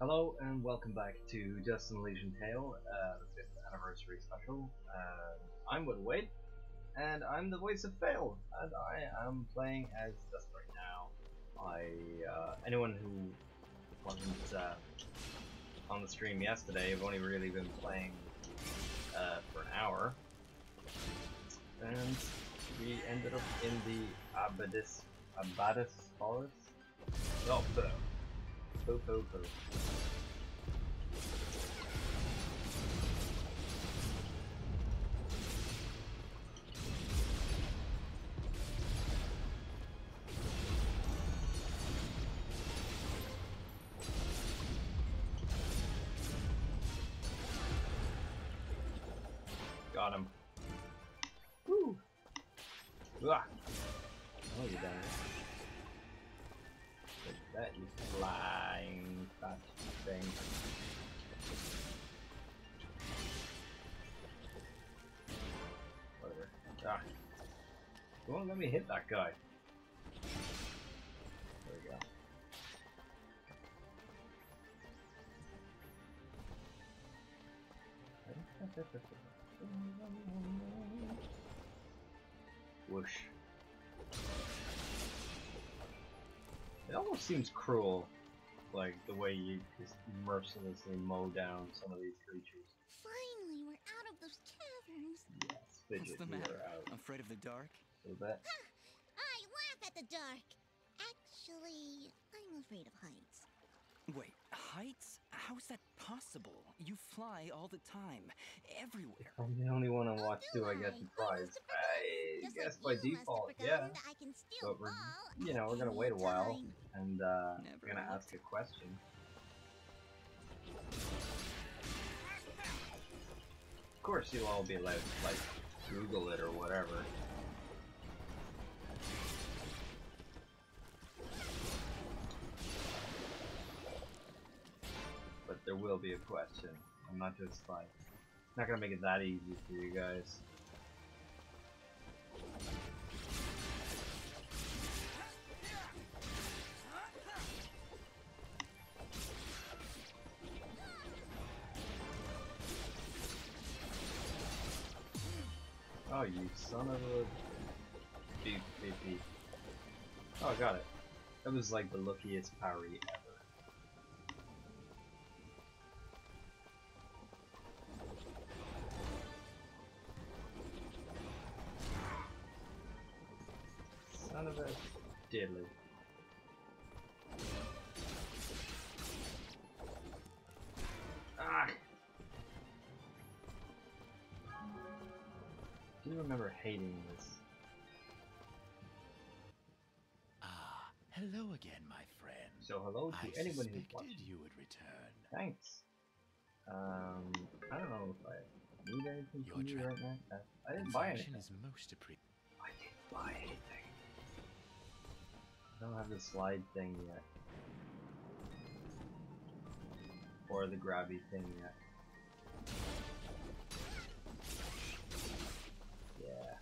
Hello and welcome back to Just an Elysian Tale, the 5th anniversary special. I'm with Wade, and I'm the voice of Fale, and I am playing as Dust right now. Anyone who wasn't on the stream yesterday, I've only really been playing for an hour, and we ended up in the Abyss Forest. Oh, po. Got him. Woo! Ah! Oh, you down. Look at that, you flying fat thing. Whatever. Ah! Come on, let me hit that guy. There we go. Whoosh. It almost seems cruel, like the way you just mercilessly mow down some of these creatures. Finally, we're out of those caverns. Yes, Fidget, What's the you matter? are out. Afraid of the dark? A little bit. I laugh at the dark. Actually, I'm afraid of heights. Wait, heights? How's that possible? You fly all the time, everywhere. I'm the only one on watch do too, I get the prize. I Just guess like by you must have default, forgotten yeah. that I can still But we're, fall we're gonna at wait a any while, time. and Never we're gonna looked. ask a question. Of course, you'll all be allowed to, like, Google it or whatever. But there will be a question. I'm not just like, not gonna make it that easy for you guys. Oh, you son of a beep. Oh, I got it. That was like the luckiest parry ever. Son of a diddly. Ah! Do you remember hating this? Ah, hello again, my friend. So hello to I anyone who's suspected watching. you would return. Thanks. I don't know if I need anything Your from you right now. I didn't buy anything. is most appreciated. I didn't buy anything. I don't have the slide thing yet. Or the grabby thing yet. Yeah.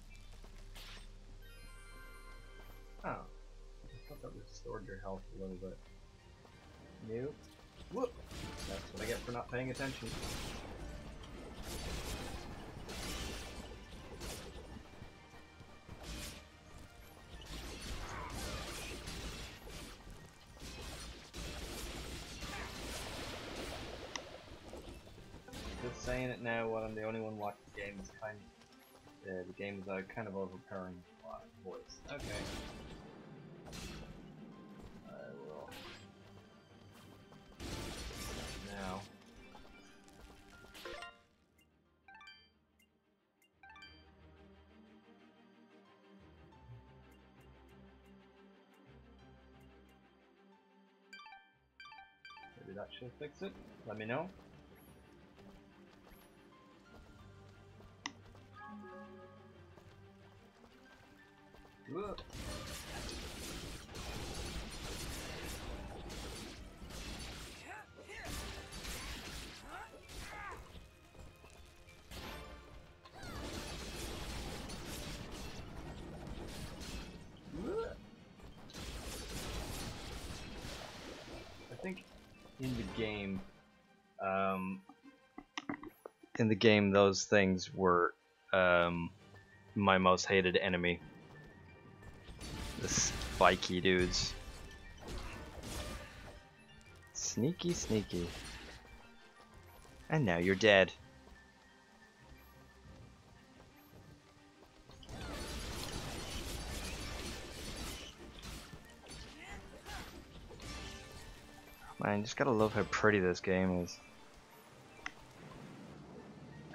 Oh. I thought that restored your health a little bit. Nope. Whoop! That's what I get for not paying attention. Just saying it now while I'm the only one watching the game is kind of, the game is kind of overpowering voice. Okay. I will. Now. Maybe that should fix it. Let me know. Whoa. in the game, those things were my most hated enemy. The spiky dudes. Sneaky, sneaky. And now you're dead. Man, just gotta love how pretty this game is.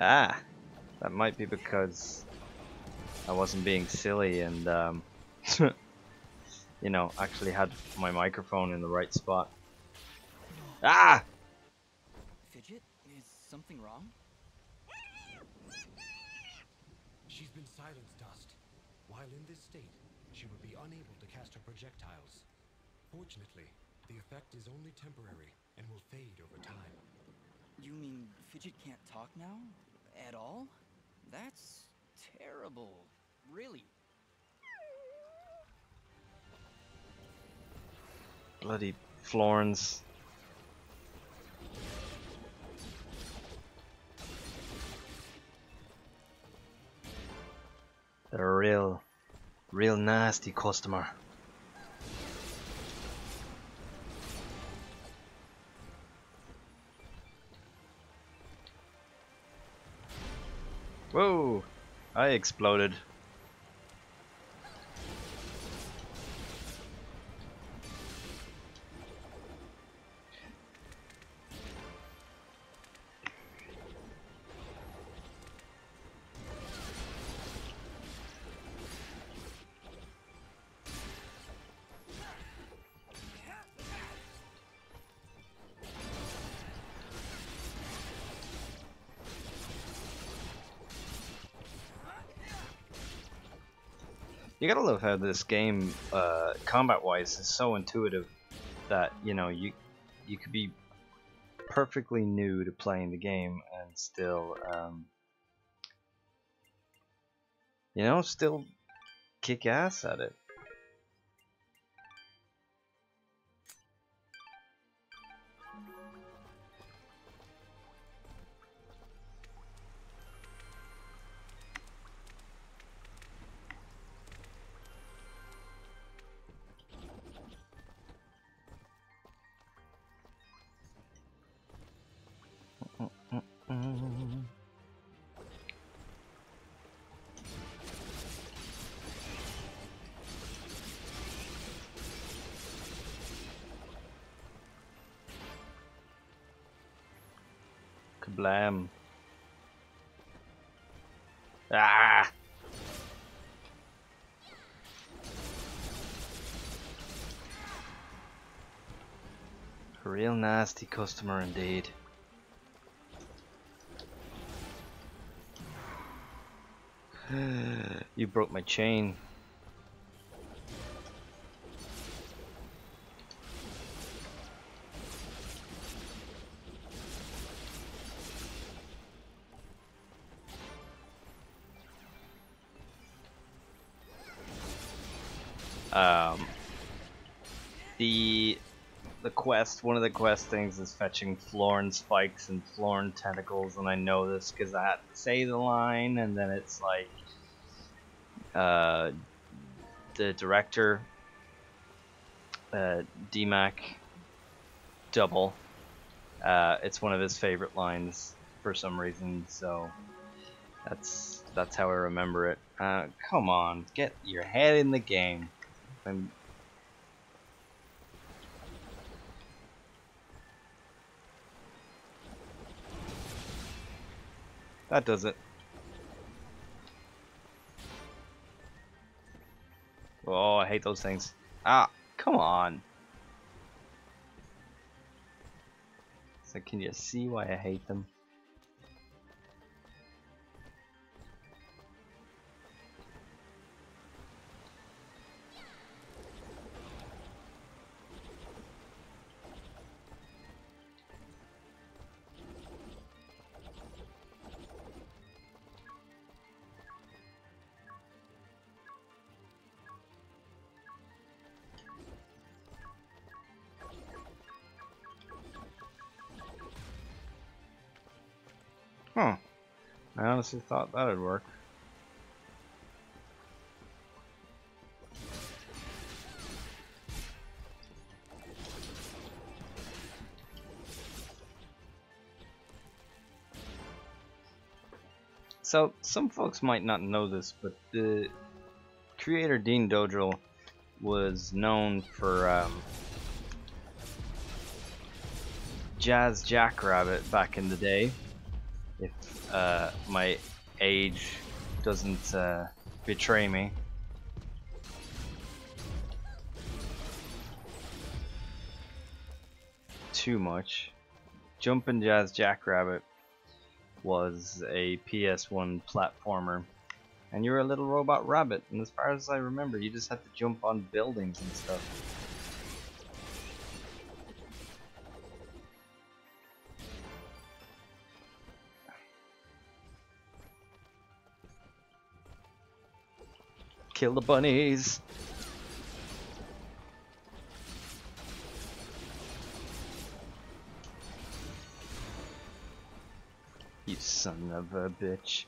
Ah! That might be because I wasn't being silly and, you know, actually had my microphone in the right spot. Ah! Fidget, is something wrong? She's been silenced, Dust. While in this state, she will be unable to cast her projectiles. Fortunately, the effect is only temporary and will fade over time. You mean Fidget can't talk now? At all? That's terrible. Really. Bloody Florence. They're a real nasty customer. Whoa! I exploded. You gotta love how this game, combat-wise, is so intuitive that, you know, you could be perfectly new to playing the game and still, you know, still kick ass at it. Kablam. Ah! A real nasty customer indeed. You broke my chain. The quest, one of the quest things is fetching Florin spikes and Florin tentacles, and I know this because I had to say the line, and then it's like, the director, DMAC double, it's one of his favorite lines for some reason, so that's how I remember it. Come on, get your head in the game. That does it. Oh, I hate those things. Ah, come on. So can you see why I hate them? Huh. I honestly thought that'd work. So, some folks might not know this, but the creator Dean Dodrell was known for Jazz Jackrabbit back in the day. If my age doesn't betray me. Too much. Jumpin' Jazz Jackrabbit was a PS1 platformer, and you're a little robot rabbit, and as far as I remember, you just had to jump on buildings and stuff. Kill the bunnies! You son of a bitch.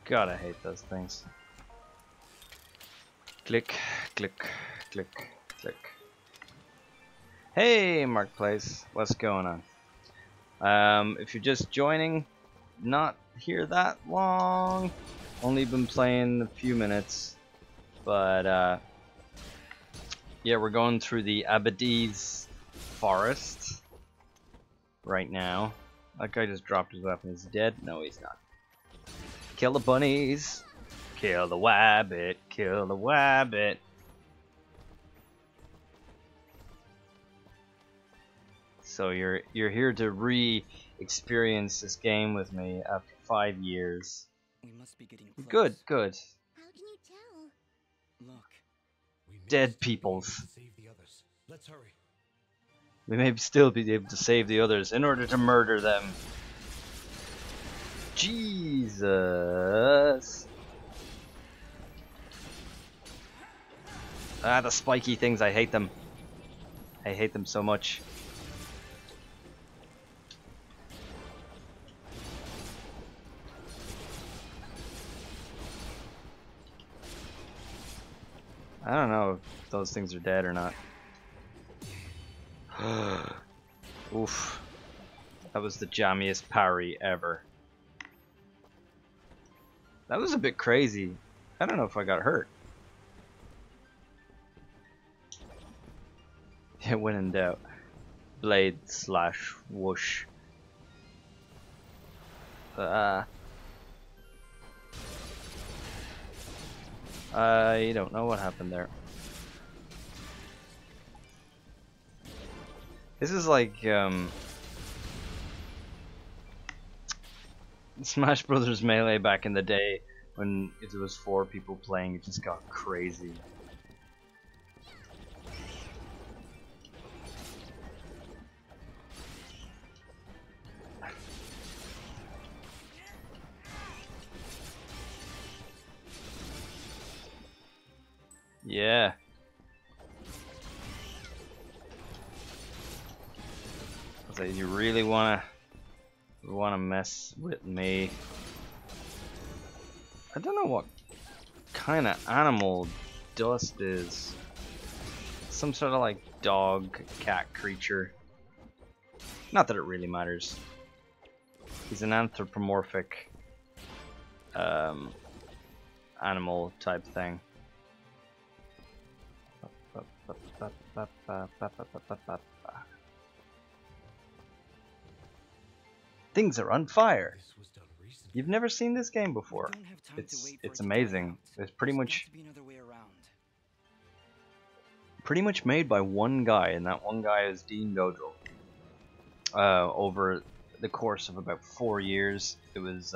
God, I hate those things. Click, click, click, click. Hey, Marketplace, what's going on? If you're just joining, not here that long, only been playing a few minutes, but yeah, we're going through the Abadi's forest right now. That guy just dropped his weapon. Is he dead? No, he's not. Kill the bunnies. Kill the wabbit. Kill the wabbit. So you're here to re-experience this game with me after 5 years. We must be getting close. Good, good. How can you tell? Look. Dead peoples. Save the others. Let's hurry. We may still be able to save the others in order to murder them. Jesus. Ah, the spiky things, I hate them. I hate them so much. I don't know if those things are dead or not. Oof. That was the jammiest parry ever. That was a bit crazy. I don't know if I got hurt. Yeah, when in doubt. Blade slash whoosh. I don't know what happened there. This is like Smash Brothers Melee back in the day when it was 4 people playing. It just got crazy. Yeah. So you really wanna mess with me? I don't know what kind of animal Dust is. Some sort of like dog, cat creature. Not that it really matters. He's an anthropomorphic animal type thing. Things are on fire. You've never seen this game before. It's amazing. It's pretty much made by one guy, and that one guy is Dean Dodrell. Over the course of about 4 years, it was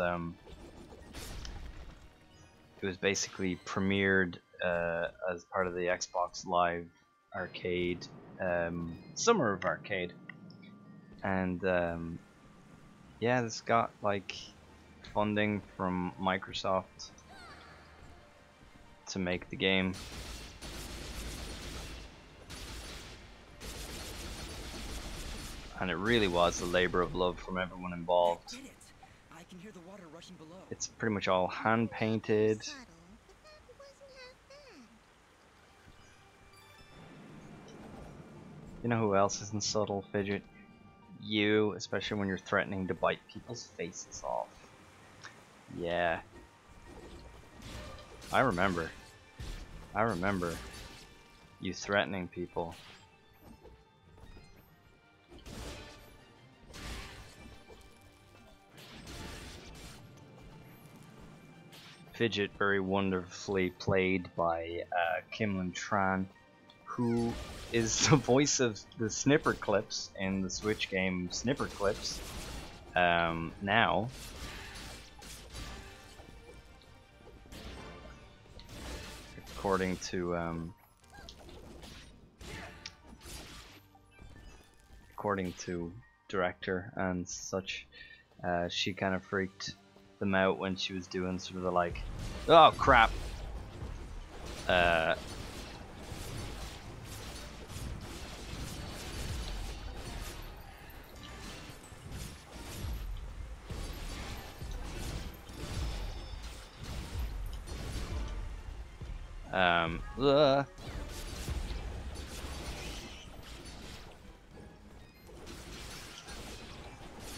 basically premiered as part of the Xbox Live Arcade, Summer of Arcade, and yeah, this got like funding from Microsoft to make the game. and it really was a labor of love from everyone involved. I did it. I can hear the water rushing below. It's pretty much all hand painted. Subtle, but that wasn't half bad. You know who else isn't subtle, Fidget? You, especially when you're threatening to bite people's faces off. Yeah. I remember you threatening people. Fidget, very wonderfully played by Kimlin Tran, who is the voice of the Snipper Clips in the Switch game Snipper Clips. Now, according to director and such, she kind of freaked them out when she was doing sort of the like, oh crap, ugh.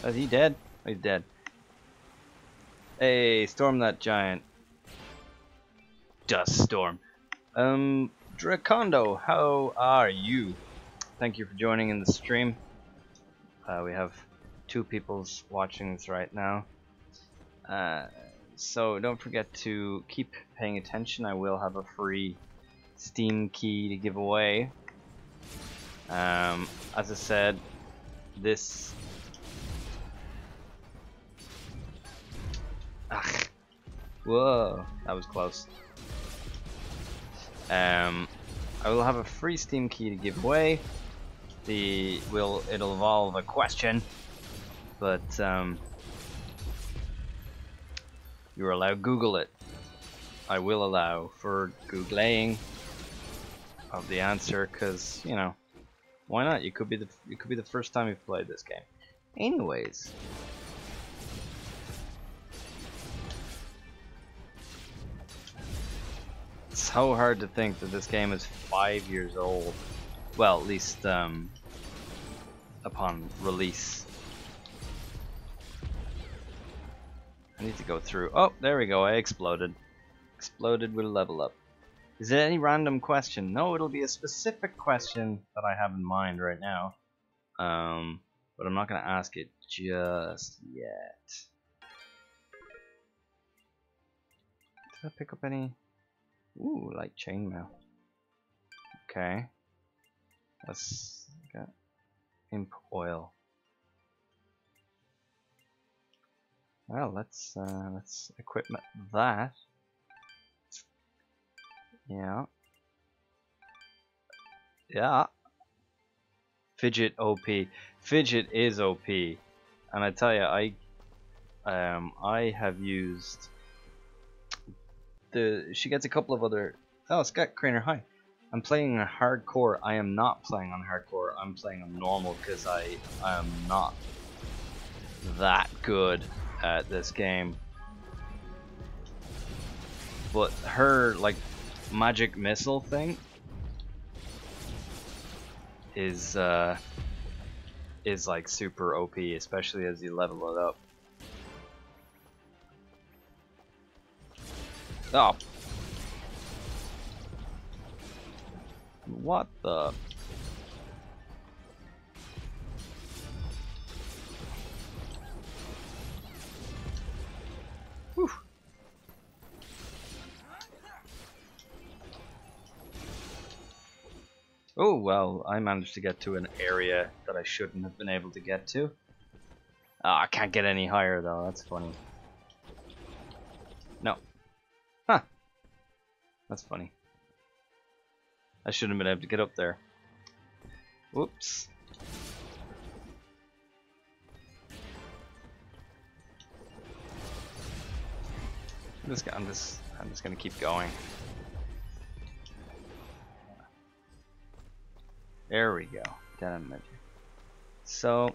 Is he dead? Oh, he's dead. Hey, storm that giant. Dust storm. Dracondo, how are you? Thank you for joining in the stream. We have 2 people watching this right now. So don't forget to keep paying attention. I will have a free Steam key to give away. As I said, this... Ugh. Whoa, that was close. I will have a free Steam key to give away. It'll involve a question, but you're allowed Google it. I will allow for Googling of the answer, because you know, why not? It could be the first time you've played this game. Anyways. It's so hard to think that this game is 5 years old. Well, at least upon release. I need to go through. Oh, there we go. I exploded. Exploded with a level up. Is it any random question? No, it'll be a specific question that I have in mind right now. But I'm not going to ask it just yet. Did I pick up any? Ooh, like chainmail. Okay. Let's get imp oil. Well, let's equip that. Yeah. Yeah. Fidget OP. Fidget is OP, and I tell you, I have used. She gets a couple of other. Oh, Scott Craner, hi. I'm playing on hardcore. I am not playing on hardcore. I'm playing on normal because I am not that good at this game. But her like magic missile thing is like super OP, especially as you level it up. Oh. What the? Whew. Oh, well, I managed to get to an area that I shouldn't have been able to get to. Oh, I can't get any higher though, that's funny. No. Huh. That's funny. I shouldn't have been able to get up there. Whoops. I'm just gonna keep going. There we go. Damn it. So,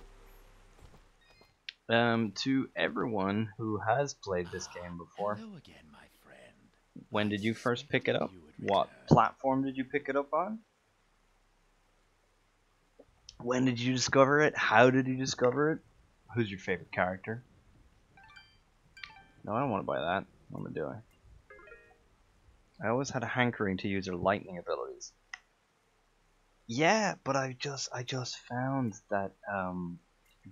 to everyone who has played this game before, Hello again, my friend. when I did you first pick it suspected up? you would What return. platform did you pick it up on? When did you discover it? How did you discover it? Who's your favorite character? No, I don't want to buy that. What am I doing? I always had a hankering to use their lightning abilities. Yeah, but I just found that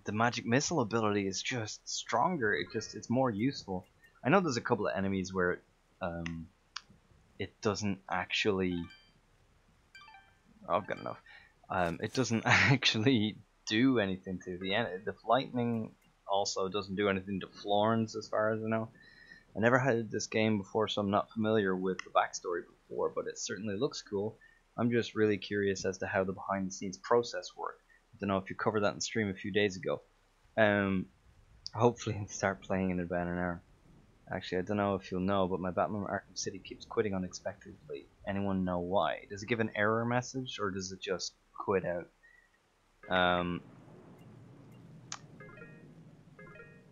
the magic missile ability is just stronger. It's more useful. I know there's a couple of enemies where it doesn't actually. Oh, I've got enough. It doesn't actually do anything to the end. The lightning also doesn't do anything to Florence, as far as I know. I never had this game before, so I'm not familiar with the backstory before, but it certainly looks cool. I'm just really curious as to how the behind-the-scenes process worked. I don't know if you covered that in stream a few days ago. Hopefully I'll start playing in about an hour. Actually, I don't know if you'll know, but my Batman Arkham City keeps quitting unexpectedly. Anyone know why? Does it give an error message, or does it just quit out?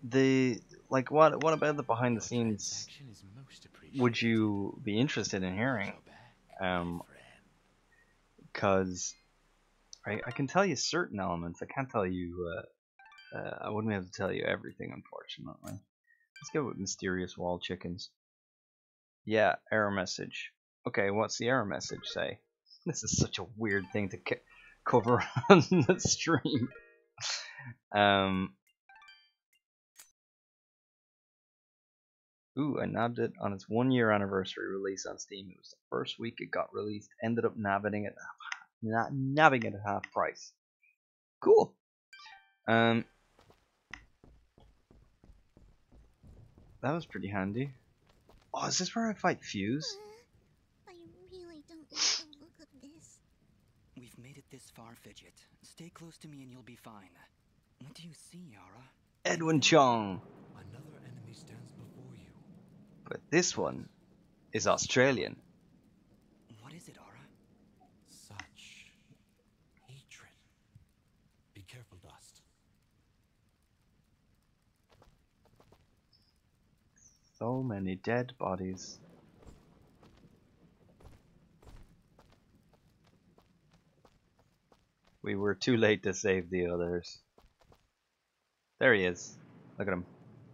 What about the behind the scenes? Transaction is most appreciated. Would you be interested in hearing? Go back, my friend. Because I can tell you certain elements. I can't tell you. I wouldn't be able to tell you everything, unfortunately. Let's go with mysterious wall chickens. Yeah, error message. Okay, what's the error message say? This is such a weird thing to cover on the stream. Ooh, I nabbed it on its 1 year anniversary release on Steam. It was the first week it got released. Ended up nabbing it at half price. Cool. That was pretty handy. Oh, is this where I fight Fuse? I really don't like the look of this. We've made it this far, Fidget. Stay close to me and you'll be fine. What do you see, Yara? Edwin Chong. Another enemy stands before you. But this one is Australian. What is it, Ara? Such hatred. Be careful, Dust. So many dead bodies. We were too late to save the others. There he is. Look at him.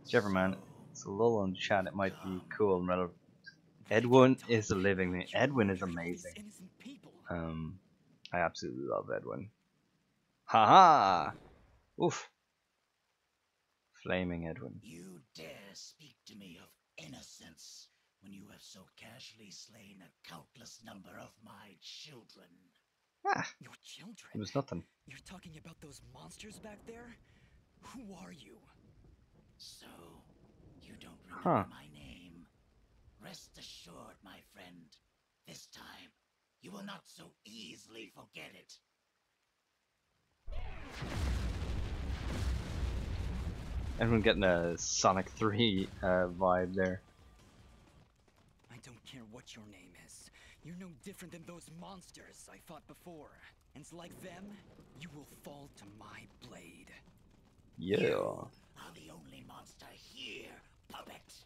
Whichever man. It's a lull on chat. It might be cool and relevant. Edwin is a living thing. Edwin is amazing. Innocent people. I absolutely love Edwin. Haha! Oof. Flaming Edwin. You dare speak to me of innocence when you have so casually slain a countless number of my children. Ah, Your children? it was nothing. You're talking about those monsters back there? Who are you? So, you don't remember my name? Rest assured, my friend, this time you will not so easily forget it. Everyone getting a Sonic 3 vibe there. I don't care what your name is. You're no different than those monsters I fought before. And like them, you will fall to my blade. Yeah. You are the only monster here, puppet.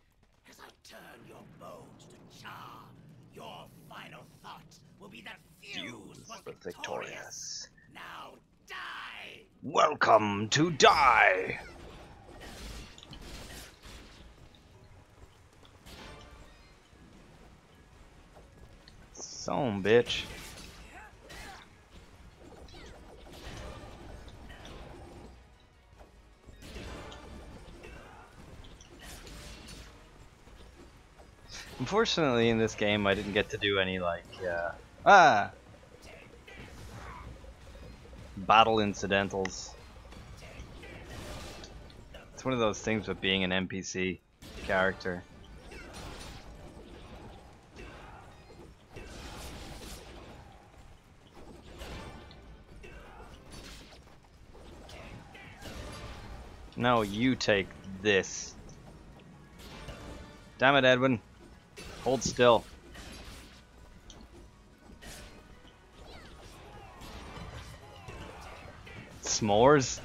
As I turn your bones to char, your final thought will be that Fuse was victorious. Now die! Welcome to Die! Son, bitch. Unfortunately, in this game, I didn't get to do any, like, battle incidentals. It's one of those things with being an NPC character. No, you take this. Damn it, Edwin. Hold still. s'mores.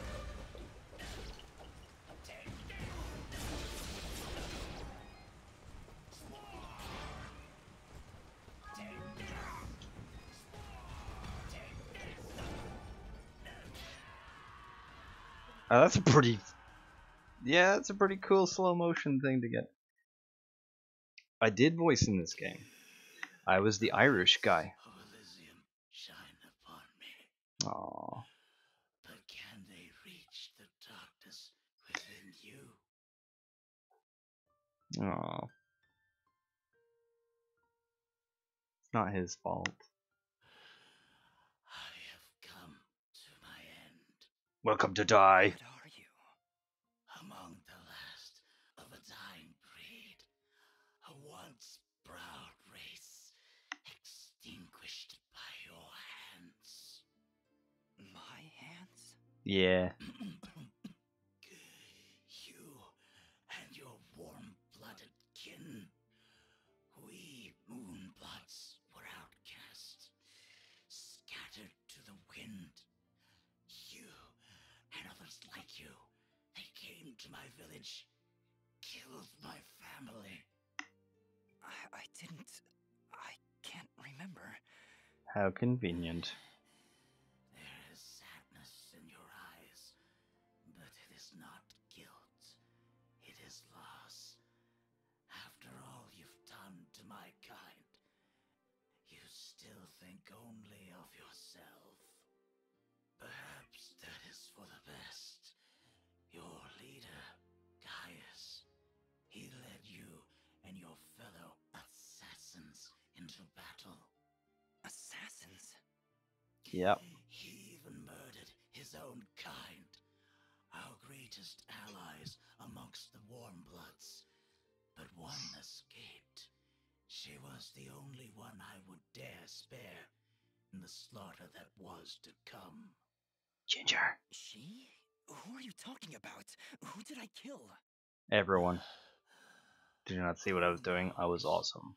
That's a pretty, yeah, that's a pretty cool slow motion thing to get. I did voice in this game. I was the Irish guy. Of Elysian shine upon me. Aww. But can they reach the darkness within you? Aww. It's not his fault. I have come to my end. Welcome to die. What are you? Among the last of a dying breed, a once proud race, extinguished by your hands. My hands? Yeah. You and your warm-blooded kin, we moonbloods, were outcast, scattered to the wind. You and others like you, they came to my village, killed my family. I didn't. I can't remember. How convenient. There is sadness in your eyes, but it is not guilt. It is loss. After all you've done to my kind, you still think only of yourself. Perhaps that is for the best. Your leader, Gaius, he led you and your fellow assassins into battle. Assassins? Yep. He even murdered his own kind, our greatest allies amongst the Warmbloods. But one escaped. She was the only one I would dare spare in the slaughter that was to come. Ginger. She? Who are you talking about? Who did I kill? Everyone. Did you not see what I was doing? I was awesome.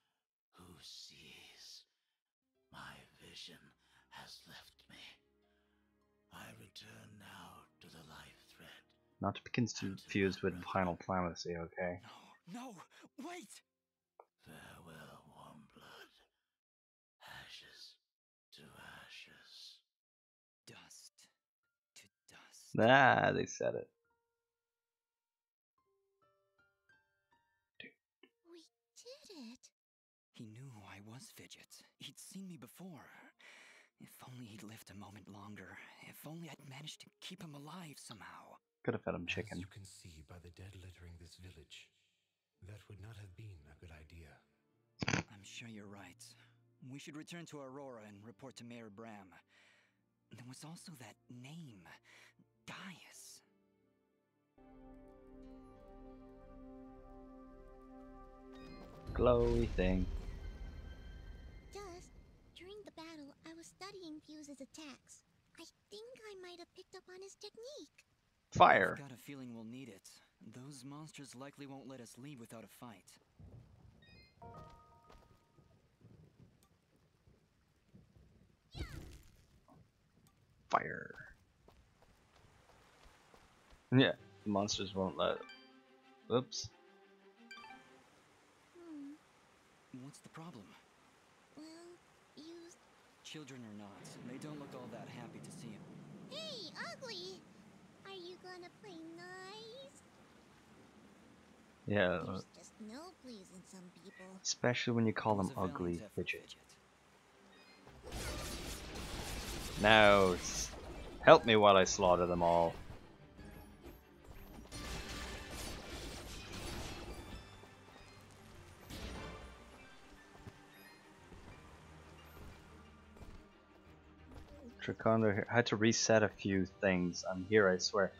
Who sees? My vision has left me. I return now to the life thread. Not to be confused with Final Fantasy, okay? No, wait! Farewell, Warmblood. Ashes to ashes. Dust to dust. Ah, they said it. We did it. He knew I was Fidget. He'd seen me before. If only he'd lived a moment longer. If only I'd managed to keep him alive somehow. Could have fed him As chicken. you can see by the dead littering this village, that would not have been a good idea. I'm sure you're right. We should return to Aurora and report to Mayor Bram. There was also that name, Gaius. Glowy thing. Dust, during the battle, I was studying Fuse's attacks. I think I might have picked up on his technique. Fire. I've got a feeling we'll need it. Those monsters likely won't let us leave without a fight. Fire. Yeah, the monsters won't let. Oops. What's the problem? Well, Fuse... Children or not, they don't look all that happy to see him. Hey, Ugly! Are you gonna play nice? Yeah, There's just no pleasing some people. especially when you call It was them a valiant ugly, effort, Fidget. Now, help me while I slaughter them all. Tricondo here. I had to reset a few things. I'm here, I swear.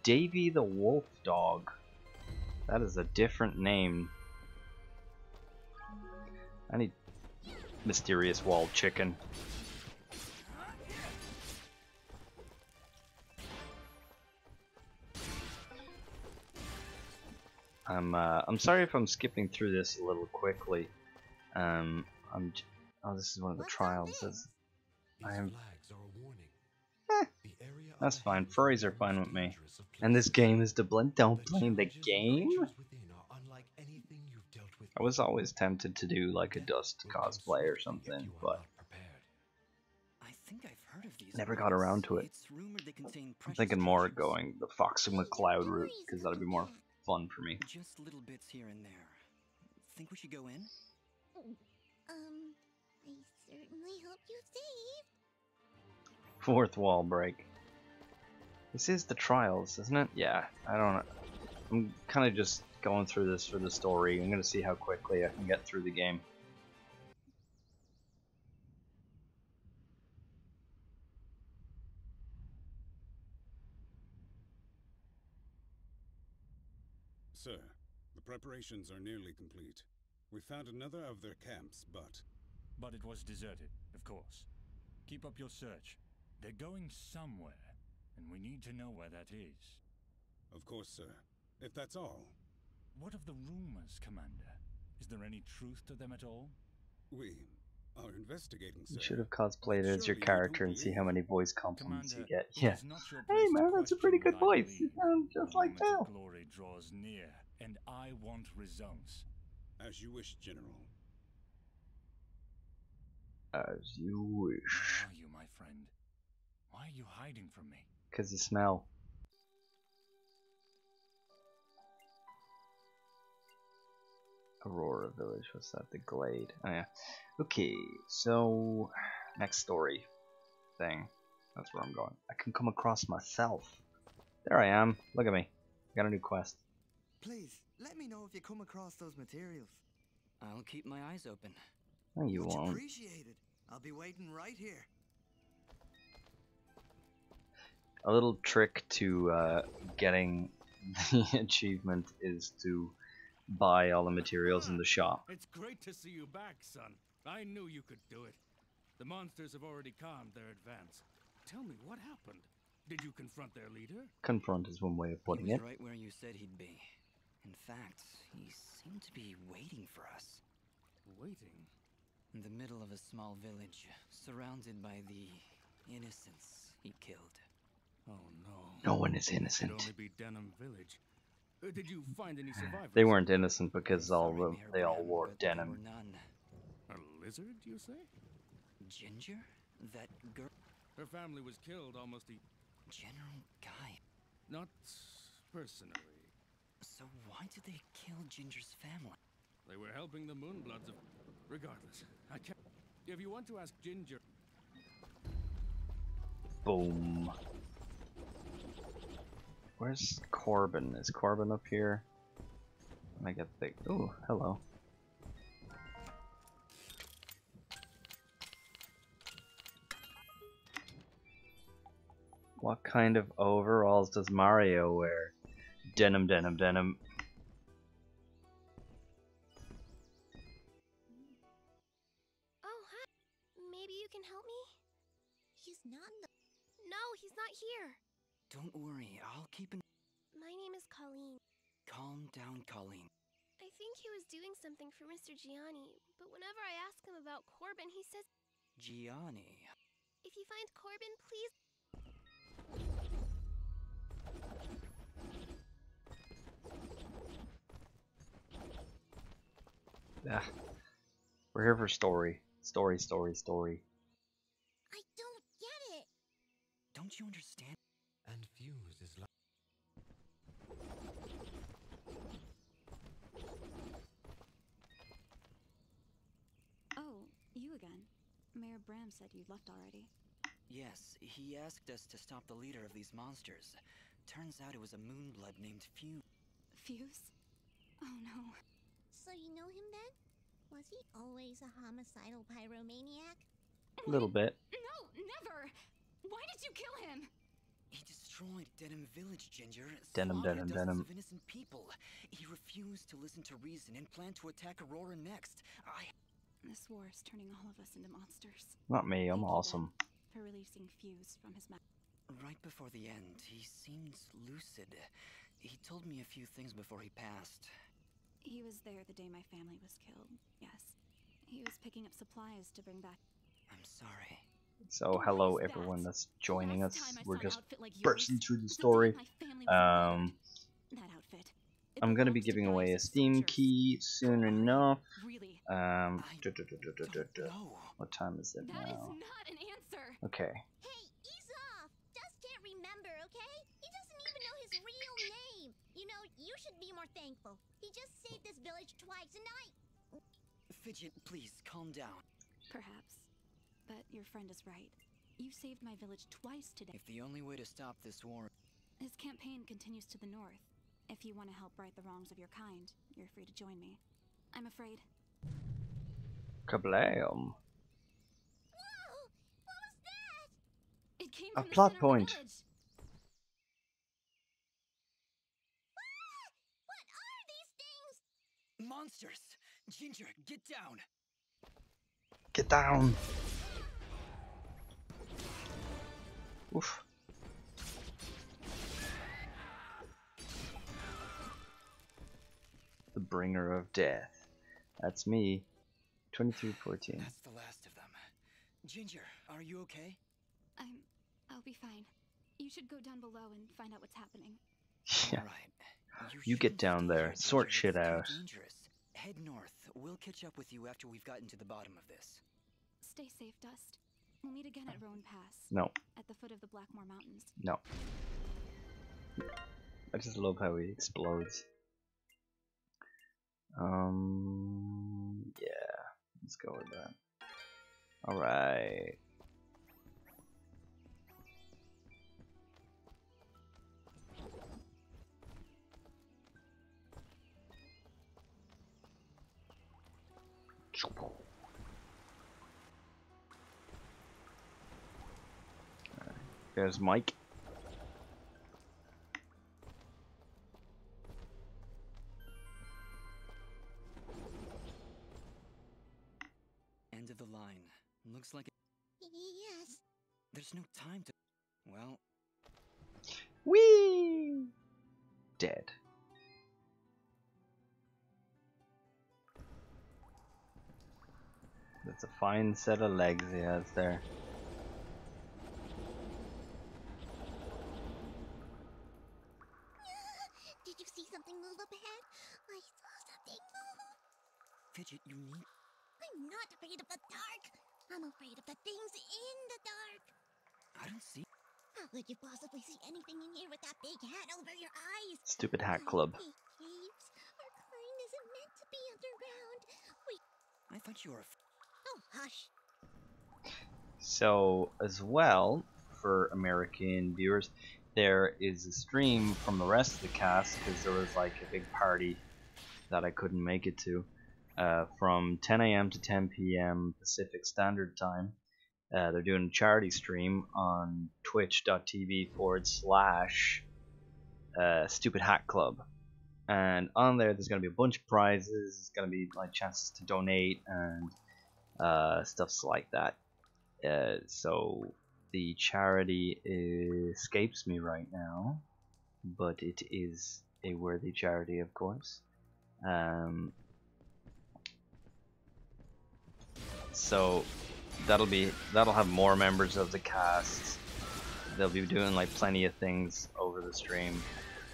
Davy the Wolf Dog. That is a different name. I need mysterious walled chicken. I'm sorry if I'm skipping through this a little quickly. Oh, this is one of the What's all trials. this? These I am. flags are a warning. The area That's fine. Furries are fine with me. And this game is Dublin. Don't blame the game. I was always tempted to do like a Dust cosplay or something, but I think I've heard of these never got around to it. It's rumored they contain I'm precious thinking more treasures. going the Fox and McCloud route because that'd be more fun for me. Just little bits here and there. Think we should go in? I certainly hope you save. Fourth wall break. This is the trials, isn't it? Yeah, I don't know. I'm kind of just going through this for the story. I'm gonna see how quickly I can get through the game. Sir, the preparations are nearly complete. We found another of their camps, but it was deserted, of course. Keep up your search. They're going somewhere, and we need to know where that is. of course, sir. If that's all, What of the rumors, Commander? Is there any truth to them at all? we are investigating, sir. You should have cosplayed as your Surely you character don't and see believe how me. many voice compliments you Commander, get. it Yeah. is not your Hey place to man, that's a pretty question good what I voice. You believe. sound just The like moment of Phil. glory draws near, and I want results. As you wish, General. As you Where wish. are you, my friend? Why are you hiding from me? Cause you smell. Aurora Village, what's that? The Glade. Oh yeah. Okay, so next story thing. That's where I'm going. I can come across myself. There I am. Look at me. I got a new quest. Please, let me know if you come across those materials. I'll keep my eyes open. No, you Much won't. appreciated. I'll be waiting right here. A little trick to getting the achievement is to buy all the materials in the shop. It's great to see you back, son. I knew you could do it. The monsters have already calmed their advance. Tell me, what happened? Did you confront their leader? Confront is one way of putting He was it. right where you said he'd be. In fact, he seemed to be waiting for us. Waiting? In the middle of a small village, surrounded by the innocents he killed. Oh no. No one is It could innocent. only be Denham Village. Did you find any survivors? They weren't innocent because Sorry, they all Mayor wore Bram, but there were denim. none. A lizard, you say? Ginger? That girl? Her family was killed almost General Guy. not personally. So why did they kill Ginger's family? They were helping the Moonbloods of... Regardless, I can't... If you want to ask Ginger... Boom. Where's Corbin? Is Corbin up here? Can I get the... Ooh, hello. What kind of overalls does Mario wear? Denim, denim, denim. Oh, hi. Maybe you can help me? He's not in the. No, he's not here. Don't worry, I'll keep an... My name is Colleen. Calm down, Colleen. I think he was doing something for Mr. Gianni, but whenever I ask him about Corbin, he says, Gianni. if you find Corbin, please. Ah, we're here for story. Story, story, story. I don't get it. Don't you understand? And Fuse is like... Oh, you again. Mayor Bram said you'd left already. Yes, he asked us to stop the leader of these monsters. Turns out it was a moonblood named Fuse. Fuse? Oh no. So you know him then? Was he always a homicidal pyromaniac? A little bit. No, never! Why did you kill him? He destroyed Denham Village, Ginger. Denim, slaughtered denim, dozens denim. of innocent people. He refused to listen to reason and planned to attack Aurora next. This war is turning all of us into monsters. Not me, I'm Thank you, awesome. Ben, for releasing Fuse from his mouth. Right before the end, he seemed lucid. He told me a few things before he passed. He was there the day my family was killed, yes. He was picking up supplies to bring back. I'm sorry. So hello everyone that's joining us. Last time I We're saw an just outfit like yours bursting through the was the day story. my family was murdered. That outfit. It I'm gonna be belongs to giving guys away a as Steam soldiers. key soon enough. Really? No. What time is it That is now? not an answer. Okay. Hey, ease off! Dust can't remember, okay? He doesn't even know his real name. You know, you should be more thankful. He just saved this village twice, and Fidget, please calm down. Perhaps. But your friend is right. You saved my village twice today. If the only way to stop this war. His campaign continues to the north. If you want to help right the wrongs of your kind, you're free to join me. I'm afraid. Kablam. Whoa! What was that? It came A from the plot center point. Of the village. What are these things? Monsters! Ginger, get down! Get down. Oof. The bringer of death. That's me. 2314. That's the last of them. Ginger, are you okay? I'll be fine. You should go down below and find out what's happening. Yeah. Alright. You get down there, sort shit out. Dangerous. Head north. We'll catch up with you after we've gotten to the bottom of this. Stay safe, Dust. We'll meet again at Roan Pass. No. At the foot of the Blackmore Mountains. No. I just love how he explodes. Yeah. Let's go with that. Alright. There's Mike. End of the line. Looks like it. Yes. There's no time to. Well. Whee! Dead. That's a fine set of legs he has there. Did you see something move up ahead? I saw something move. Fidget, you need. I'm not afraid of the dark. I'm afraid of the things in the dark. I don't see. How could you possibly see anything in here with that big hat over your eyes? Stupid Hat Club. I hate caves. Our kind isn't meant to be underground. I thought you were. Oh, hush. So, as well, for American viewers, there is a stream from the rest of the cast because there was like a big party that I couldn't make it to. From 10 a.m. to 10 p.m. Pacific Standard Time. They're doing a charity stream on twitch.tv/Stupid Hat Club. And on there's going to be a bunch of prizes. It's going to be like chances to donate and stuffs like that. So the charity escapes me right now, but it is a worthy charity, of course. So that'll have more members of the cast. They'll be doing like plenty of things over the stream,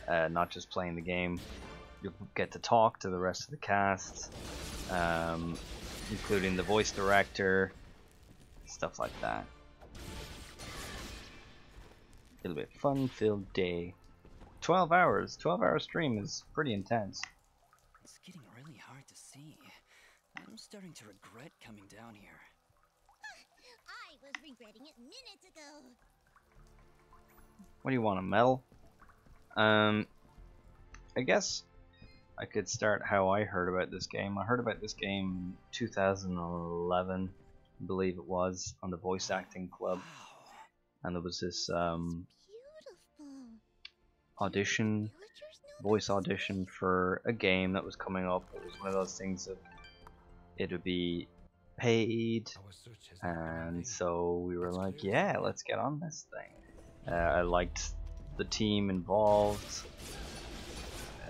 not just playing the game. You'll get to talk to the rest of the cast, including the voice director, stuff like that. It'll be a fun-filled day. 12 hours. 12-hour stream is pretty intense. It's getting really hard to see. I'm starting to regret coming down here. I was regretting it minutes ago. What do you want, a medal? I guess I could start how I heard about this game. I heard about this game in 2011, I believe it was, on the Voice Acting Club. And there was this audition, voice audition for a game that was coming up. It was one of those things that it would be paid, and so we were like, yeah, let's get on this thing. I liked the team involved.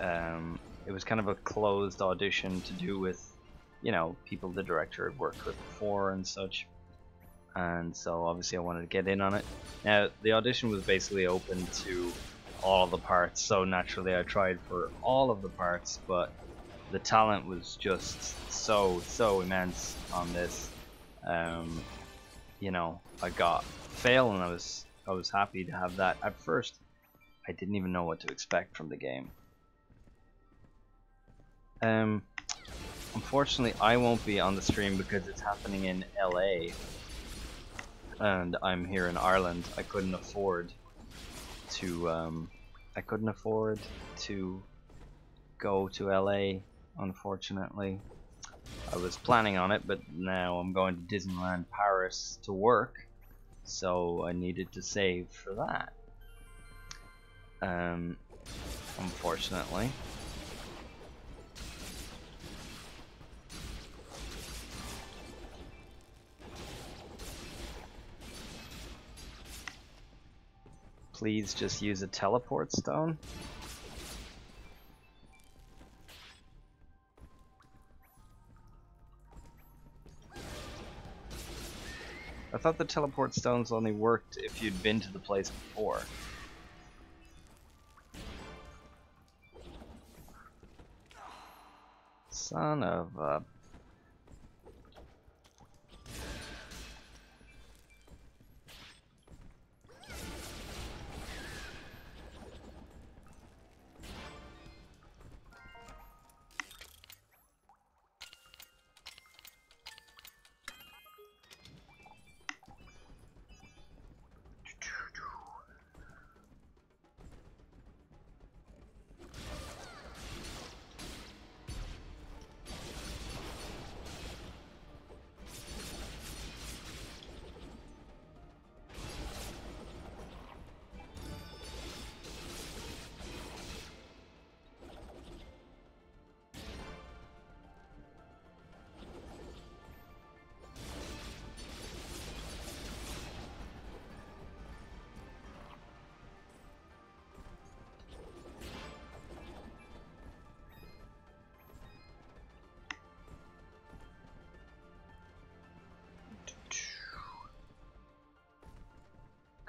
It was kind of a closed audition to do with, you know, people the director had worked with before and such. and so obviously I wanted to get in on it. Now the audition was basically open to all the parts, so naturally I tried for all of the parts, but the talent was just so immense on this. You know, I got Fale, and I was happy to have that. At first I didn't even know what to expect from the game. Unfortunately I won't be on the stream because it's happening in LA and I'm here in Ireland. I couldn't afford to go to LA, unfortunately. I was planning on it, but now I'm going to Disneyland Paris to work, so I needed to save for that. Unfortunately. Please just use a teleport stone. I thought the teleport stones only worked if you'd been to the place before. Son of a...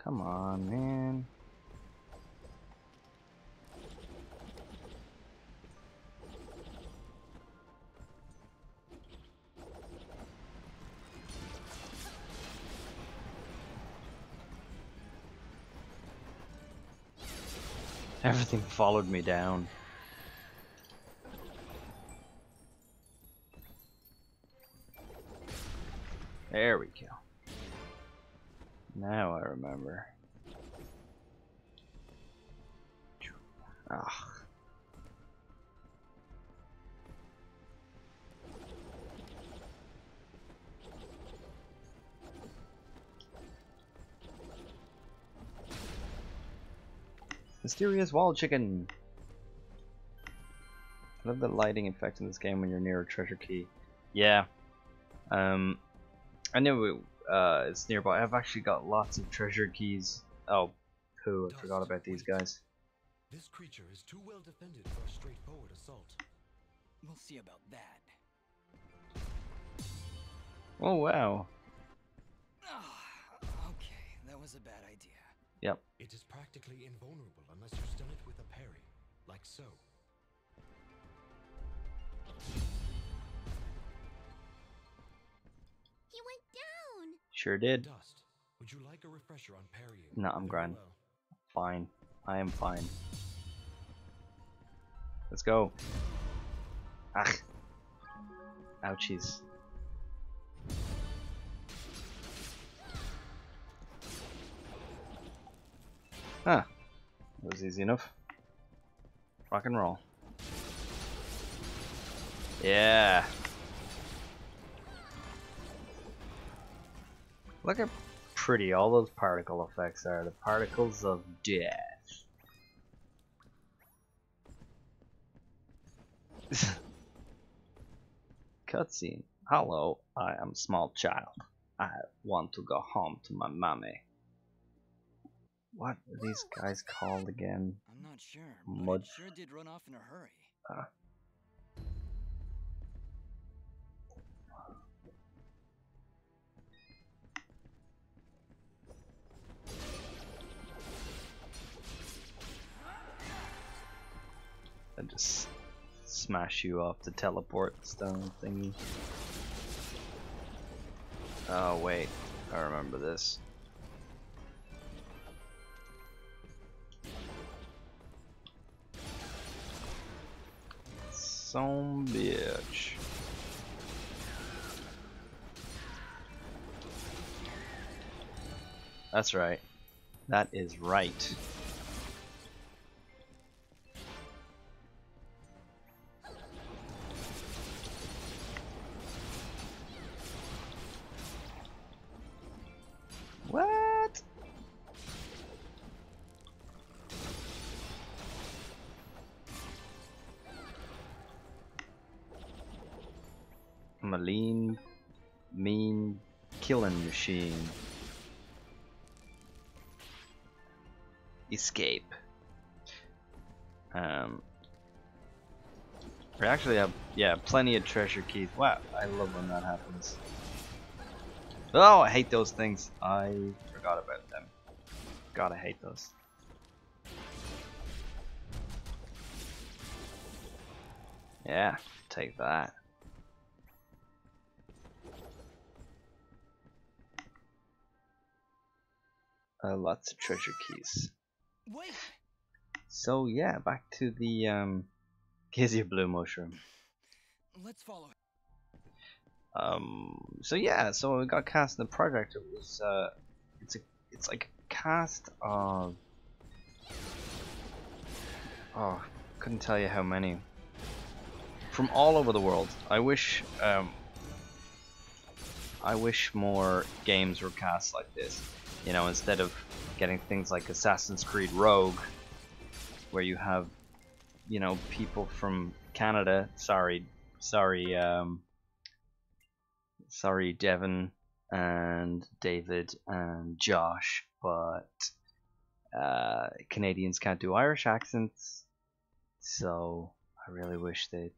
Come on, man. Everything followed me down. There we go. Now I remember. Ugh. Mysterious wall chicken. I love the lighting effect in this game when you're near a treasure key. Yeah. I know it's nearby. I've actually got lots of treasure keys. Oh, poo, I forgot about these guys. This creature is too well defended for a straightforward assault. We'll see about that. Oh, wow. Okay, that was a bad idea. Yep. It is practically invulnerable unless you stun it with a parry, like so. He went down. Sure did. Dust, would you like a refresher on parrying? No, I'm grand. Fine. I am fine. Let's go. Ah. Ouchies. Huh. That was easy enough. Rock and roll. Yeah. Look how pretty all those particle effects are. The particles of death. Cutscene. Hello, I am small child. I want to go home to my mommy. What are these guys called again? I'm not sure, Mud. but it sure did run off in a hurry. smash you off the teleport stone thingy. Oh wait, I remember this. Some bitch. That's right. That is right. What? I'm a lean, mean killing machine. Escape. We actually have, yeah, plenty of treasure keys. Wow, I love when that happens. Oh, I hate those things. I forgot about them. God, I hate those. Yeah, take that. Lots of treasure keys. Wait. So yeah, back to the gives you blue mushroom. Let's follow. So yeah, so we got cast in the project. It was it's like a cast of, oh, couldn't tell you how many, from all over the world. I wish more games were cast like this. You know, instead of getting things like Assassin's Creed Rogue, where you have, you know, people from Canada. Sorry, Devin and David and Josh, but Canadians can't do Irish accents, so I really wish they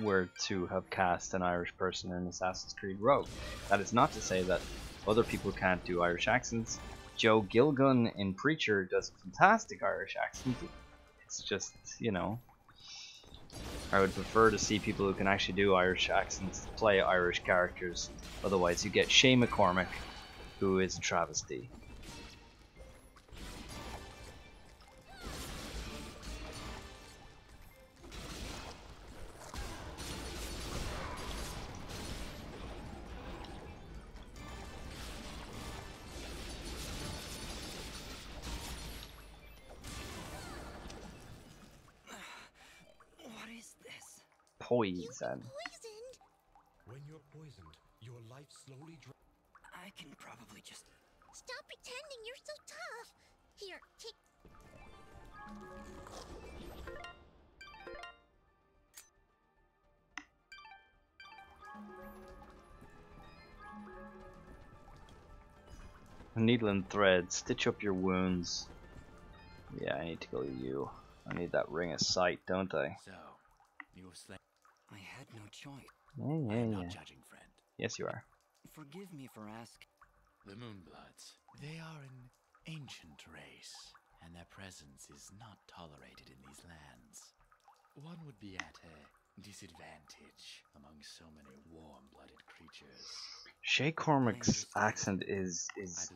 were to have cast an Irish person in Assassin's Creed Rogue. That is not to say that other people can't do Irish accents. Joe Gilgun in Preacher does a fantastic Irish accent. It's just, you know, I would prefer to see people who can actually do Irish accents play Irish characters. Otherwise you get Shay McCormick, who is a travesty. Poison. Poisoned? When you're poisoned, your life slowly drains. I can probably just... Stop pretending you're so tough. Here, take... Needle and thread, stitch up your wounds. Yeah, I need to go to you. I need that ring of sight, don't I? So, you have slain. I had no choice. Yeah, I'm yeah. not judging, friend. Yes, you are. Forgive me for asking. The Moonbloods. They are an ancient race, and their presence is not tolerated in these lands. One would be at a disadvantage among so many warm-blooded creatures. Shay Cormack's accent is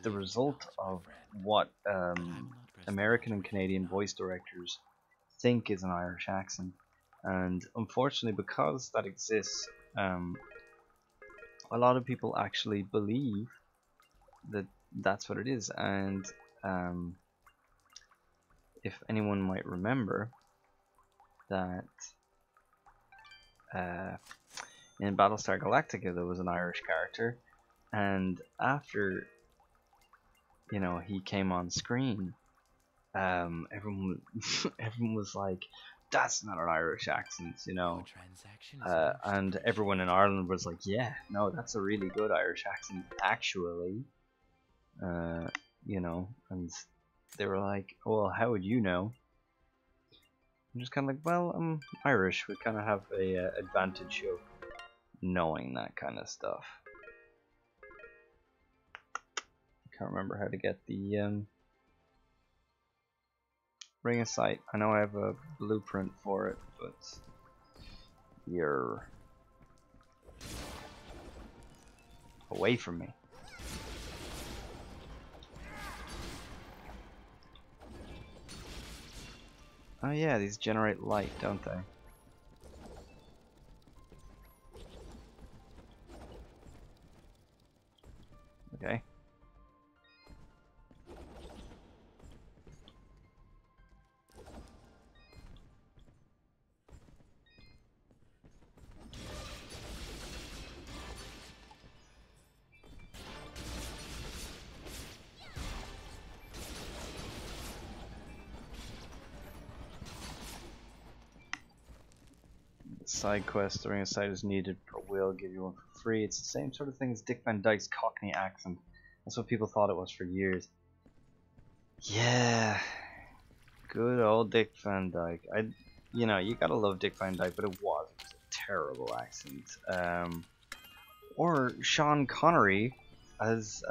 the result of what American and Canadian voice directors think is an Irish accent, and unfortunately, because that exists, a lot of people actually believe that that's what it is. And if anyone might remember that in Battlestar Galactica there was an Irish character, and after, you know, he came on screen, everyone was like, that's not an Irish accent, you know. And everyone in Ireland was like, yeah, no, that's a really good Irish accent, actually. You know, and they were like, well, how would you know? I'm just kind of like, well, I'm Irish. We kind of have a advantage of knowing that kind of stuff. Can't remember how to get the ring of sight. I know I have a blueprint for it, but You're away from me. Oh yeah, these generate light, don't they? Okay. Side quest during a site is needed per will, give you one for free. It's the same sort of thing as Dick Van Dyke's Cockney accent. That's what people thought it was for years. Yeah, good old Dick Van Dyke. You know, you gotta love Dick Van Dyke, but it was a terrible accent. Or Sean Connery as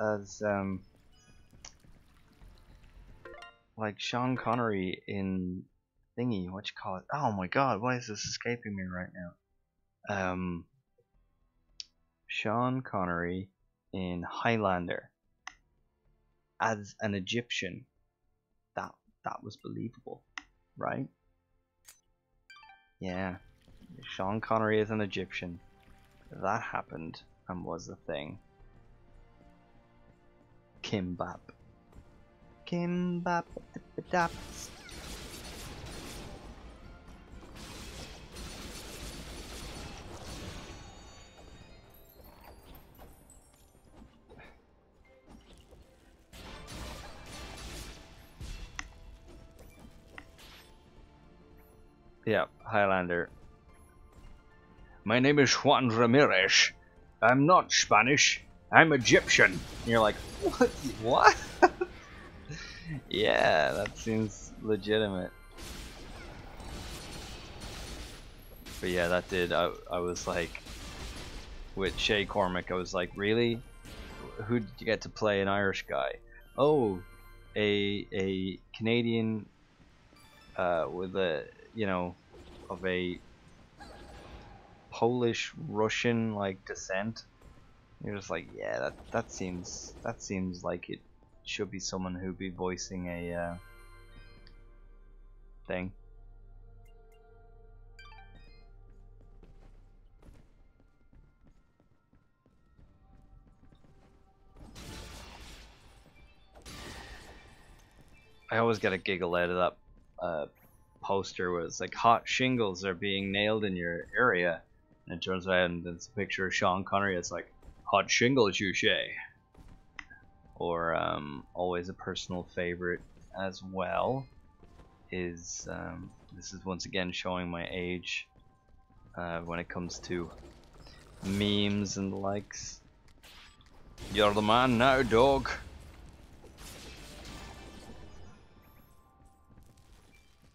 like Sean Connery in Thingy, what you call it? Oh my god, why is this escaping me right now? Sean Connery in Highlander as an Egyptian. That was believable, right? Yeah, Sean Connery as an Egyptian. That happened and was a thing. Kimbap. Kimbap. Dap. Yeah, Highlander. My name is Juan Ramirez. I'm not Spanish. I'm Egyptian. And you're like, what? What? Yeah, that seems legitimate. But yeah, that did. I was like, with Shay Cormac, I was like, really? Who did you get to play an Irish guy? Oh, a Canadian with a, you know, of a Polish Russian like descent. You're just like, yeah, that seems like it should be someone who'd be voicing a thing. I always get a giggle out of that poster where it's like, hot shingles are being nailed in your area, and it turns out and it's a picture of Sean Connery. It's like, hot shingles, you say. Or always a personal favorite as well is this is once again showing my age when it comes to memes and the likes. You're the man now, dog.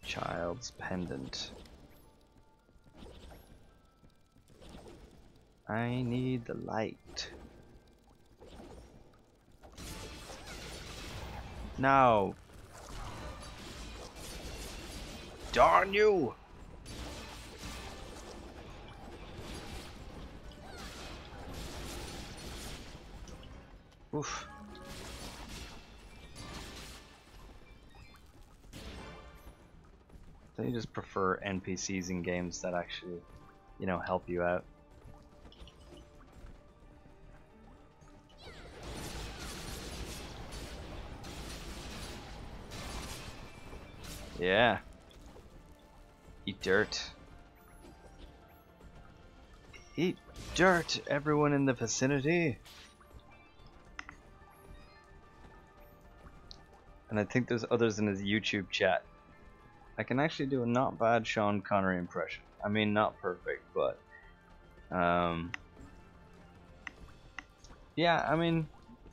Child's pendant. I need the light. No. Darn you! Oof. Don't you just prefer NPCs in games that actually, you know, help you out? Yeah. Eat dirt. Eat dirt, everyone in the vicinity. And I think there's others in his YouTube chat. I can actually do a not bad Sean Connery impression. I mean, not perfect, but yeah. I mean,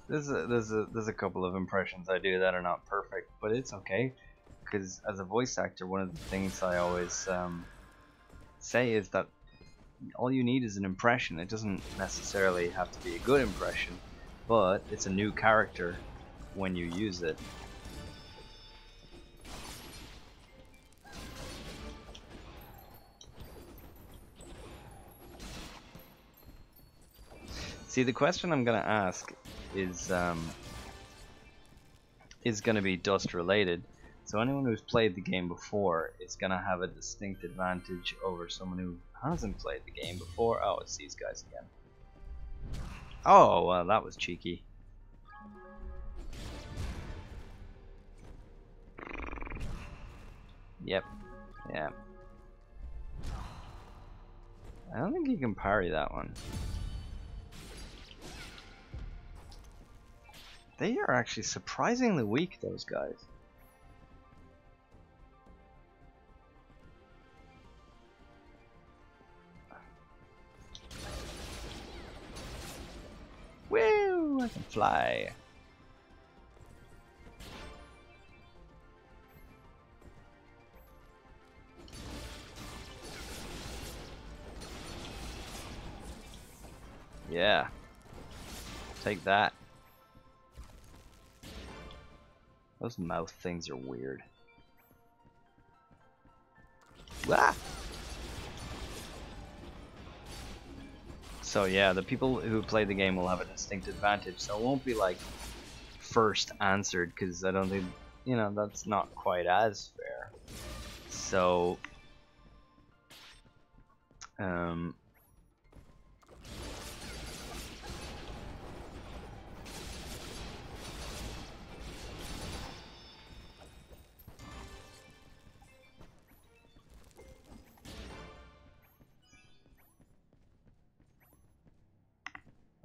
there's a couple of impressions I do that are not perfect, but it's okay, because as a voice actor, one of the things I always say is that all you need is an impression. It doesn't necessarily have to be a good impression, but it's a new character when you use it. See, the question I'm gonna ask is gonna be dust related. So anyone who's played the game before is gonna have a distinct advantage over someone who hasn't played the game before. Oh, it's these guys again. Oh, well, that was cheeky. Yep. Yeah. I don't think you can parry that one. They are actually surprisingly weak, those guys. Woo! I can fly. Yeah. Take that. Those mouth things are weird. Ah! So yeah, the people who play the game will have a distinct advantage. So it won't be like first answered, because I don't think, you know, that's not quite as fair. So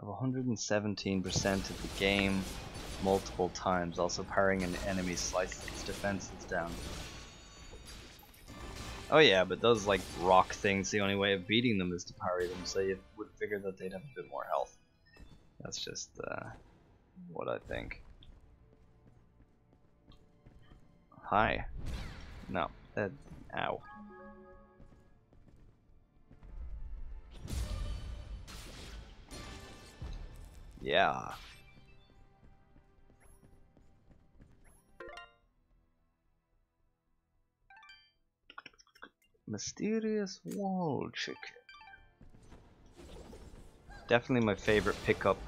of 117% of the game multiple times, also parrying an enemy slices its defenses down. Oh yeah, but those like rock things, the only way of beating them is to parry them, so you would figure that they'd have a bit more health. That's just what I think. Hi. No. Ow. Yeah. Mysterious wall chicken. Definitely my favorite pickup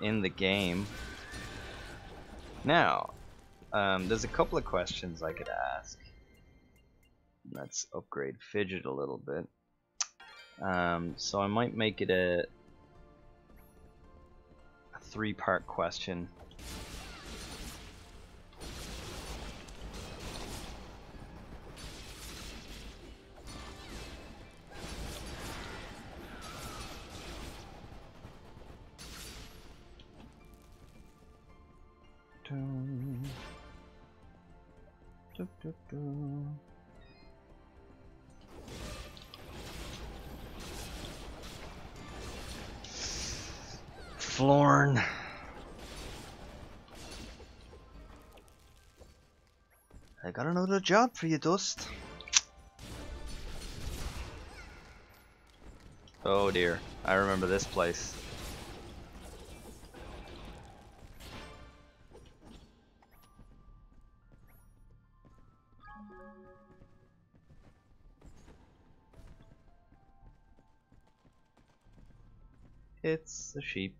in the game. Now, there's a couple of questions I could ask. Let's upgrade Fidget a little bit. So I might make it a 3-part question. Florn. I got another job for you, Dust. Oh dear, I remember this place. It's a sheep.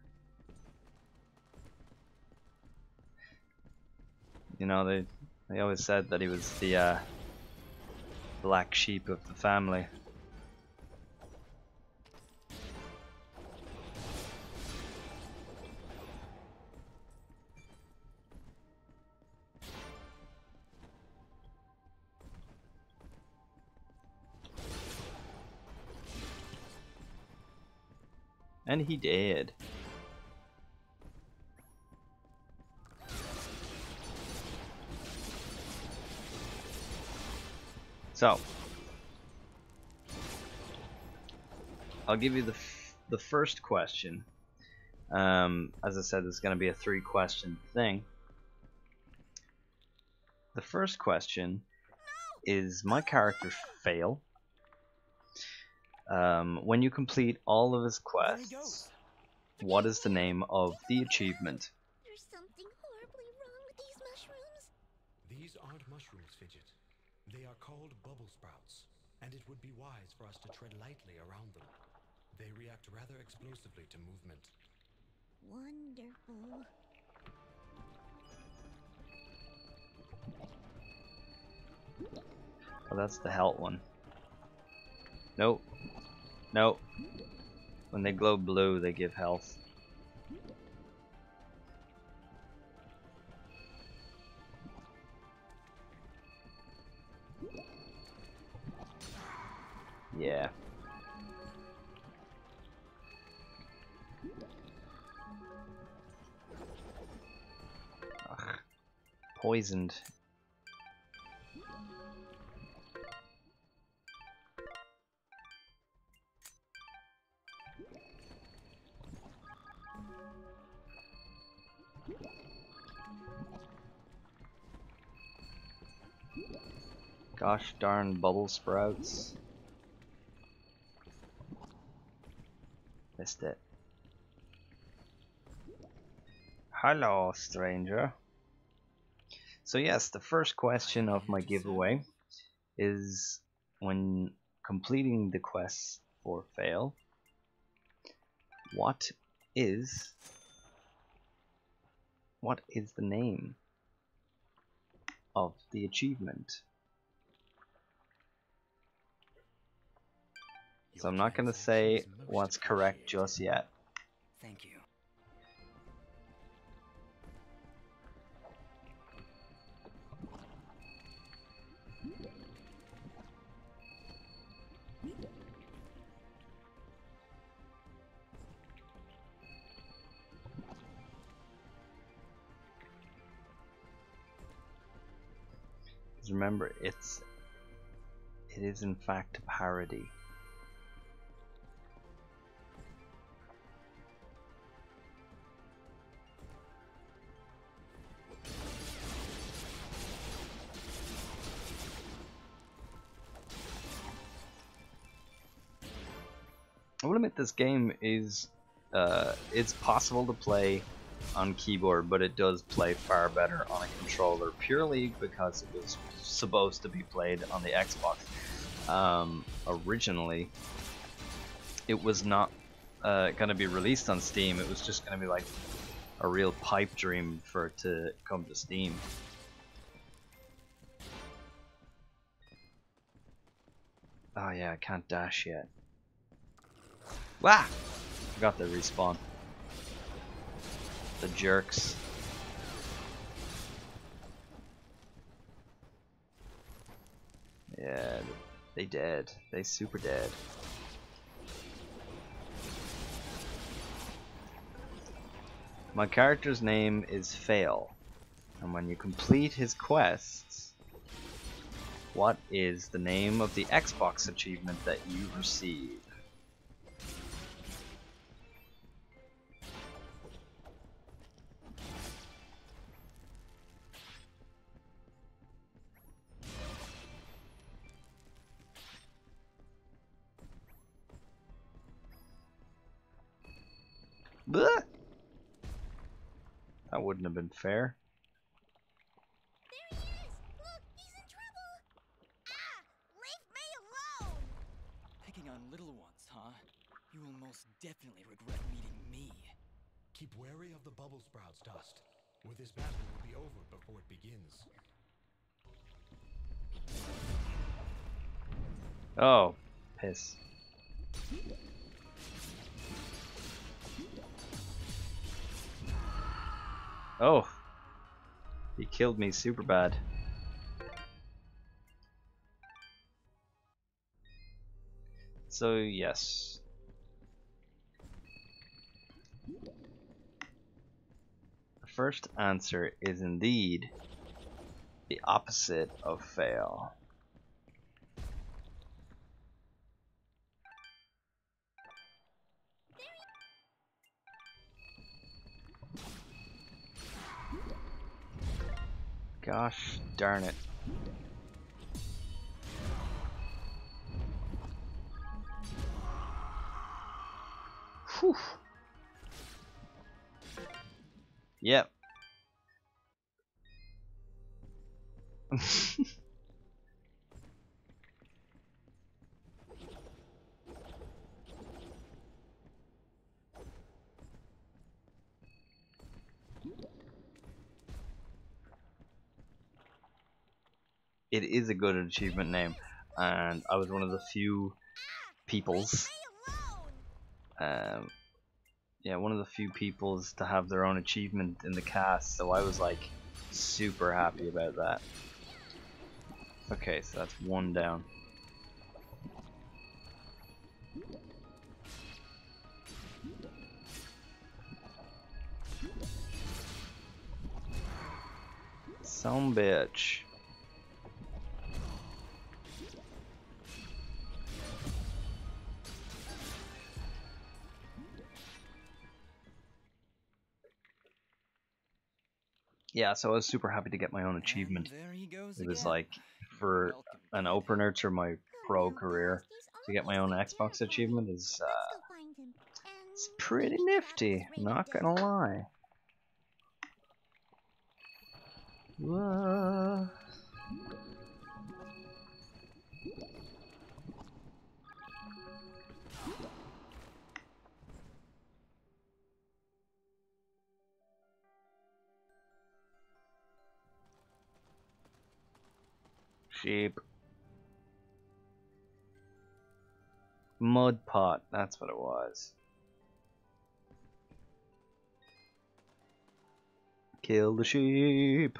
You know, they always said that he was the black sheep of the family. And he did. So, I'll give you the first question. As I said, it's going to be a 3-question thing. The first question is my character Fale. When you complete all of his quests, what is the name of the achievement? There's something horribly wrong with these mushrooms. These aren't mushrooms, Fidget. They are called bubble sprouts, and it would be wise for us to tread lightly around them. They react rather explosively to movement. Wonderful. Oh, that's the health one. Nope. Nope. When they glow blue, they give health. Yeah. Ugh. Poisoned. Gosh darn bubble sprouts. Missed it. Hello, stranger. So yes, the first question of my giveaway is, when completing the quest for Fale, what is the name of the achievement? So I'm not going to say what's correct just yet. Thank you. Because remember, it is in fact a parody. I will admit this game is it's possible to play on keyboard, but it does play far better on a controller, purely because it was supposed to be played on the Xbox. Originally, it was not going to be released on Steam. It was just going to be like a real pipe dream for it to come to Steam. Oh yeah, I can't dash yet. Wah! Forgot the respawn. The jerks. Yeah, they dead. They super dead. My character's name is Fale, and when you complete his quests, what is the name of the Xbox achievement that you receive? Blech! That wouldn't have been fair. There he is! Look, he's in trouble! Ah! Leave me alone! Picking on little ones, huh? You will most definitely regret meeting me. Keep wary of the bubble sprouts, Dust, or this battle will be over before it begins. Oh, piss. Oh, he killed me super bad. So yes. The first answer is indeed the opposite of fail. Gosh darn it. Whew. Yep. it is a good achievement name, and I was one of the few peoples, one of the few peoples to have their own achievement in the cast, so I was like super happy about that. Okay, so that's one down. Some bitch. Yeah, so I was super happy to get my own achievement. It was like, for an opener to my pro career, to get my own Xbox achievement is it's pretty nifty, not gonna lie. Whoa. Sheep. Mud pot, that's what it was. Kill the sheep.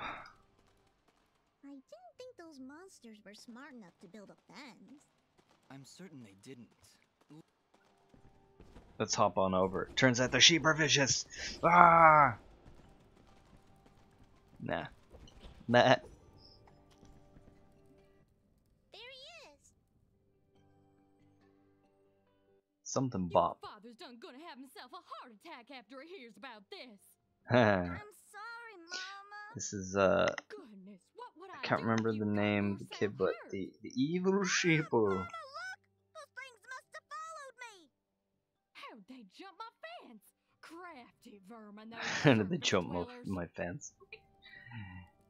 I didn't think those monsters were smart enough to build a fence. I'm certain they didn't. Let's hop on over. Turns out the sheep are vicious. Ah! Nah. Nah. Something bop. Your father's done gonna have himself a heart attack after he hears about this. I'm sorry, Mama. This is Goodness, what would I can't remember the name of the kid, but the evil sheep. Mama, look! Those things must have followed me. How'd they jump my fence? Crafty vermin. How did they jump my fence?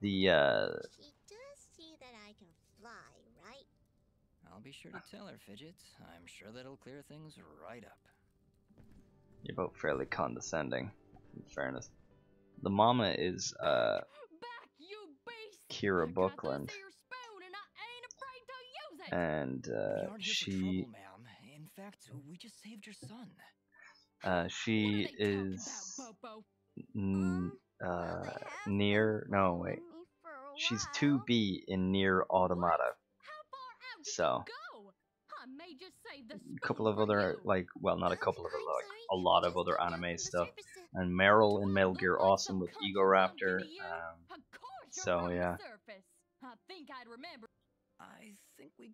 The She does see that I can fly, right? I'll be sure to tell her, Fidget. I'm sure that'll clear things right up. You're both fairly condescending, in fairness. The mama is Back, you beast! Kira Buckland, and she in fact, we just saved your son. She is near, no wait, she's 2B in Near Automata. So a couple of other, like, well, not a couple of other, like a lot of other anime stuff, and Meryl in Metal Gear Awesome with Ego Raptor. So yeah. I think I'd remember. I think we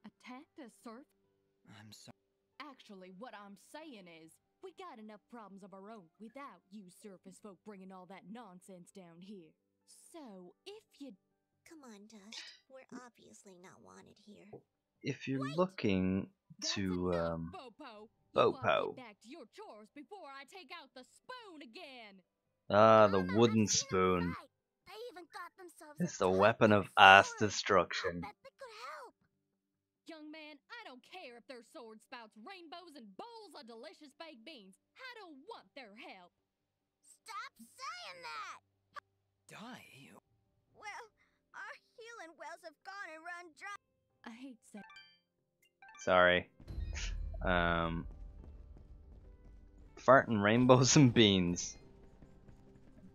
attacked a surf. I'm sorry. Actually, what I'm saying is, we got enough problems of our own without you surface folk bringing all that nonsense down here. So, if you... Come on, Dust. We're obviously not wanted here. If you're looking to Bopo. Back to your chores before I take out the spoon again. Ah, the wooden spoon. They even got themselves It's the weapon of ass destruction. bet they could help. Young man, I don't care if their sword spouts rainbows and bowls of delicious baked beans. I don't want their help. Stop saying that! Die? Well, our healing wells have gone and run dry. I hate saying. Sorry. Farting rainbows and beans.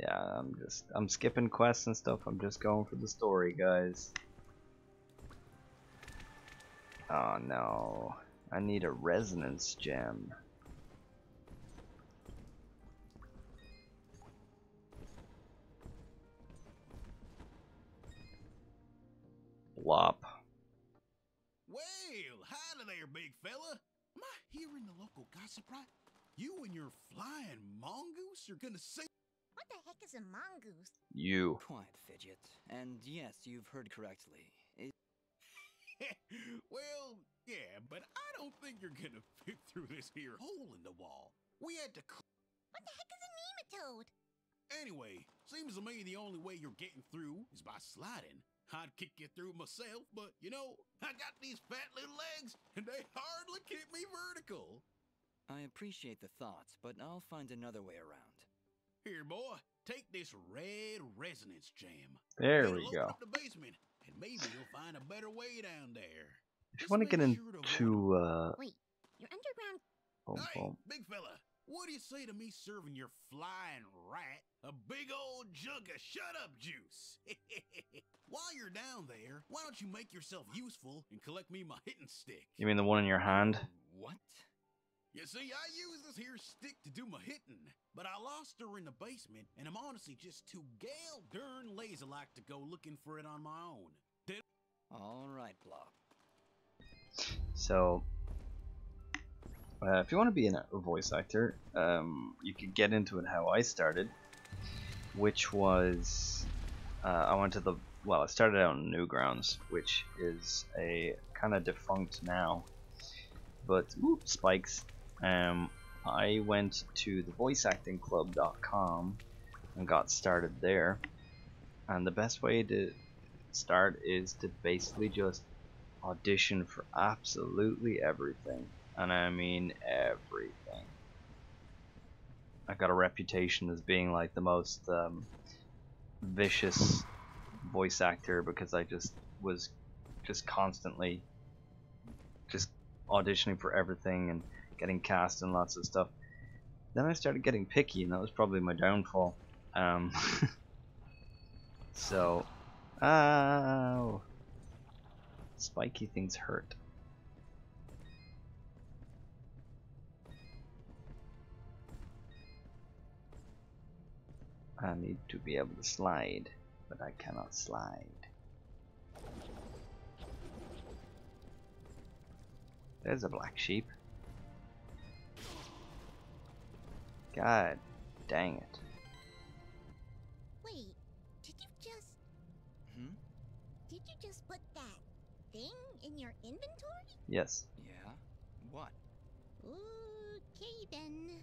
Yeah, I'm skipping quests and stuff. I'm just going for the story, guys. Oh no. I need a resonance gem. Blop. Well, howdy there, big fella. Am I hearing the local gossip right? You and your flying mongoose are gonna say... What the heck is a mongoose? You. Quiet, Fidget. And yes, you've heard correctly. Well, yeah, but I don't think you're gonna fit through this here hole in the wall. We had to... What the heck is a nematode? Anyway, seems to me the only way you're getting through is by sliding. I'd kick you through myself, but, you know, I got these fat little legs, and they hardly keep me vertical. I appreciate the thoughts, but I'll find another way around. Here, boy, take this red resonance gem. There we It'll go. open up the basement, and maybe you'll find a better way down there. If you want to get into Wait, your underground. Hey, big fella, what do you say to me serving your flying rat a big old jug of shut-up juice? While you're down there, why don't you make yourself useful and collect me my hitting stick? You mean the one in your hand? What? You see, I use this here stick to do my hitting, but I lost her in the basement, and I'm honestly just too gale darn lazy like to go looking for it on my own. All right, Blob. So, if you want to be a voice actor, you could get into it how I started, which was I started out in Newgrounds, which is a kind of defunct now, but spikes. I went to the voiceactingclub.com and got started there, and the best way to start is to basically just audition for absolutely everything, and I mean everything. I got a reputation as being like the most vicious voice actor because I was constantly auditioning for everything and getting cast in lots of stuff. Then I started getting picky, and that was probably my downfall. So, ow, spiky things hurt. I need to be able to slide, but I cannot slide. There's a black sheep. God dang it. Wait, did you just... Did you just put that thing in your inventory? Yes. Yeah? What? Okay then.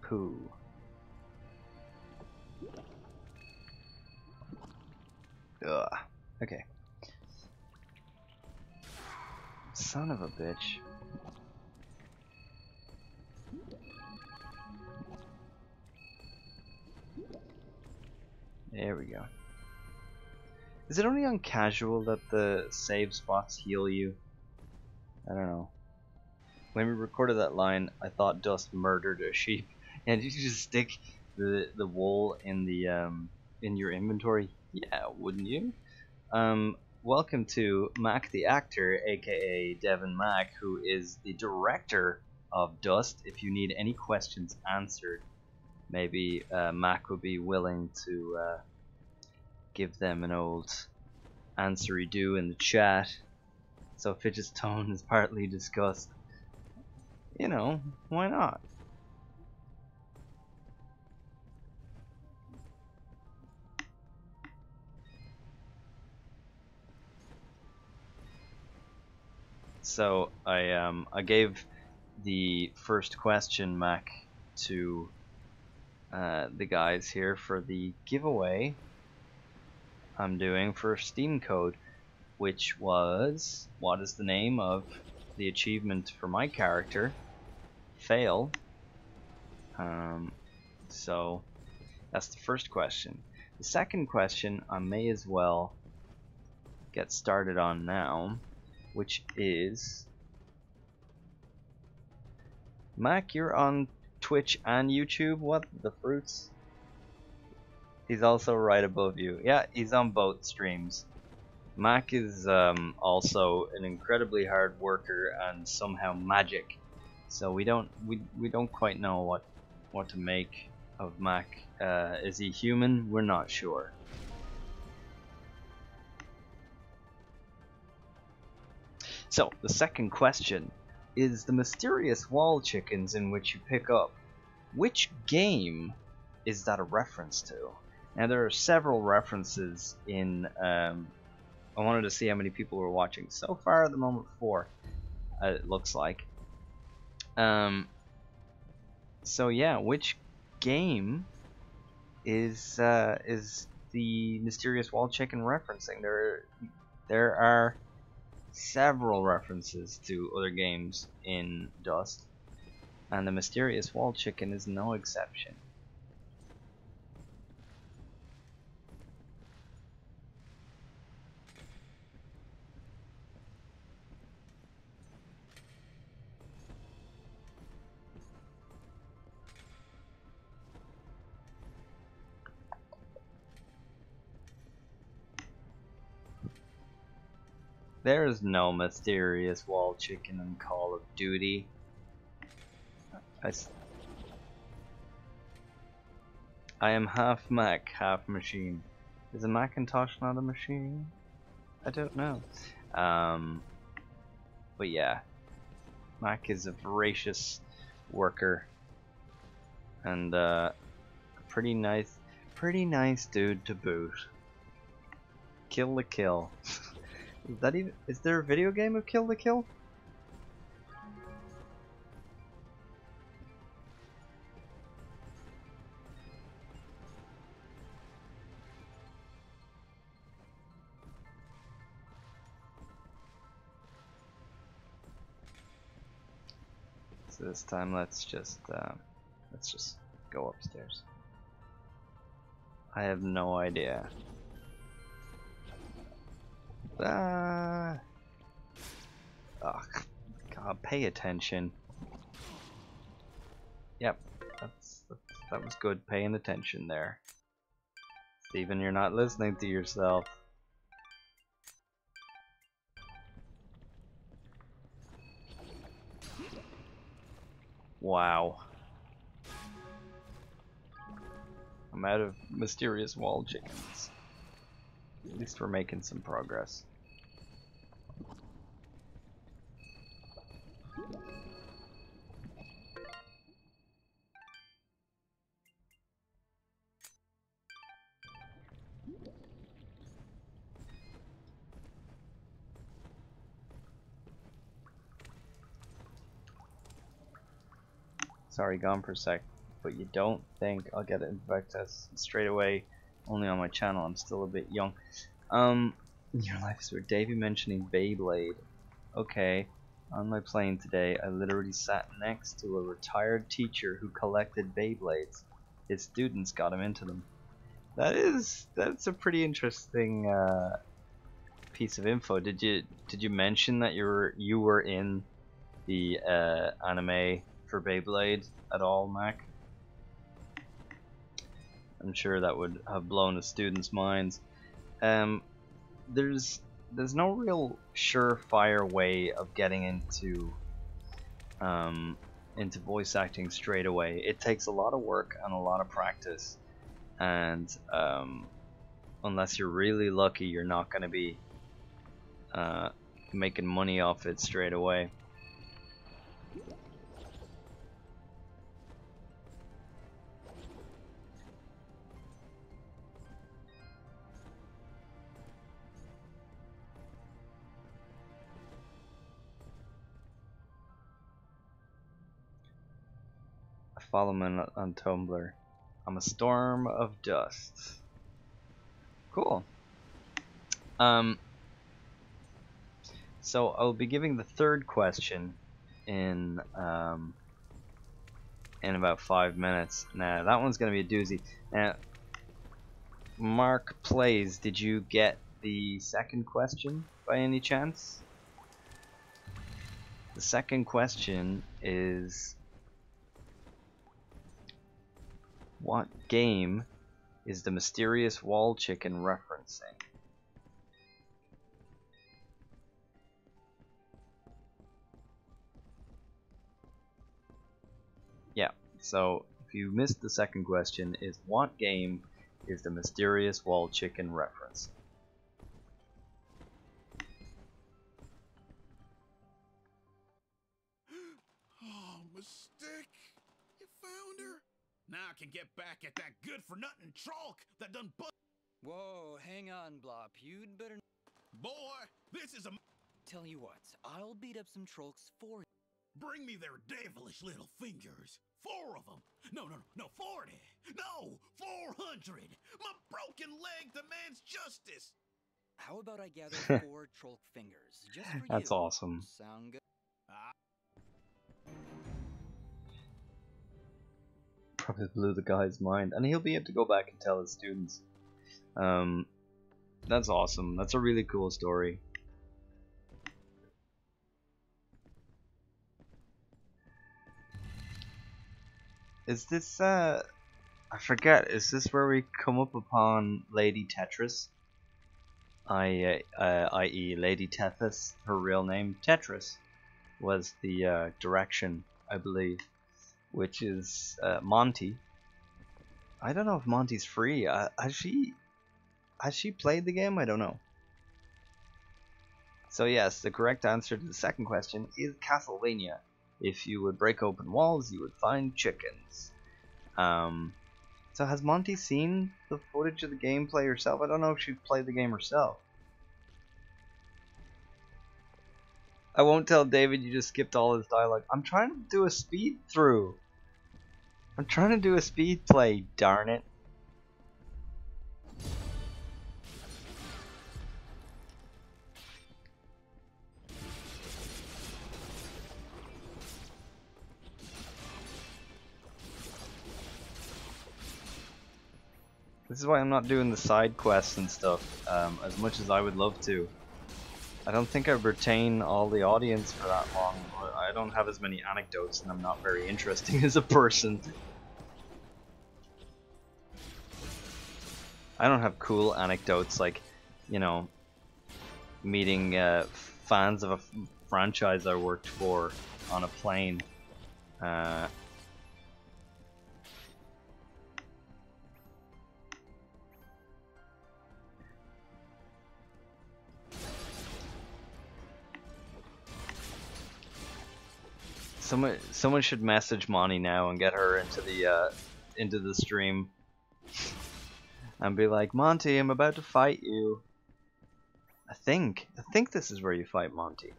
Poo. Ugh. Okay. Son of a bitch. There we go. Is it only on casual that the save spots heal you? I don't know. When we recorded that line, I thought Dust murdered a sheep. And did you just stick the wool in the in your inventory? Yeah, wouldn't you? Welcome to Mac the actor, aka Devin Mac, who is the director of Dust. If you need any questions answered, maybe Mac would be willing to give them an old answery-do in the chat. So Fidget's tone is partly discussed. You know, why not? So I gave the first question, Mac, to the guys here for the giveaway I'm doing for Steam Code, which was, what is the name of the achievement for my character? Fale. So that's the first question. The second question I may as well get started on now, which is, Mac, you're on Twitch and YouTube. What the fruits? He's also right above you. Yeah, he's on both streams. Mac is also an incredibly hard worker and somehow magic. So we don't quite know what to make of Mac. Is he human? We're not sure. So the second question is the mysterious wall chickens in which you pick up. Which game is that a reference to? Now there are several references in. I wanted to see how many people were watching. So far at the moment, 4. It looks like. So yeah, which game is the mysterious wall chicken referencing. There are several references to other games in Dust, and the mysterious wall chicken is no exception. There is no mysterious wall chicken in Call of Duty. I am half Mac, half machine. Is a Macintosh not a machine? I don't know. But yeah, Mac is a voracious worker and a pretty nice dude to boot. Kill the Kill. Is there a video game of Kill the Kill? So this time let's just go upstairs. I have no idea. Oh, God, pay attention. Yep, that was good paying attention there. Steven, you're not listening to yourself. Wow. I'm out of mysterious wall chickens. At least we're making some progress. Sorry, gone for a sec, but you don't think I'll get Invictus straight away only on my channel? I'm still a bit young. Your life is weird. Davey mentioning Beyblade. Okay, on my plane today, I literally sat next to a retired teacher who collected Beyblades. His students got him into them. That's a pretty interesting piece of info. Did you mention that you were in the anime for Beyblade at all, Mac? I'm sure that would have blown the students' minds. There's no real surefire way of getting into voice acting straight away. It takes a lot of work and a lot of practice, and unless you're really lucky, you're not going to be making money off it straight away. Follow me on Tumblr. I'm a storm of dust. Cool. So I'll be giving the third question in about 5 minutes. Now that one's gonna be a doozy. Now, Mark Plays, did you get the second question by any chance? The second question is, what game is the mysterious wall chicken referencing? Yeah, so if you missed the second question, is what game is the mysterious wall chicken referencing? Oh, Mystic! You found her? Now I can get back at that good-for-nothing trolk that done Whoa, hang on, Blop. You'd better... Boy, this is a... Tell you what, I'll beat up some trolls for you. Bring me their devilish little fingers. 4 of them. No, 40! No, 400! My broken leg demands justice! How about I gather 4 troll fingers just for you? That's awesome. Sound good? Probably blew the guy's mind, and he'll be able to go back and tell his students. That's awesome. That's a really cool story. Is this I forget, is this where we come up upon Lady Tetris? I.e. Lady Tethys, her real name. Tetris was the direction, I believe, which is Monty. I don't know if Monty's free. Has she played the game? I don't know. So yes, the correct answer to the second question is Castlevania. If you would break open walls, you would find chickens. So has Monty seen the footage of the gameplay herself? I don't know if she played the game herself. I won't tell David you just skipped all his dialogue. I'm trying to do a speed through. I'm trying to do a speed play, darn it. This is why I'm not doing the side quests and stuff as much as I would love to. I don't think I retain all the audience for that long. I don't have as many anecdotes, and I'm not very interesting as a person. I don't have cool anecdotes like, you know, meeting fans of a franchise I worked for on a plane. Someone should message Monty now and get her into the stream and be like, Monty, I'm about to fight you. I think this is where you fight Monty.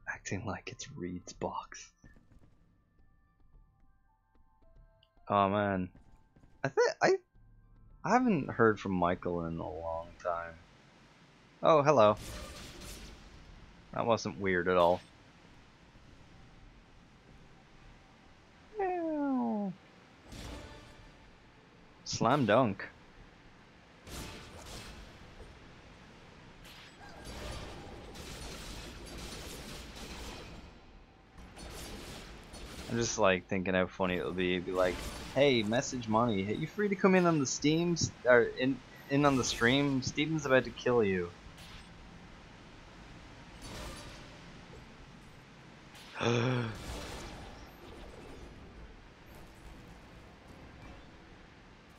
Acting like it's Reed's box. Oh man, I haven't heard from Michael in a long time. Oh, hello. That wasn't weird at all. Ew. Slam dunk. I'm just like thinking how funny it'll be. It'd be like, hey, message Monty. Are you free to come in on the Steams or in on the stream? Steven's about to kill you.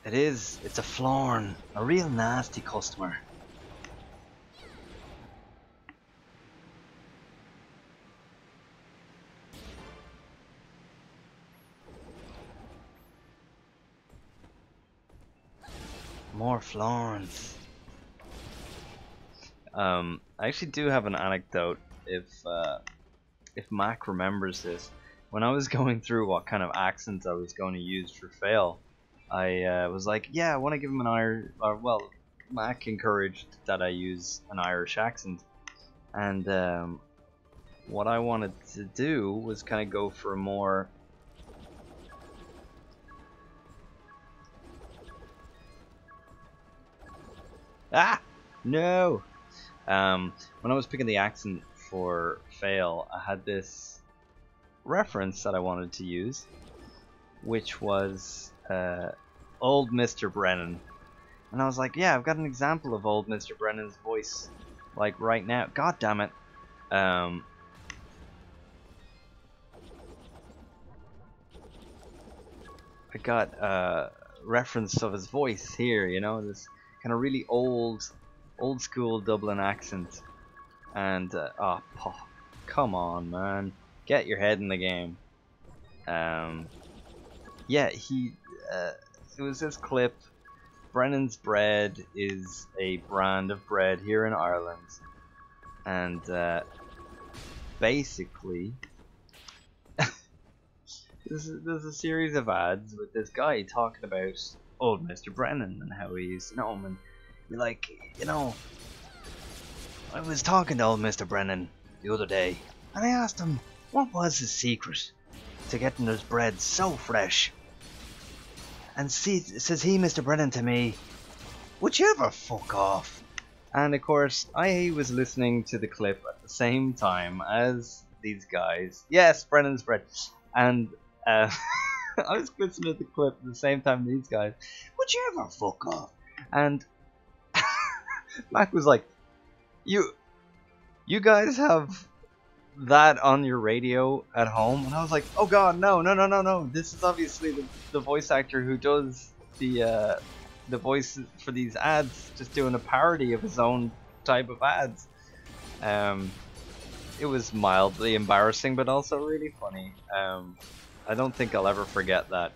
It is. It's a Florn. A real nasty customer. More Florns. I actually do have an anecdote if Mac remembers this. When I was going through what kind of accent I was going to use for Fale, I was like, yeah, I want to give him an Irish, or well, Mac encouraged that I use an Irish accent, and what I wanted to do was kind of go for a more no. When I was picking the accent for Fale, I had this reference that I wanted to use, which was old Mr. Brennan, and I was like, yeah, I've got an example of old Mr. Brennan's voice, like right now. God damn it! I got reference of his voice here, you know, this kind of really old school Dublin accent, and oh, come on, man, get your head in the game. Yeah, it was this clip. Brennan's Bread is a brand of bread here in Ireland, and basically there's a series of ads with this guy talking about old Mr. Brennan and how he used to know him, and be like, you know, I was talking to old Mr. Brennan the other day, and I asked him what was his secret to getting his bread so fresh. And says he, Mr. Brennan, to me, would you ever fuck off? And of course, I was listening to the clip at the same time as these guys. Yes, Brennan's bread. And I was listening to the clip at the same time these guys. Would you ever fuck off? And Mac was like, you guys have that on your radio at home? And I was like, oh god, no. This is obviously the voice actor who does the voice for these ads, just doing a parody of his own type of ads. It was mildly embarrassing, but also really funny. I don't think I'll ever forget that.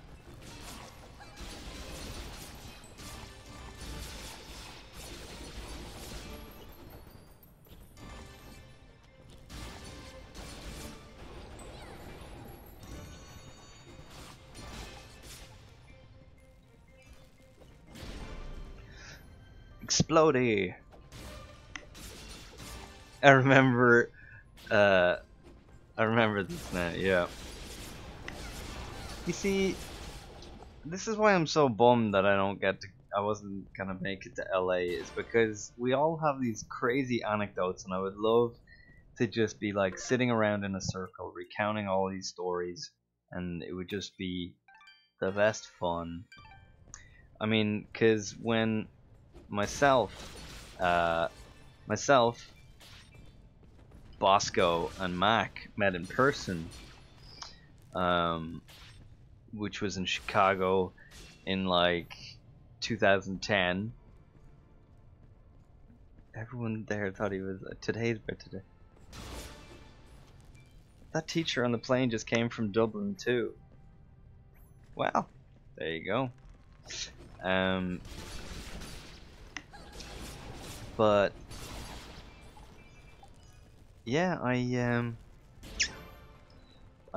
Explodey. I remember this now, yeah. You see, this is why I'm so bummed that I wasn't gonna make it to LA, is because we all have these crazy anecdotes, and I would love to just be like sitting around in a circle recounting all these stories, and it would just be the best fun. I mean, cause when myself, Bosco, and Mac met in person, which was in Chicago in like 2010. Everyone there thought he was today's birthday. That teacher on the plane just came from Dublin too. Wow, there you go. But yeah, I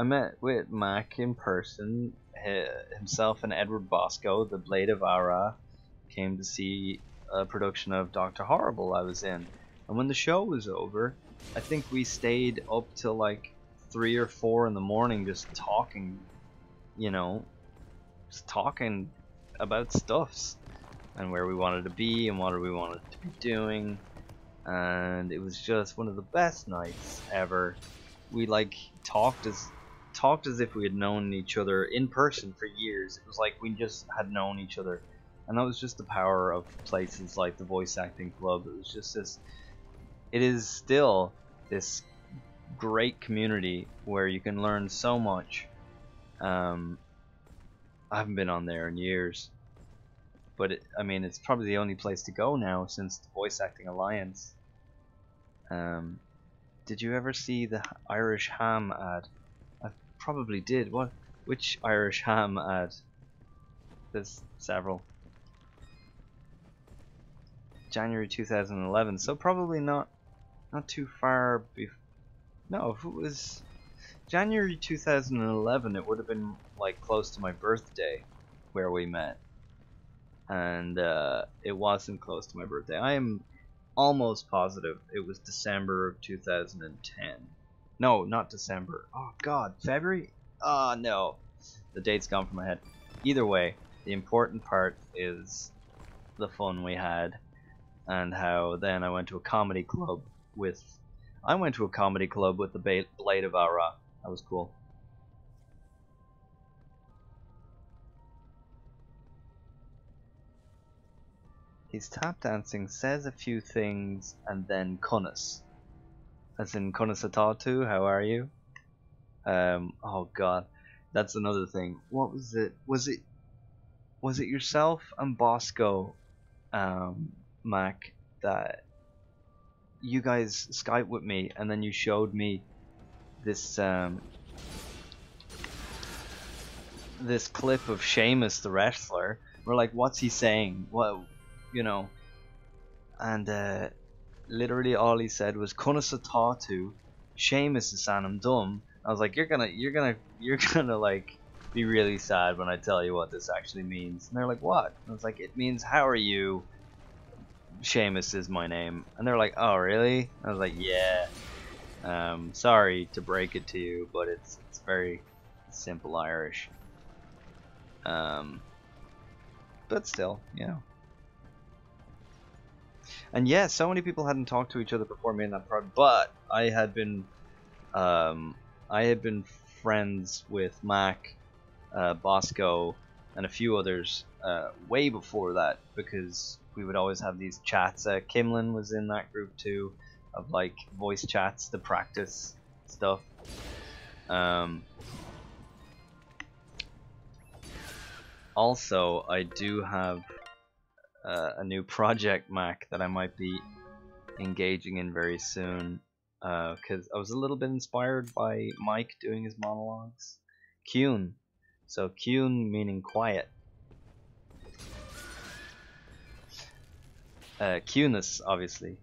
met with Mac in person. Himself and Edward Bosco, the Blade of Ara, came to see a production of Dr. Horrible I was in. And when the show was over, I think we stayed up till like 3 or 4 in the morning just talking, you know, just talking about stuffs and where we wanted to be and what we wanted to be doing. And it was just one of the best nights ever. We like talked as if we had known each other in person for years. It was like we just had known each other, and that was just the power of places like the Voice Acting Club. It was just this, it is still this great community where you can learn so much. I haven't been on there in years, but I mean, it's probably the only place to go now since the Voice Acting Alliance. Did you ever see the Irish Ham ad? I probably did. What? Which Irish Ham ad? There's several. January 2011, so probably not too far before. No, if it was January 2011, it would have been like close to my birthday where we met. And it wasn't close to my birthday. I am almost positive it was December of 2010. No, not December. Oh god, February? Oh no. The date's gone from my head. Either way, the important part is the fun we had, and how then I went to a comedy club with the Blade of Ara. That was cool. He's tap dancing, says a few things, and then Kunis. As in Kunis Atatu, how are you? Oh god, that's another thing. What was it? Was it yourself and Bosco, Mac, that you guys Skyped with me, and then you showed me this this clip of Sheamus the wrestler? We're like, what's he saying? What? You know, and literally all he said was Kunis Atatu, Sheamus is saying I'm dumb. I was like, you're gonna like be really sad when I tell you what this actually means. And they're like, what? And I was like, it means, how are you? Seamus is my name. And they're like, oh, really? I was like, yeah. Sorry to break it to you, but it's very simple Irish. But still, you know. And yeah, so many people hadn't talked to each other before me in that part, but I had been friends with Mac, Bosco, and a few others way before that, because we would always have these chats. Kimlin was in that group too, of like voice chats to practice stuff. Also, I do have a new project, Mac, that I might be engaging in very soon, because I was a little bit inspired by Mike doing his monologues. Cune. So Cune meaning quiet. Cunus, obviously.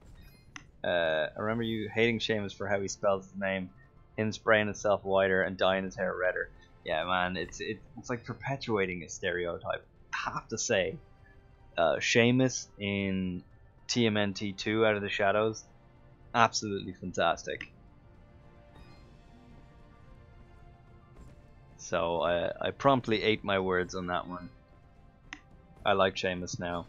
I remember you hating Seamus for how he spells his name, him spraying himself whiter and dyeing his hair redder. Yeah, man, it's like perpetuating a stereotype. I have to say, Seamus in TMNT 2 Out of the Shadows, absolutely fantastic. So I promptly ate my words on that one. I like Seamus now.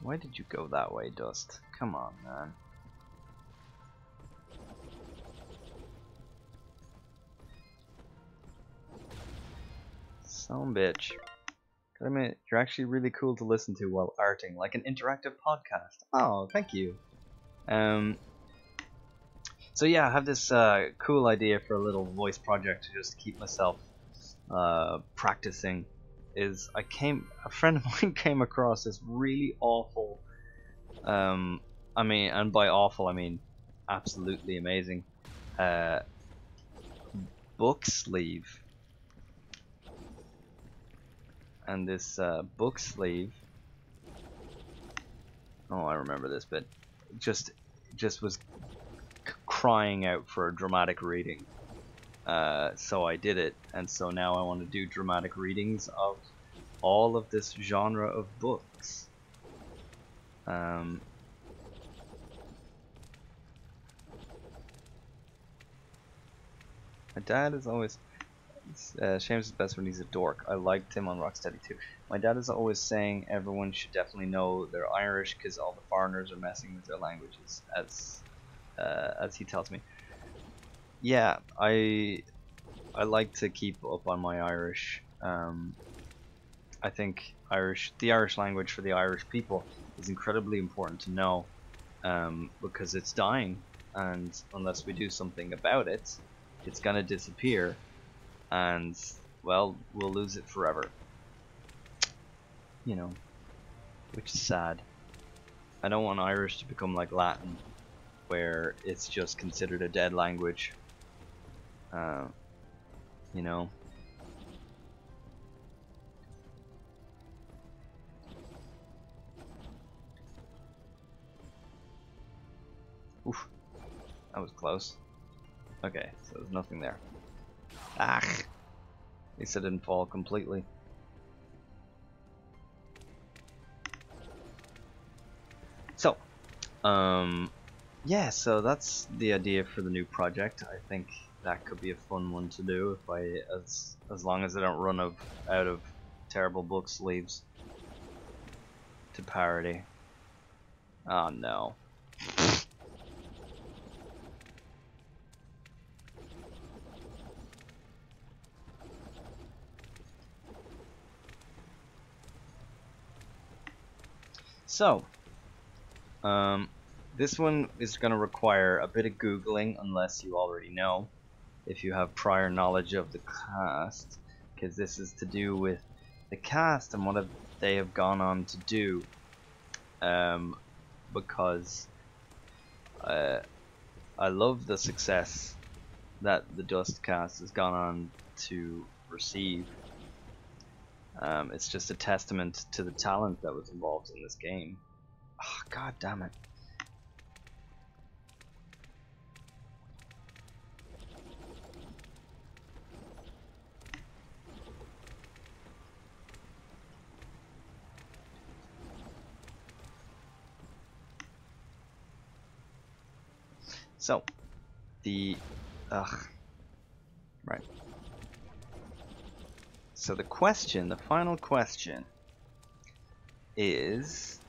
Why did you go that way, Dust? Come on, man. Son bitch. I mean, you're actually really cool to listen to while arting, like an interactive podcast. Oh, thank you. So yeah, I have this cool idea for a little voice project to just keep myself practicing. A friend of mine came across this really awful, I mean, and by awful I mean absolutely amazing, book sleeve. And this book sleeve, oh, I remember this bit, just was crying out for a dramatic reading. So I did it, and so now I want to do dramatic readings of all of this genre of books. My dad is always... Seamus is best when he's a dork. I liked him on Rocksteady too. My dad is always saying everyone should definitely know they're Irish because all the foreigners are messing with their languages, as he tells me. Yeah, I like to keep up on my Irish. I think the Irish language for the Irish people is incredibly important to know, because it's dying, and unless we do something about it, it's gonna disappear. And, well, we'll lose it forever. You know, which is sad. I don't want Irish to become like Latin, where it's just considered a dead language. You know. Oof, that was close. Okay, so there's nothing there. Ah! At least I didn't fall completely. So, yeah, so that's the idea for the new project. I think that could be a fun one to do if as long as I don't run out of terrible book sleeves to parody. Oh no. So, this one is going to require a bit of Googling, unless you already know, if you have prior knowledge of the cast, because this is to do with the cast and what they have gone on to do, because I love the success that the Dustcast has gone on to receive. It's just a testament to the talent that was involved in this game. Oh, God damn it. So, right. So the question, the final question is,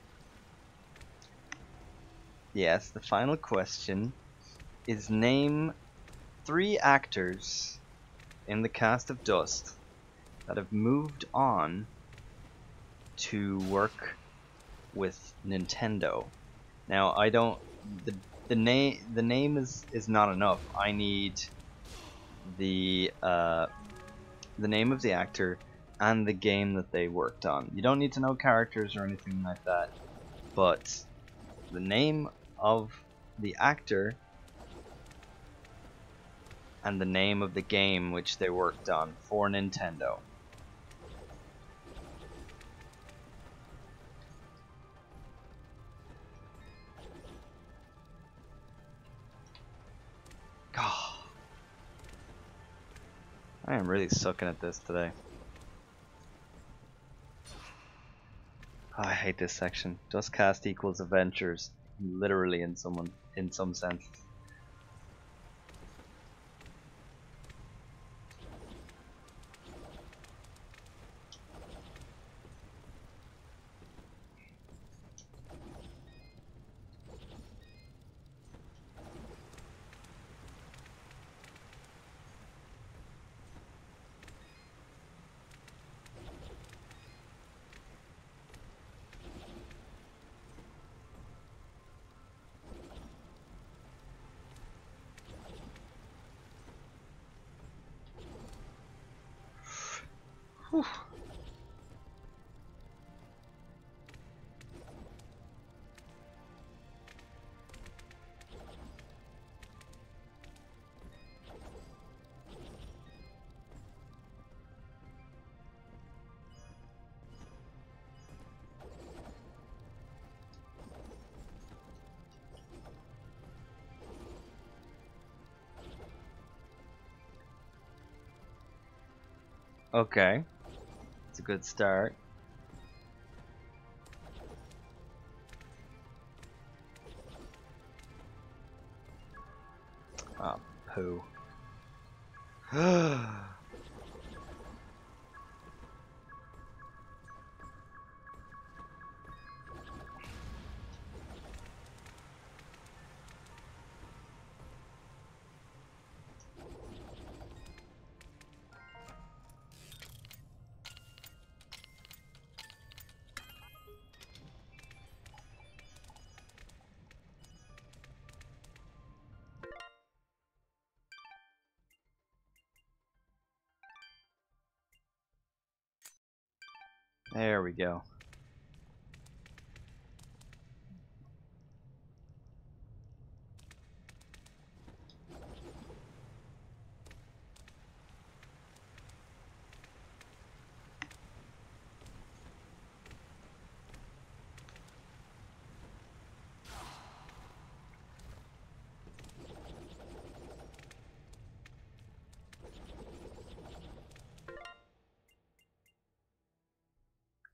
yes, the final question is name 3 actors in the cast of Dust that have moved on to work with Nintendo. Now, I don't, the name is not enough. I need the name of the actor and the game that they worked on. You don't need to know characters or anything like that, but the name of the actor and the name of the game which they worked on for Nintendo. God, I am really sucking at this today. Oh, I hate this section. Dustcast equals adventures, literally in some sense. Whew. Okay, it's a good start. Oh, poo. There we go.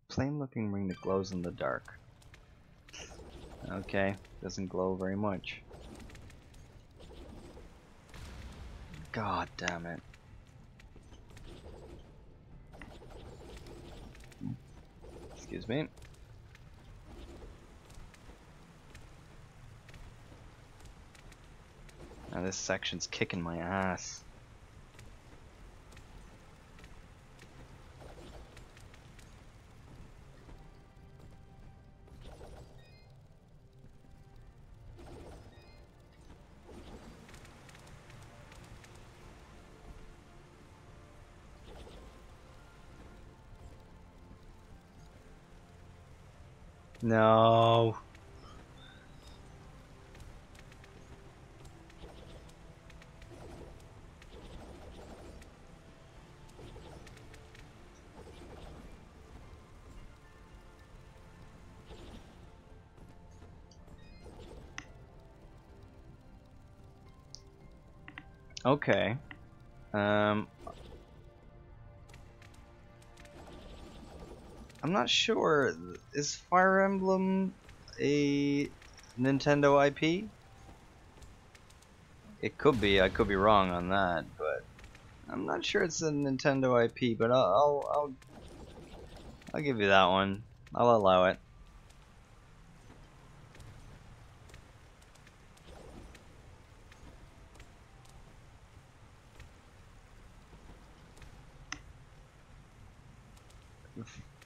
Plain looking ring that glows in the dark. Okay, doesn't glow very much. God damn it. Excuse me. Now this section's kicking my ass. No. Okay. I'm not sure. Is Fire Emblem a Nintendo IP? It could be. I could be wrong on that, but I'm not sure it's a Nintendo IP. But I'll give you that one. I'll allow it.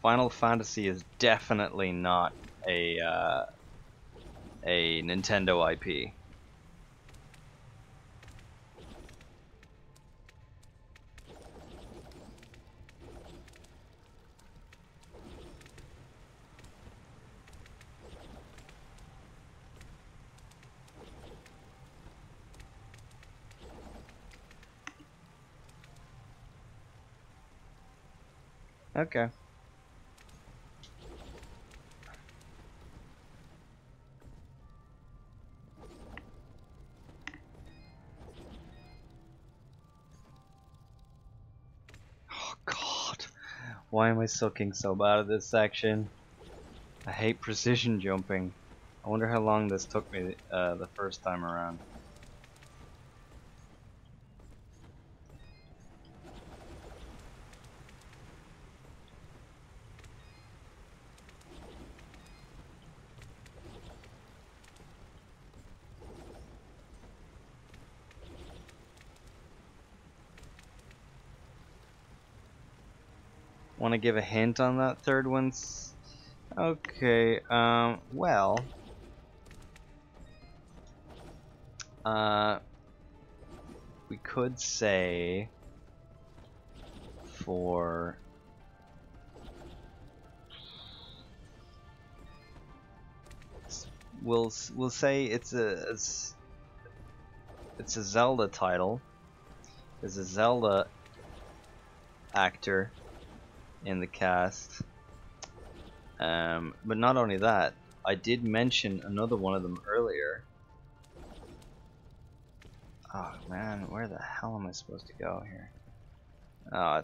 Final Fantasy is definitely not a Nintendo IP. Okay. Oh God, why am I sucking so bad at this section? I hate precision jumping. I wonder how long this took me the first time around. Want to give a hint on that third one? Okay, well, we could say for we'll say it's a Zelda title. There's a Zelda actor in the cast. But not only that, I did mention another one of them earlier. Oh man, where the hell am I supposed to go here? Oh, I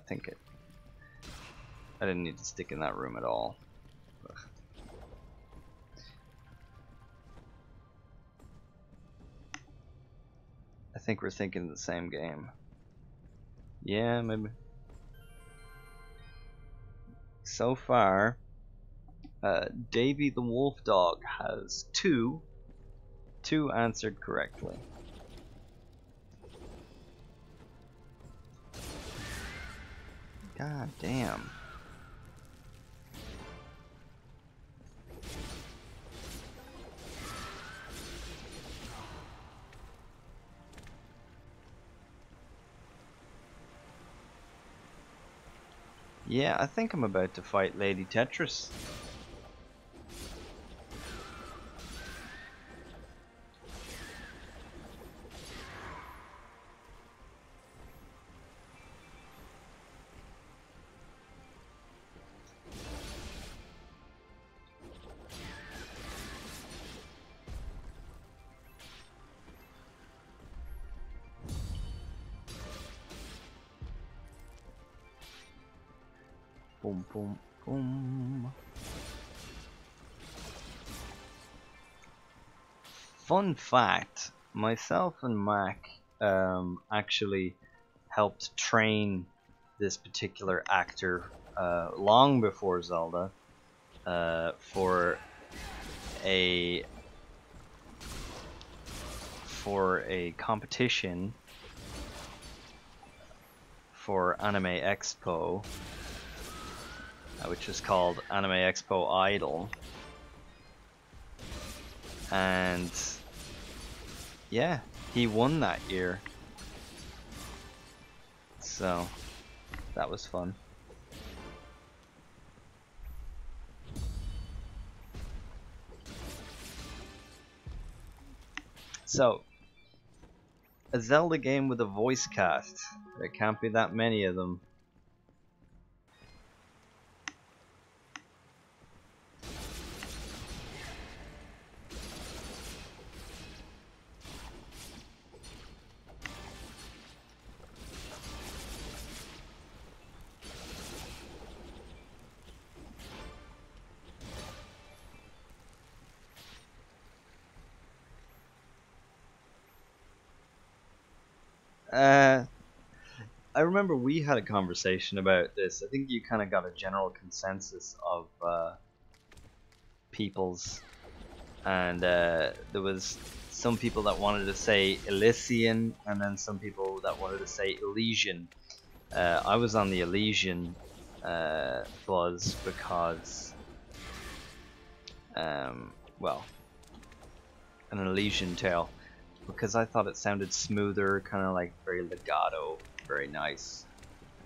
didn't need to stick in that room at all. Ugh. I think we're thinking the same game. Yeah, maybe. So far, Davy the Wolf Dog has two answered correctly. God damn. Yeah, I think I'm about to fight Lady Tetris. Boom, boom, boom. Fun fact, myself and Mac actually helped train this particular actor long before Zelda for a competition for Anime Expo, which is called Anime Expo Idol. And yeah, he won that year. So that was fun. So, a Zelda game with a voice cast. There can't be that many of them. I remember we had a conversation about this. I think you kind of got a general consensus of people's, and there was some people that wanted to say Elysian, and then some people that wanted to say Elysian. I was on the Elysian buzz because, well, an Elysian tale, because I thought it sounded smoother, kind of like very legato, very nice.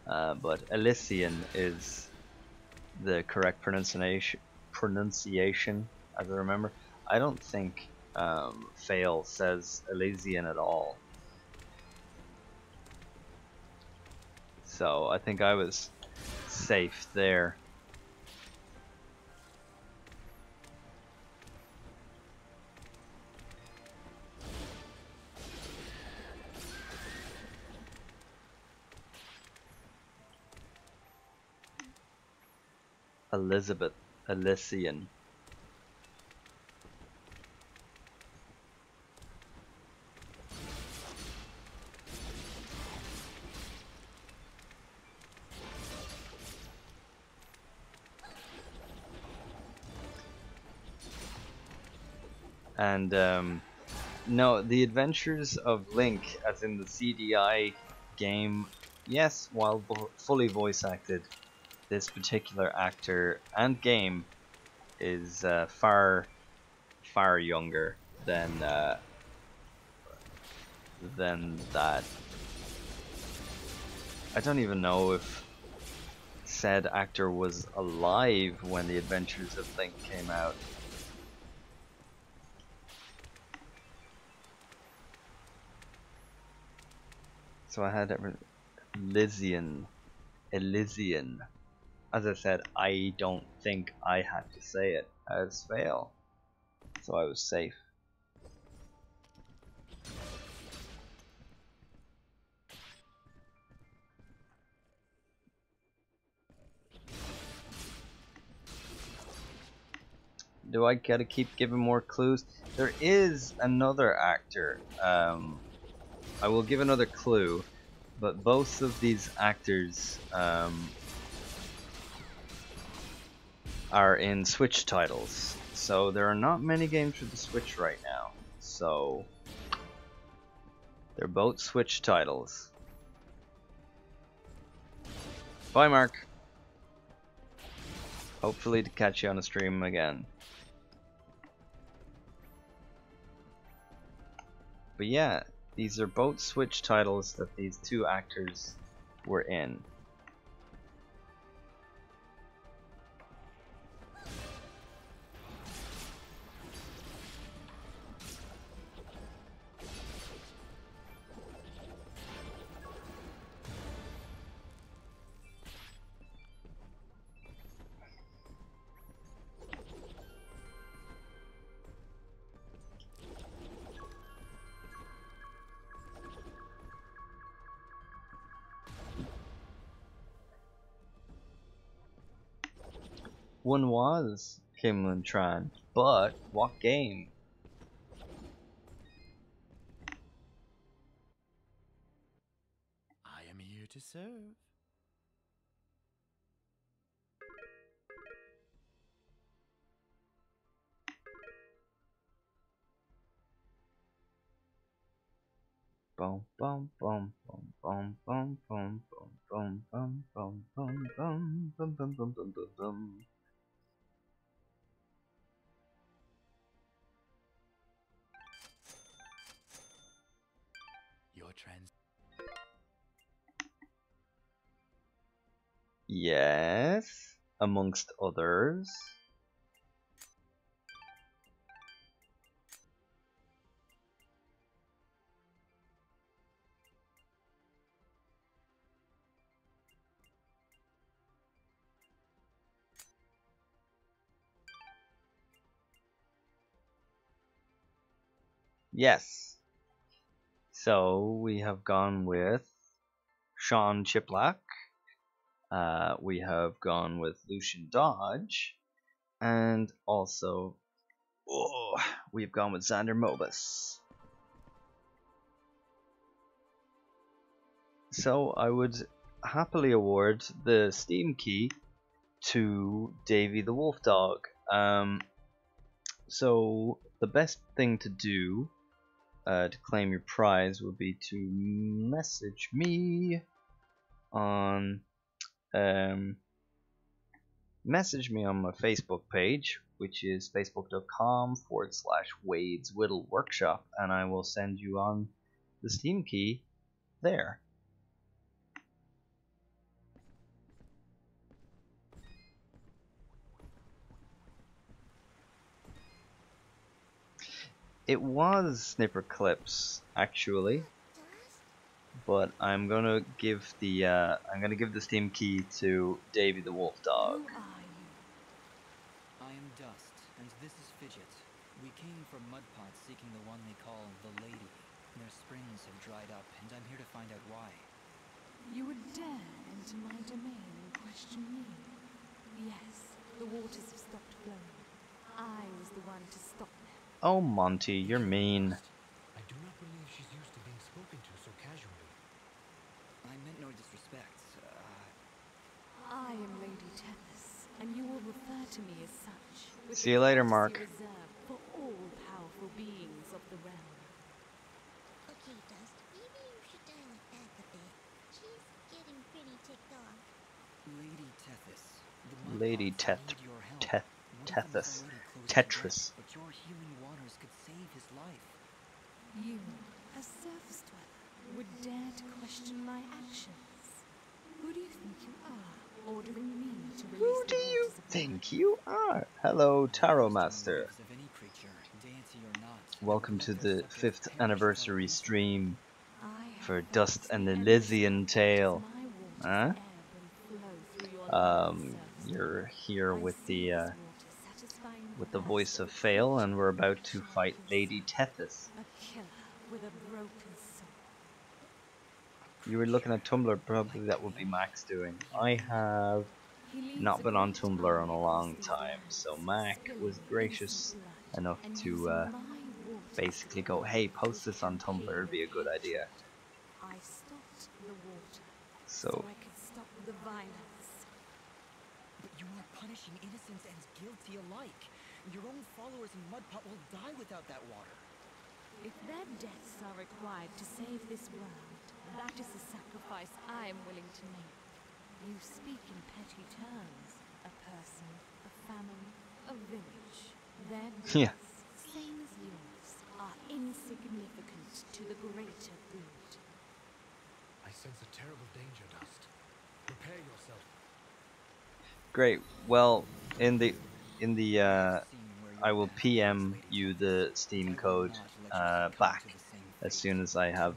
But Elysian is the correct pronunciation, as I remember. I don't think Fale says Elysian at all. So I think I was safe there. Elizabeth, Elysian. And no, the Adventures of Link, as in the CDI game, yes, while fully voice acted, this particular actor and game is far younger than that. I don't even know if said actor was alive when the Adventures of Link came out. So I had Elysian. As I said, I don't think I had to say it as Fale, so I was safe. Do I gotta keep giving more clues? There is another actor. I will give another clue, but both of these actors are in Switch titles. So there are not many games for the Switch right now. So they're both Switch titles. Bye, Mark. Hopefully to catch you on a stream again. But yeah, these are both Switch titles that these two actors were in. One was Kim Tran, but what game? I am here to serve. Bum bum bum bum bum bum bum bum bum bum bum bum bum bum bum bum bum bum. Your trans. Yes, amongst others. Yes. So we have gone with Sean Chiplack. We have gone with Lucian Dodge. And also, we've gone with Xander Mobus. So I would happily award the Steam key to Davy the Wolf Dog. So the best thing to do to claim your prize would be to message me on my Facebook page, which is facebook.com/Wade's Whittle Workshop, and I will send you on the Steam key there. It was Snipper Clips, actually, but I'm gonna give the Steam key to Davy the Wolf Dog. Who are you? I am Dust, and this is Fidget. We came from Mudpot seeking the one they call the Lady. Their springs have dried up, and I'm here to find out why. You would dare enter my domain and question me? Yes, the waters have stopped flowing. I was the one to stop them. Oh, Monty, you're mean. I do not believe she's used to being spoken to so casually. I meant no disrespect. I am Lady Tethys, and you will refer to me as such. See you later, Mark. Reserved for all powerful beings of the realm. Okay, Dust, maybe you should dial it back a bit. She's getting pretty ticked off. Lady Tethys. Lady Tethys. Tetris. But your healing waters could save his life. You, a surface dweller, would dare to question my actions? Who do you think you are, ordering me to release Who do you think you are? Hello, Tarot Master. Welcome to the 5th anniversary stream for Dust and Elysian Tale. Huh? You're here with the voice of Fale, and we're about to fight Lady Tethys. A killer with a broken soul. You were looking at Tumblr, probably that would be Max doing. I have not been on Tumblr in a long time, so Mac was gracious enough to basically go, hey, post this on Tumblr, it'd be a good idea. I stopped the water So I could stop the violence. But you are punishing innocents and guilty alike. Your own followers in Mudpot will die without that water. If their deaths are required to save this world, that is a sacrifice I am willing to make. You speak in petty terms. A person, a family, a village. Their deaths, same as yours, are insignificant to the greater good. I sense a terrible danger, Dust. Prepare yourself. great. Well, in the I will PM you the Steam code back as soon as I have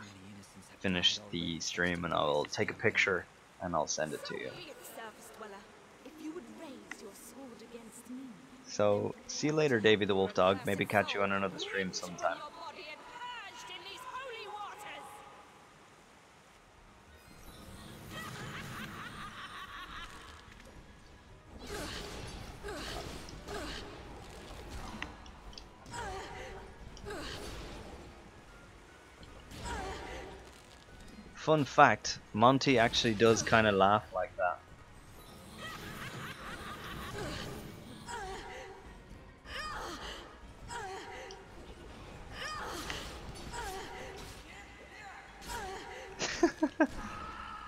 finished the stream, and I'll take a picture and I'll send it to you. So, see you later, Davy the Wolf Dog. Maybe catch you on another stream sometime. Fun fact, Monty actually does kind of laugh like that.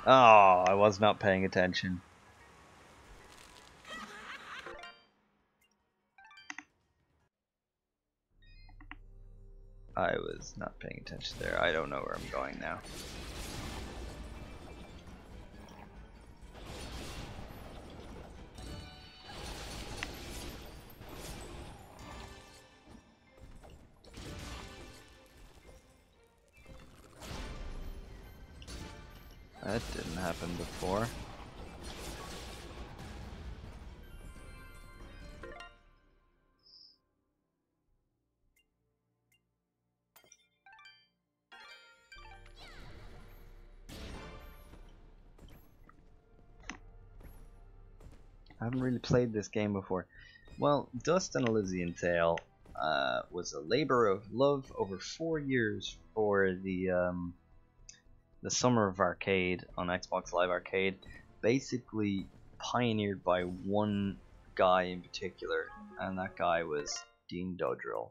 Oh, I was not paying attention. I was not paying attention there. I don't know where I'm going now. That didn't happen before. I haven't really played this game before. Well, Dust and Elysian Tale was a labor of love over 4 years for the Summer of Arcade on Xbox Live Arcade. Basically pioneered by one guy in particular, and that guy was Dean Dodrill.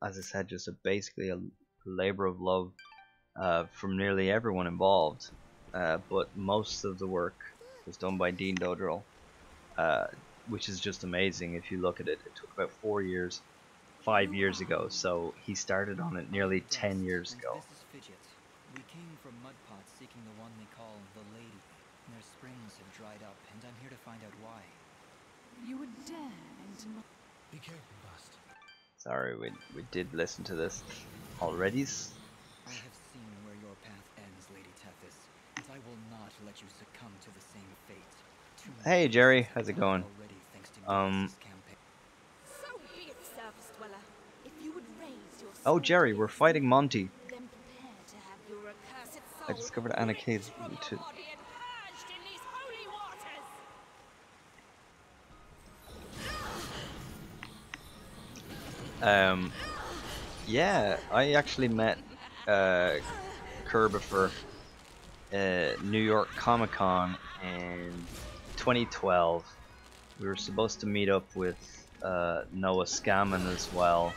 As I said, just basically a labor of love from nearly everyone involved, but most of the work was done by Dean Dodrill, which is just amazing if you look at it. It took about 4 years, 5 years ago, so he started on it nearly 10 years ago. This is Fidget. We came from Mudpot seeking the one they call the Lady. Their springs have dried up, and I'm here to find out why. You would dare enter my... Be careful, Dust. Sorry, we did listen to this already. I have seen where your path ends, Lady Tethys, and I will not let you succumb to the same fate. Hey Jerry, how's it going? So be it, surface dweller. If you would raise your Oh Jerry, we're fighting Monty. then prepare to have your accursed soul I discovered Anna Cade's from your body and purged in these holy waters. Yeah, I actually met Kerber for New York Comic Con in 2012. We were supposed to meet up with Noah Scammon as well,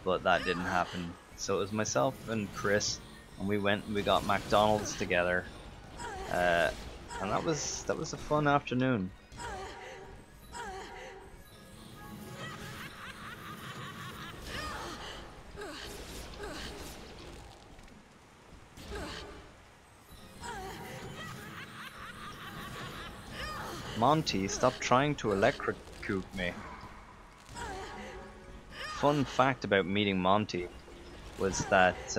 but that didn't happen. So it was myself and Chris, and we went and we got McDonald's together, and that was a fun afternoon. Monty, stop trying to electrocute me. Fun fact about meeting Monty was that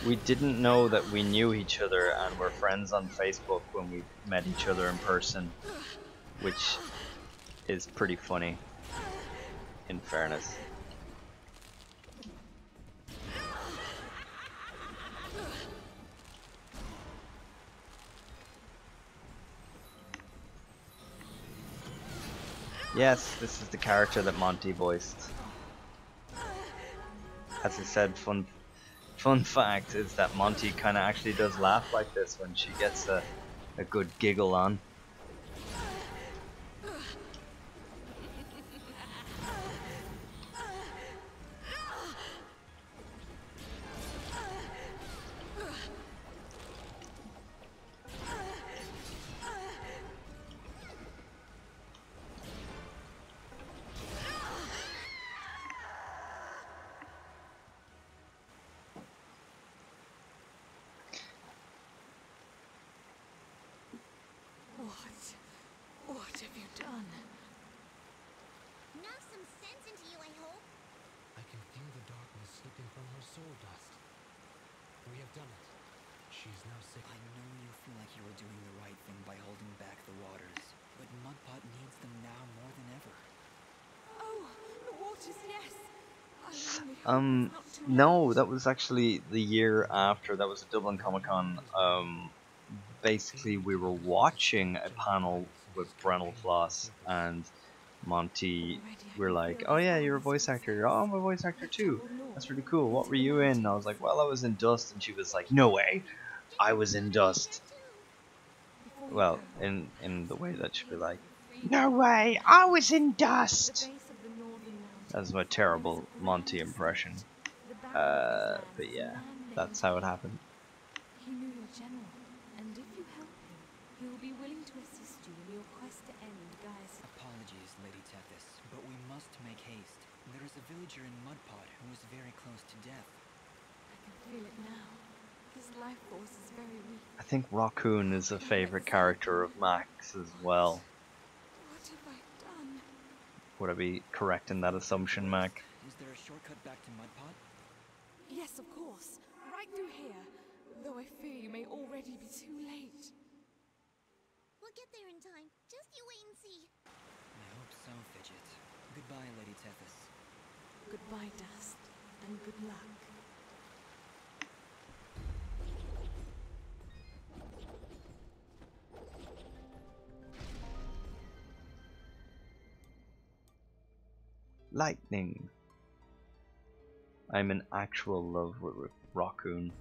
we didn't know that we knew each other and were friends on Facebook when we met each other in person, which is pretty funny, in fairness. Yes, this is the character that Monty voiced. As I said, fun fact is that Monty kind of actually does laugh like this when she gets a good giggle on. What have you done? Knock some sense into you, I hope. I can feel the darkness slipping from her soul, Dust. We have done it. She's now sick. I know you feel like you were doing the right thing by holding back the waters, but Mudpot needs them now more than ever. Oh, the waters, yes. No, that was actually the year after. That was at Dublin Comic Con. Basically, we were watching a panel with Brennell Floss and Monty. We're like, oh yeah, you're a voice actor. Oh, I'm a voice actor too. That's really cool. What were you in? And I was like, well, I was in Dust. And she was like, no way, I was in Dust. Well, in the way that she'd be like, no way, I was in Dust. That's my terrible Monty impression. But yeah, that's how it happened. He knew your general, and if you help him, he will be willing to assist you in your quest to end Gaia's... Apologies, Lady Tethys, but we must make haste. There is a villager in Mudpot who is very close to death. I can feel it now. His life force is very weak. I think Raccoon is a favorite character of Max as well. What have I done? Would I be correct in that assumption, Mac? Is there a shortcut back to Mudpot? Yes, of course. Right through here. Though I fear you may already be too late. We'll get there in time. Just you wait and see. I hope so, Fidget. Goodbye, Lady Tethys. Goodbye, Dust, and good luck. Lightning. I'm in actual love with Raccoon.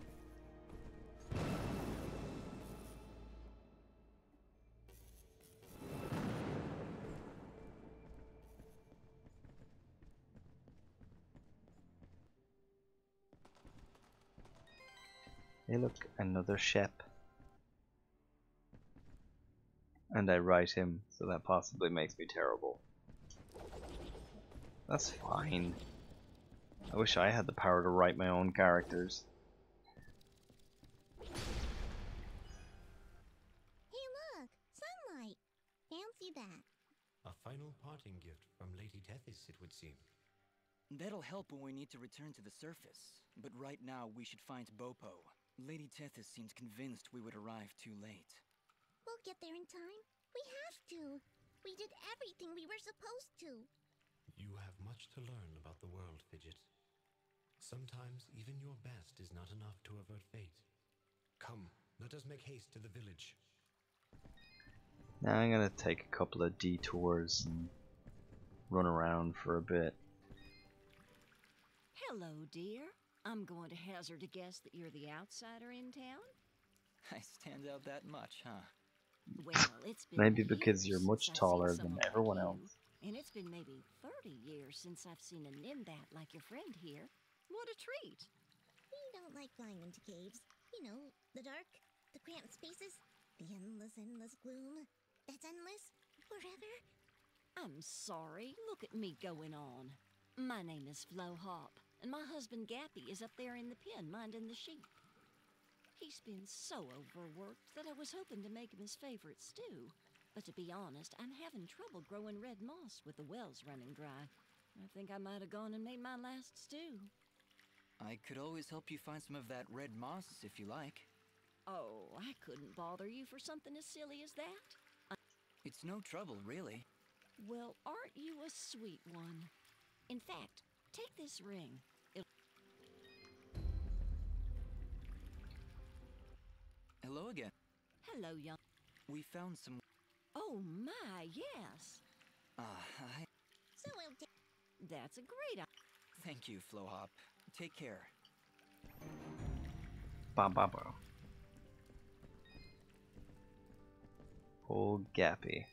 Hey look, another ship. And I write him, so that possibly makes me terrible. That's fine. I wish I had the power to write my own characters. Hey look, sunlight. Fancy that. A final parting gift from Lady Tethys, it would seem. That'll help when we need to return to the surface. But right now, we should find Bopo. Lady Tethys seems convinced we would arrive too late. We'll get there in time. We have to. We did everything we were supposed to. You have much to learn about the world, Fidget. Sometimes even your best is not enough to avert fate. Come, let us make haste to the village. Now I'm gonna take a couple of detours and run around for a bit. Hello, dear. I'm going to hazard a guess that you're the outsider in town? I stand out that much, huh? Well, it's been Maybe because you're years much since I've taller seen than someone everyone like you, else. And it's been maybe 30 years since I've seen a nimbat like your friend here. What a treat! We don't like flying into caves. You know, the dark, the cramped spaces, the endless gloom. That's endless forever. I'm sorry. Look at me going on. My name is Flo Hop, and my husband Gappy is up there in the pen minding the sheep. He's been so overworked that I was hoping to make him his favorite stew. But to be honest, I'm having trouble growing red moss with the wells running dry. I think I might have gone and made my last stew. I could always help you find some of that red moss if you like. Oh, I couldn't bother you for something as silly as that. It's no trouble, really. Well, aren't you a sweet one? In fact, take this ring. Hello again. Hello, young. We found some... Oh my, yes. So we'll That's a great idea. Thank you, Flo Hop. Take care. Ba ba ba. Old Gappy.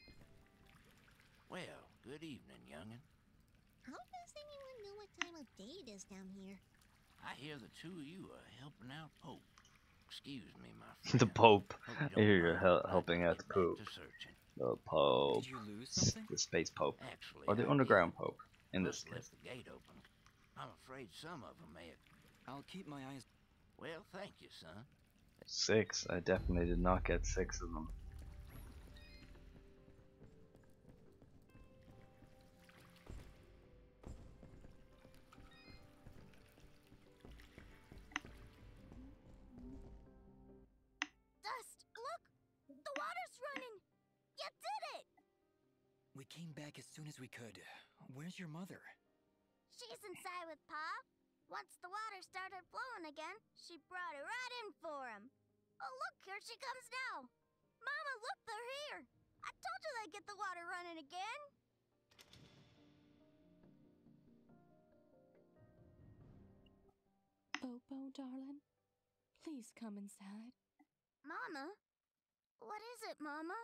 Well, good evening, youngin. How does anyone know what time of day it is down here? I hear the two of you are helping out Pope. Excuse me, my friend. The Pope. Hope I you hear don't you're mind if I helping get out the back Pope. to searching. The Pope. Did you lose something? The Space Pope. Actually, Or the I Underground did. Pope, in this Must case. left the gate open. I'm afraid some of them may have... I'll keep my eyes... Well, thank you, son. 6. I definitely did not get 6 of them. Dust, look! The water's running! You did it! We came back as soon as we could. Where's your mother? She's inside with Pa. Once the water started flowing again, she brought it right in for him. Oh, look, here she comes now. Mama, look, they're here. I told you they'd get the water running again. Bobo, darling, please come inside. Mama? What is it, Mama?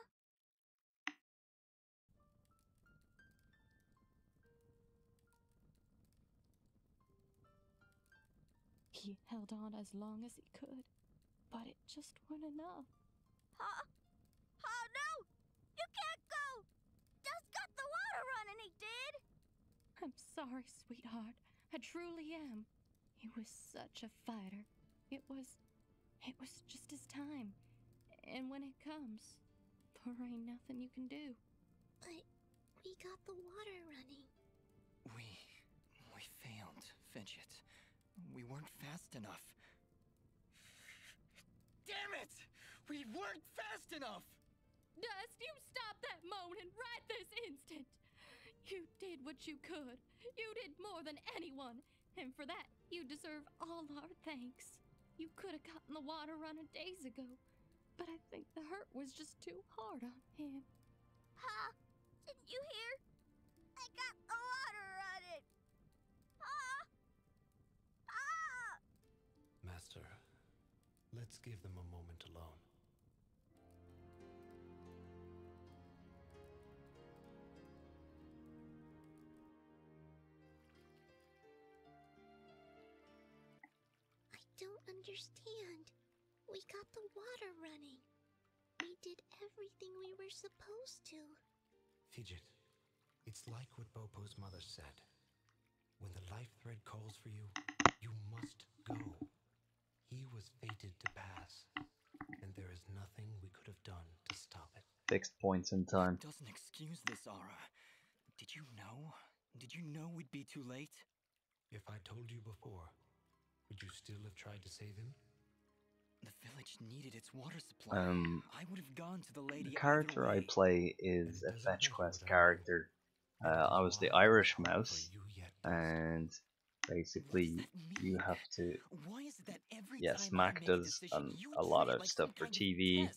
He held on as long as he could, but it just wasn't enough. Huh? Oh, no! You can't go! Dust got the water running, he did! I'm sorry, sweetheart. I truly am. He was such a fighter. It was just his time. And when it comes, there ain't nothing you can do. But we got the water running. We failed, Fidget. We weren't fast enough. Damn it! We weren't fast enough! Dust, you stop that moaning right this instant! You did what you could. You did more than anyone. And for that, you deserve all our thanks. You could have gotten the water running days ago. But I think the hurt was just too hard on him. Pa, didn't you hear? I got the water running. Let's give them a moment alone. I don't understand. We got the water running. We did everything we were supposed to. Fidget, it's like what Bopo's mother said. When the life thread calls for you, you must go. He was fated to pass, and there is nothing we could have done to stop it. Fixed points in time. That doesn't excuse this, Aura. Did you know? Did you know we'd be too late? If I told you before, would you still have tried to save him? The village needed its water supply. I would have gone to the lady. The character I play is a fetch quest character. I was the Irish mouse, and basically you have to. Yes, Mac does a lot of stuff for TV.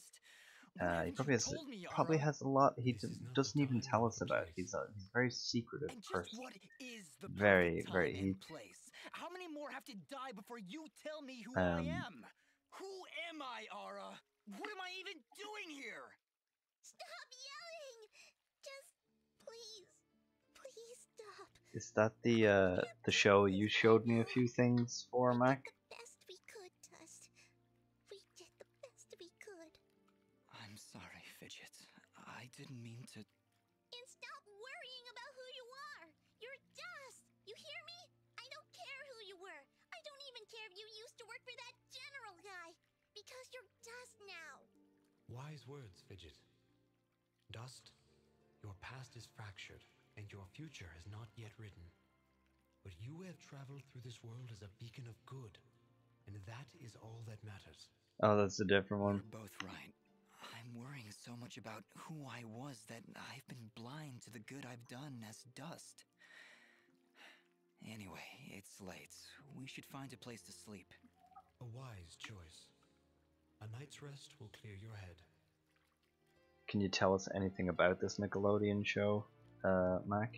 He probably has a lot he doesn't even tell us about. He's a very secretive person. Very. How many more have to die before you tell me who I am? Who am I, Aura? What am I even doing here? Stop yelling! Just please stop. Is that the show you showed me a few things for, Mac? The best we could, Dust. We did the best we could. I'm sorry, Fidget. I didn't mean to. And stop worrying about who you are. You're Dust. You hear me? I don't care who you were. I don't even care if you used to work for that general guy. Because you're Dust now. Wise words, Fidget. Dust, your past is fractured, and your future is not yet written. But you have traveled through this world as a beacon of good, and that is all that matters. Oh, that's a different one. You're both right. I'm worrying so much about who I was that I've been blind to the good I've done as Dust. Anyway, it's late. We should find a place to sleep. A wise choice. A night's rest will clear your head. Can you tell us anything about this Nickelodeon show, Mac?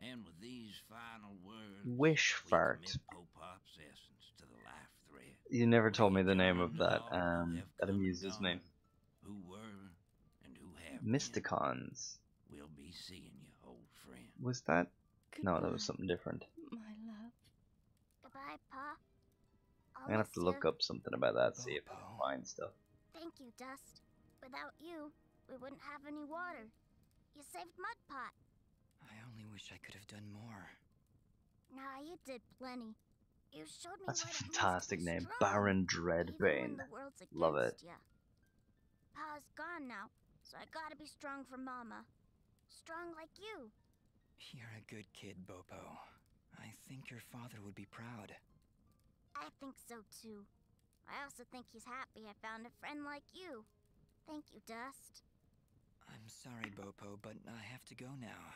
And with these final words, Wish fart. Popop's essence to the life thread. You never told me the name of that. That amuses me. Who were and who have Mysticons. We'll be seeing you, old friend. Was that? Goodbye, No, that was something different. my love. Goodbye, Pa. I'm gonna have to look up something about that, see if I can find stuff. Thank you, Dust. Without you, we wouldn't have any water. You saved Mudpot. I only wish I could have done more. Nah, you did plenty. You showed me That's a what it means to fantastic be name, strong, Baron even Dreadbane. when the world's Love it. against ya. Pa's gone now, so I gotta be strong for Mama. Strong like you. You're a good kid, Bopo. I think your father would be proud. I think so too. I also think he's happy I found a friend like you. Thank you, Dust. I'm sorry, Bopo, but I have to go now.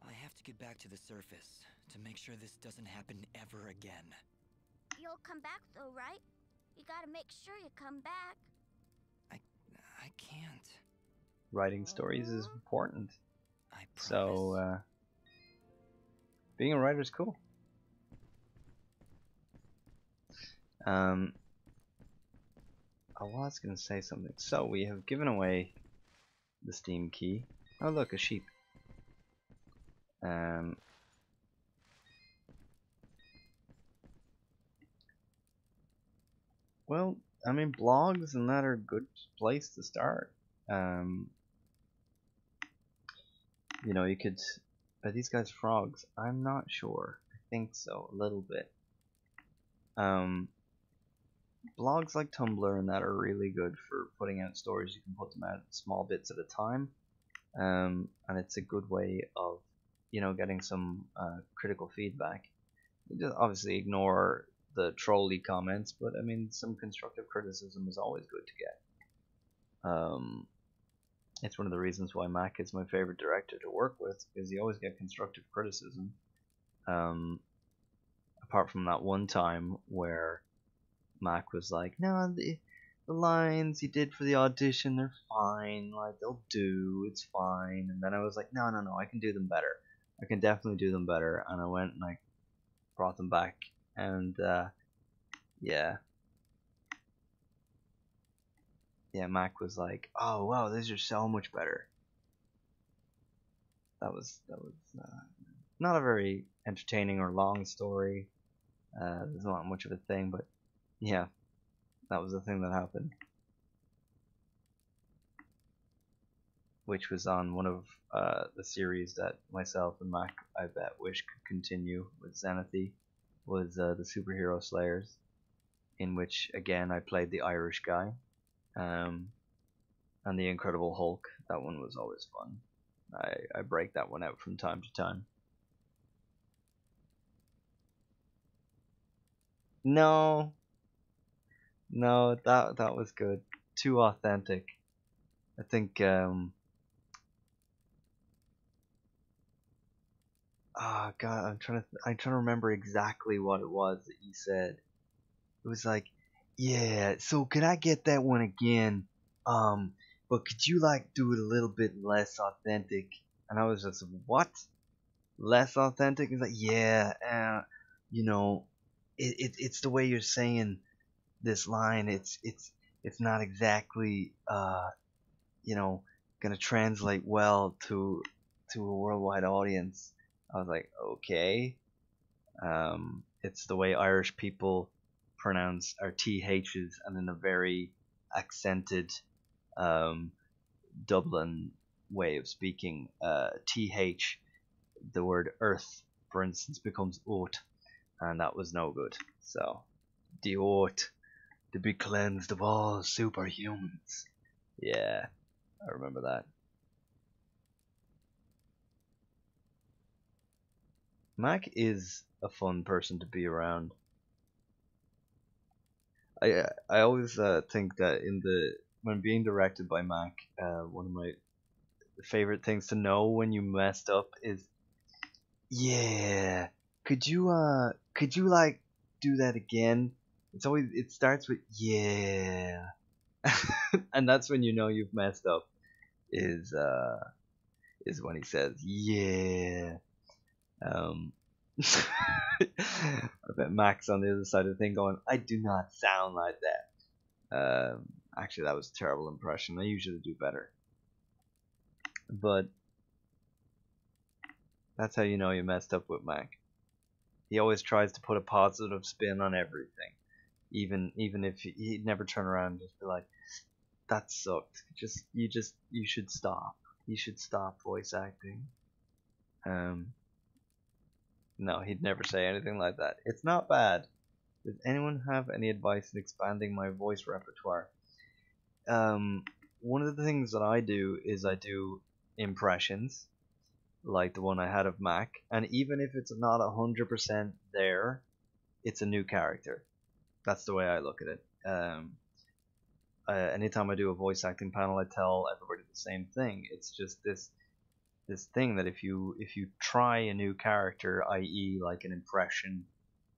I have to get back to the surface to make sure this doesn't happen ever again. You'll come back though, right? You gotta make sure you come back. I can't. Writing stories is important. I promise. So, being a writer is cool. I was gonna say something. So we have given away the Steam key. Oh look, a sheep. Well, I mean, blogs and that are a good place to start. You know, you could. Are these guys frogs? I'm not sure. I think so, a little bit. Blogs like Tumblr and that are really good for putting out stories. You can put them out small bits at a time, and it's a good way of, you know, getting some critical feedback. You just obviously ignore the trolly comments, but I mean, some constructive criticism is always good to get. It's one of the reasons why Mac is my favorite director to work with, because you always get constructive criticism. Apart from that one time where Mac was like, no, the lines you did for the audition, they're fine, like, they'll do, it's fine. And then I was like, no, I can do them better. I can definitely do them better. And I went and I brought them back, and yeah, Mac was like, "Oh wow, these are so much better." That was not a very entertaining or long story. There's not much of a thing, but yeah, that was the thing that happened, which was on one of the series that myself and Mac, I bet, wish could continue with Zenithy, was the Superhero Slayers, in which again I played the Irish guy, and the Incredible Hulk. That one was always fun. I break that one out from time to time. No, that was good. Too authentic. I think oh god, I'm trying to remember exactly what it was that you said. It was like, yeah, so could I get that one again? But could you like do it a little bit less authentic? And I was just, what? Less authentic? It's like, yeah, you know, it's the way you're saying this line. It's not exactly you know, gonna translate well to a worldwide audience. I was like, okay. It's the way Irish people pronounce our THs, and in a very accented Dublin way of speaking, TH, the word earth, for instance, becomes oat, and that was no good. So, the oat, to be cleansed of all superhumans. Yeah, I remember that. Mac is a fun person to be around. I always think that when being directed by Mac, one of my favorite things to know when you messed up is, yeah, could you like do that again? It starts with yeah, and that's when you know you've messed up. Is when he says yeah. I bet Max on the other side of the thing going, I do not sound like that. Actually, that was a terrible impression. I usually do better. But that's how you know you messed up with Mac. He always tries to put a positive spin on everything. Even if he'd never turn around and just be like, that sucked. You should stop. You should stop voice acting. No, he'd never say anything like that. It's not bad. Does anyone have any advice in expanding my voice repertoire? One of the things that I do is I do impressions, like the one I had of Mac, and even if it's not 100% there, it's a new character. That's the way I look at it. Anytime I do a voice acting panel, I tell everybody the same thing. It's just this thing that if you try a new character, i.e. like an impression,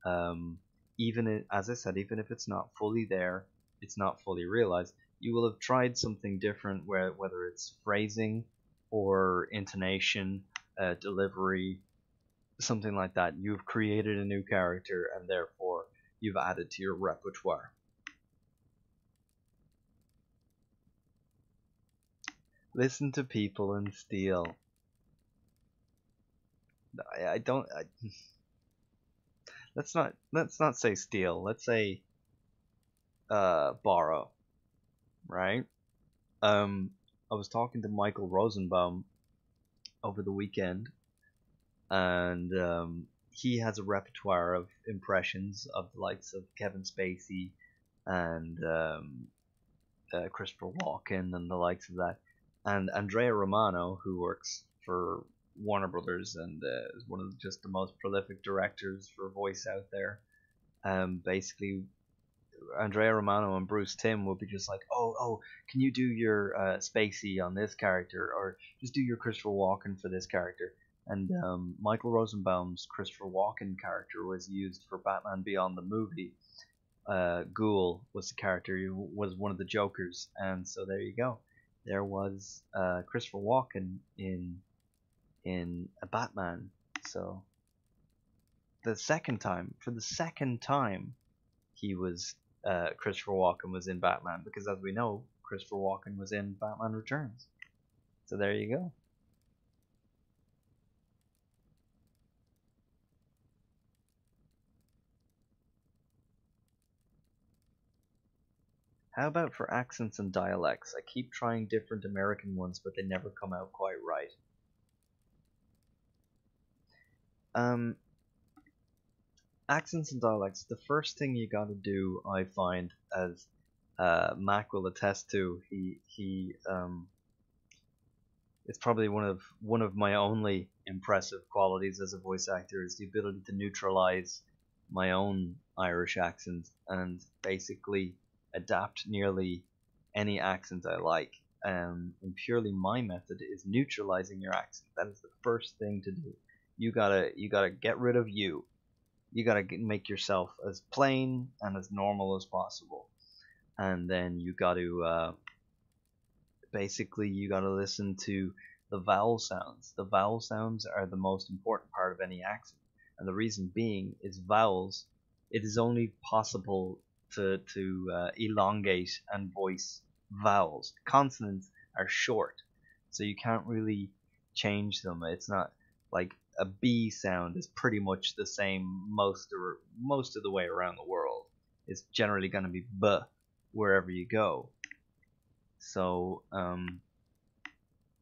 as I said, even if it's not fully there, it's not fully realized, you will have tried something different, whether it's phrasing or intonation, delivery, something like that. You've created a new character, and therefore you've added to your repertoire. Listen to people and steal. I don't. Let's not say steal. Let's say borrow. Right? I was talking to Michael Rosenbaum over the weekend, and he has a repertoire of impressions of the likes of Kevin Spacey and Christopher Walken and the likes of that. And Andrea Romano, who works for Warner Brothers and is one of just the most prolific directors for voice out there. Basically, Andrea Romano and Bruce Timm will be just like, oh, can you do your Spacey on this character, or just do your Christopher Walken for this character? And Michael Rosenbaum's Christopher Walken character was used for Batman Beyond the movie. Ghoul was the character, he was one of the Jokers, and so there you go. There was Christopher Walken in a Batman So the second time, he was Christopher Walken was in Batman, because as we know, Christopher Walken was in Batman Returns. So there you go. How about for accents and dialects? I keep trying different American ones, but they never come out quite right. Accents and dialects. The first thing you got to do, I find, as Mac will attest to, it's probably one of my only impressive qualities as a voice actor, is the ability to neutralize my own Irish accent and basically adapt nearly any accent I like. And purely my method is neutralizing your accent. That is the first thing to do. You gotta get rid of you. You gotta make yourself as plain and as normal as possible, and then you gotta basically you gotta listen to the vowel sounds. The vowel sounds are the most important part of any accent, and the reason being is vowels. It is only possible to elongate and voice vowels. Consonants are short, so you can't really change them. It's not like a B sound is pretty much the same most of the way around the world. It's generally going to be B wherever you go. So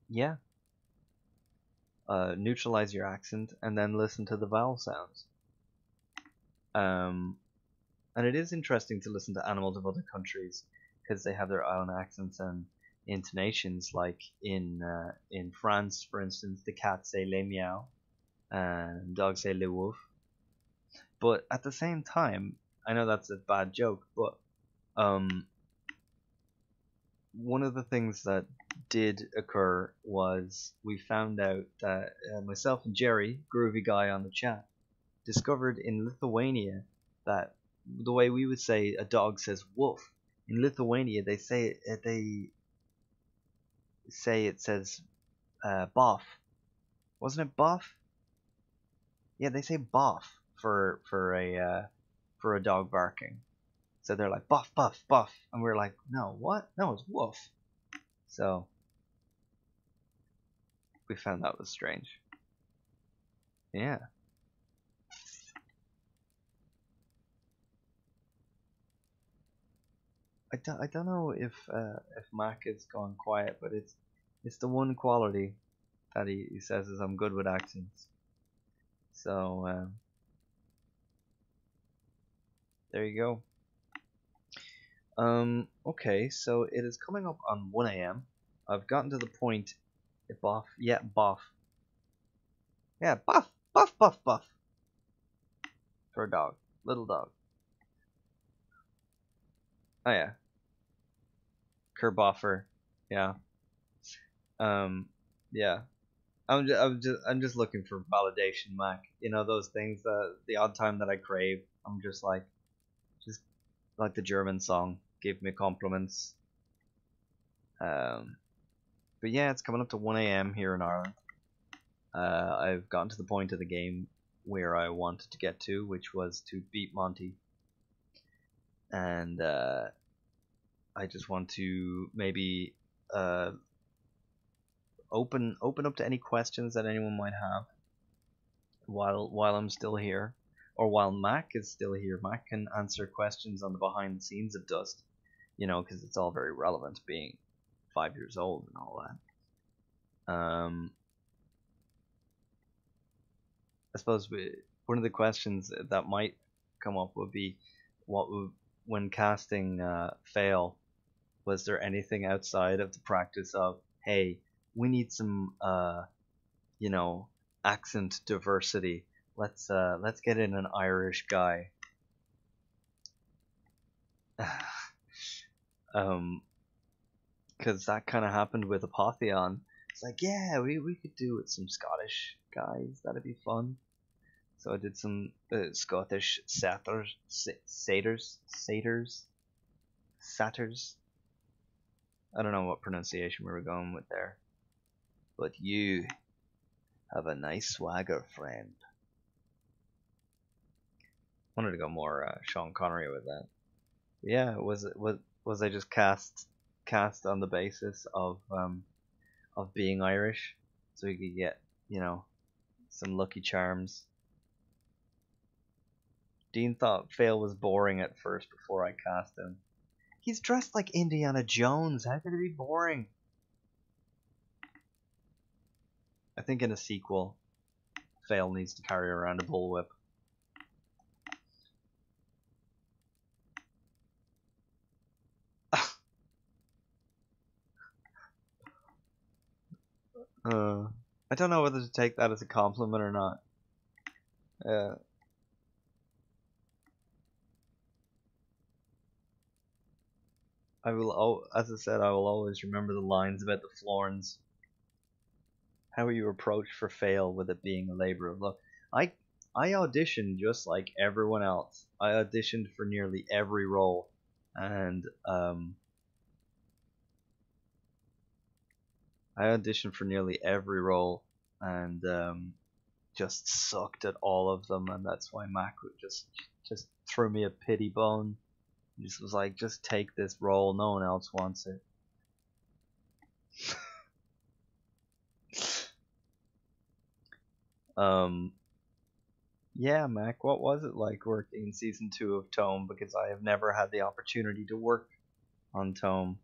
yeah, neutralize your accent and then listen to the vowel sounds. And it is interesting to listen to animals of other countries because they have their own accents and intonations. Like in France, for instance, the cats say "les meow" and dogs say "le wolf." But at the same time, I know that's a bad joke, but one of the things that did occur was we found out that myself and Jerry, groovy guy on the chat, discovered in Lithuania that the way we would say a dog says "wolf," in Lithuania they say it says "boff." Wasn't it "boff"? Yeah, they say "boff" for a dog barking. So they're like "boff, boff, boff," and we're like, no, what? No, it's "woof." So we found that was strange. Yeah. I don't know if Mac is gone quiet, but it's the one quality that he says is I'm good with accents. So there you go. Okay, so it is coming up on 1 a.m. I've gotten to the point. Boff, yeah, boff. Yeah, buff, buff, buff, buff. For a dog, little dog. Oh yeah. Kerboffer, yeah. Yeah. I'm just looking for validation, Mac. You know those things that the odd time that I crave. I'm just like the German song, "Give me compliments." But yeah, it's coming up to 1 a.m. here in Ireland. I've gotten to the point of the game where I wanted to get to, which was to beat Monty. And I just want to maybe open up to any questions that anyone might have while I'm still here, or while Mac is still here. Mac can answer questions on the behind the scenes of Dust, you know, because it's all very relevant, being 5 years old and all that. I suppose one of the questions that might come up would be, when casting Fale, was there anything outside of the practice of, hey, we need some accent diversity, let's get in an Irish guy, because that kind of happened with Apotheon. It's like, yeah, we could do it some Scottish guys, that'd be fun. So I did some Scottish satyrs. I don't know what pronunciation we were going with there. But you Have a nice swagger, friend. Wanted to go more Sean Connery with that. Yeah, was I just cast on the basis of being Irish, so he could get, you know, some Lucky Charms. Dean thought Fale was boring at first before I cast him. He's dressed like Indiana Jones. How could it be boring? I think in a sequel, Fale needs to carry around a bullwhip. I don't know whether to take that as a compliment or not. I will, as I said, I will always remember the lines about the Florins. How were you approached for Fale with it being a labor of love? I auditioned just like everyone else. I auditioned for nearly every role, and just sucked at all of them, and that's why Mac would just threw me a pity bone. He just was like, just take this role, no one else wants it. Yeah, Mac, what was it like working in season 2 of Tome? Because I have never had the opportunity to work on Tome,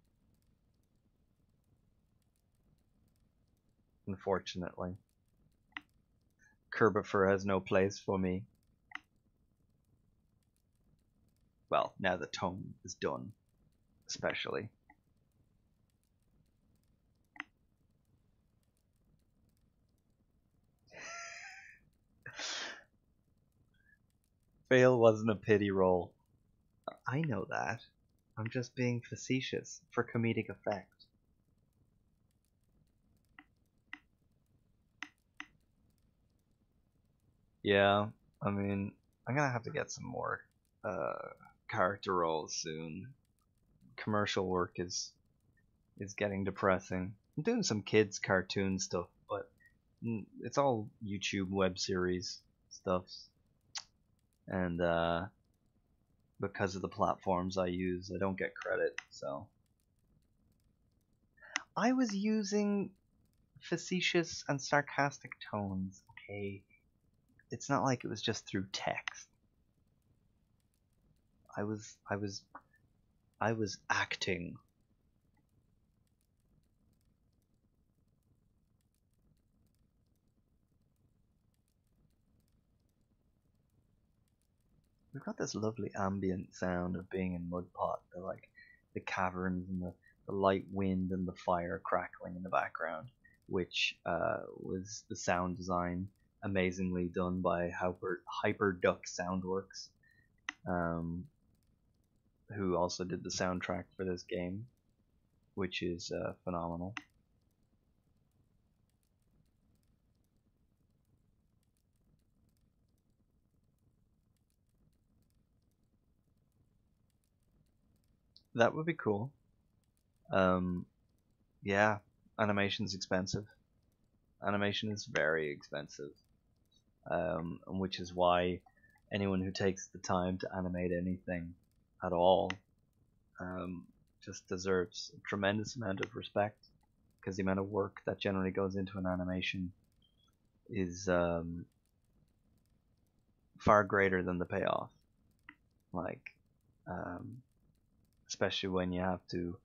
unfortunately. Kerbifer has no place for me. Well, now that Tome is done, especially. Fale wasn't a pity role. I know that. I'm just being facetious for comedic effect. Yeah, I mean, I'm gonna have to get some more character roles soon. Commercial work is getting depressing. I'm doing some kids cartoon stuff, but it's all YouTube web series stuff. And because of the platforms I use, I don't get credit, so I was using facetious and sarcastic tones, okay? It's not like it was just through text. I was acting. We've got this lovely ambient sound of being in Mudpot. They're like the caverns and the light wind and the fire crackling in the background, which was the sound design amazingly done by Hyperduck Soundworks, who also did the soundtrack for this game, which is phenomenal. That would be cool. Yeah, animation's expensive. Animation is very expensive, which is why anyone who takes the time to animate anything at all just deserves a tremendous amount of respect, because the amount of work that generally goes into an animation is far greater than the payoff. Like, especially when you have to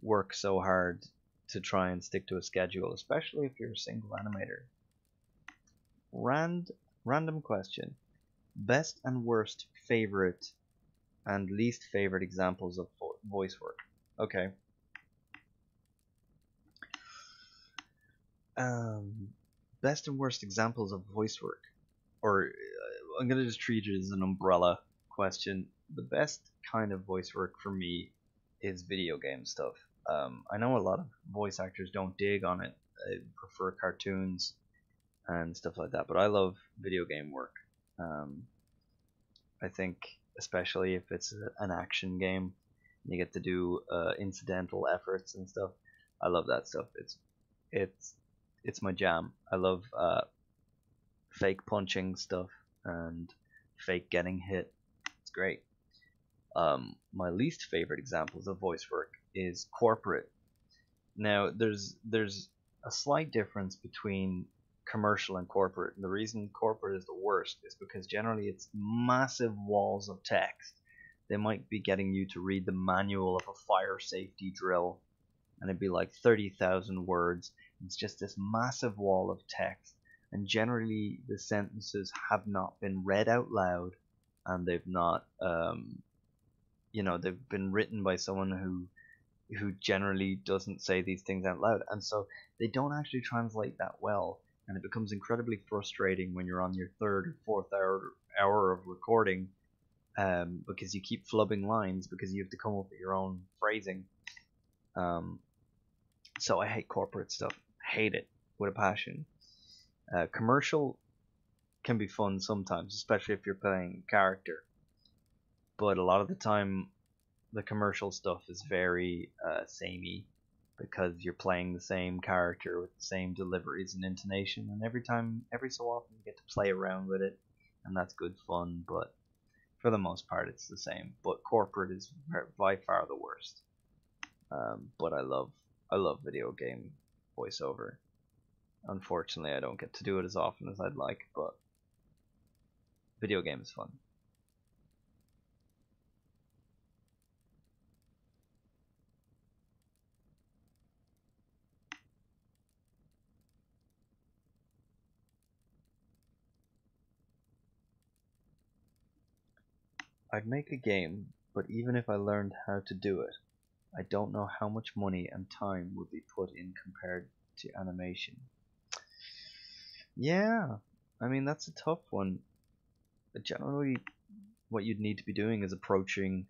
work so hard to try and stick to a schedule, especially if you're a single animator. Random question. Best and worst favorite and least favorite examples of voice work. Okay. Best and worst examples of voice work. Or I'm going to just treat it as an umbrella question. The best kind of voice work for me is video game stuff. I know a lot of voice actors don't dig on it. They prefer cartoons and stuff like that, but I love video game work. I think especially if it's an action game, you get to do incidental efforts and stuff. I love that stuff. it's my jam. I love fake punching stuff and fake getting hit. It's great. My least favorite examples of voice work is corporate. Now, there's a slight difference between commercial and corporate, and the reason corporate is the worst is because generally it's massive walls of text. They might be getting you to read the manual of a fire safety drill, and it'd be like 30,000 words. It's just this massive wall of text, and generally the sentences have not been read out loud, and they've not, they've been written by someone who generally doesn't say these things out loud, and so they don't actually translate that well, and it becomes incredibly frustrating when you're on your third or fourth hour of recording, because you keep flubbing lines because you have to come up with your own phrasing. So I hate corporate stuff. Hate it with a passion. Commercial can be fun sometimes, especially if you're playing a character, but a lot of the time the commercial stuff is very samey because you're playing the same character with the same deliveries and intonation, and every so often you get to play around with it, and that's good fun, but for the most part it's the same. But corporate is by far the worst. But I love video game voiceover. Unfortunately, I don't get to do it as often as I'd like, but video game is fun. I'd make a game, but even if I learned how to do it, I don't know how much money and time would be put in compared to animation. Yeah, I mean, that's a tough one. Generally, what you'd need to be doing is approaching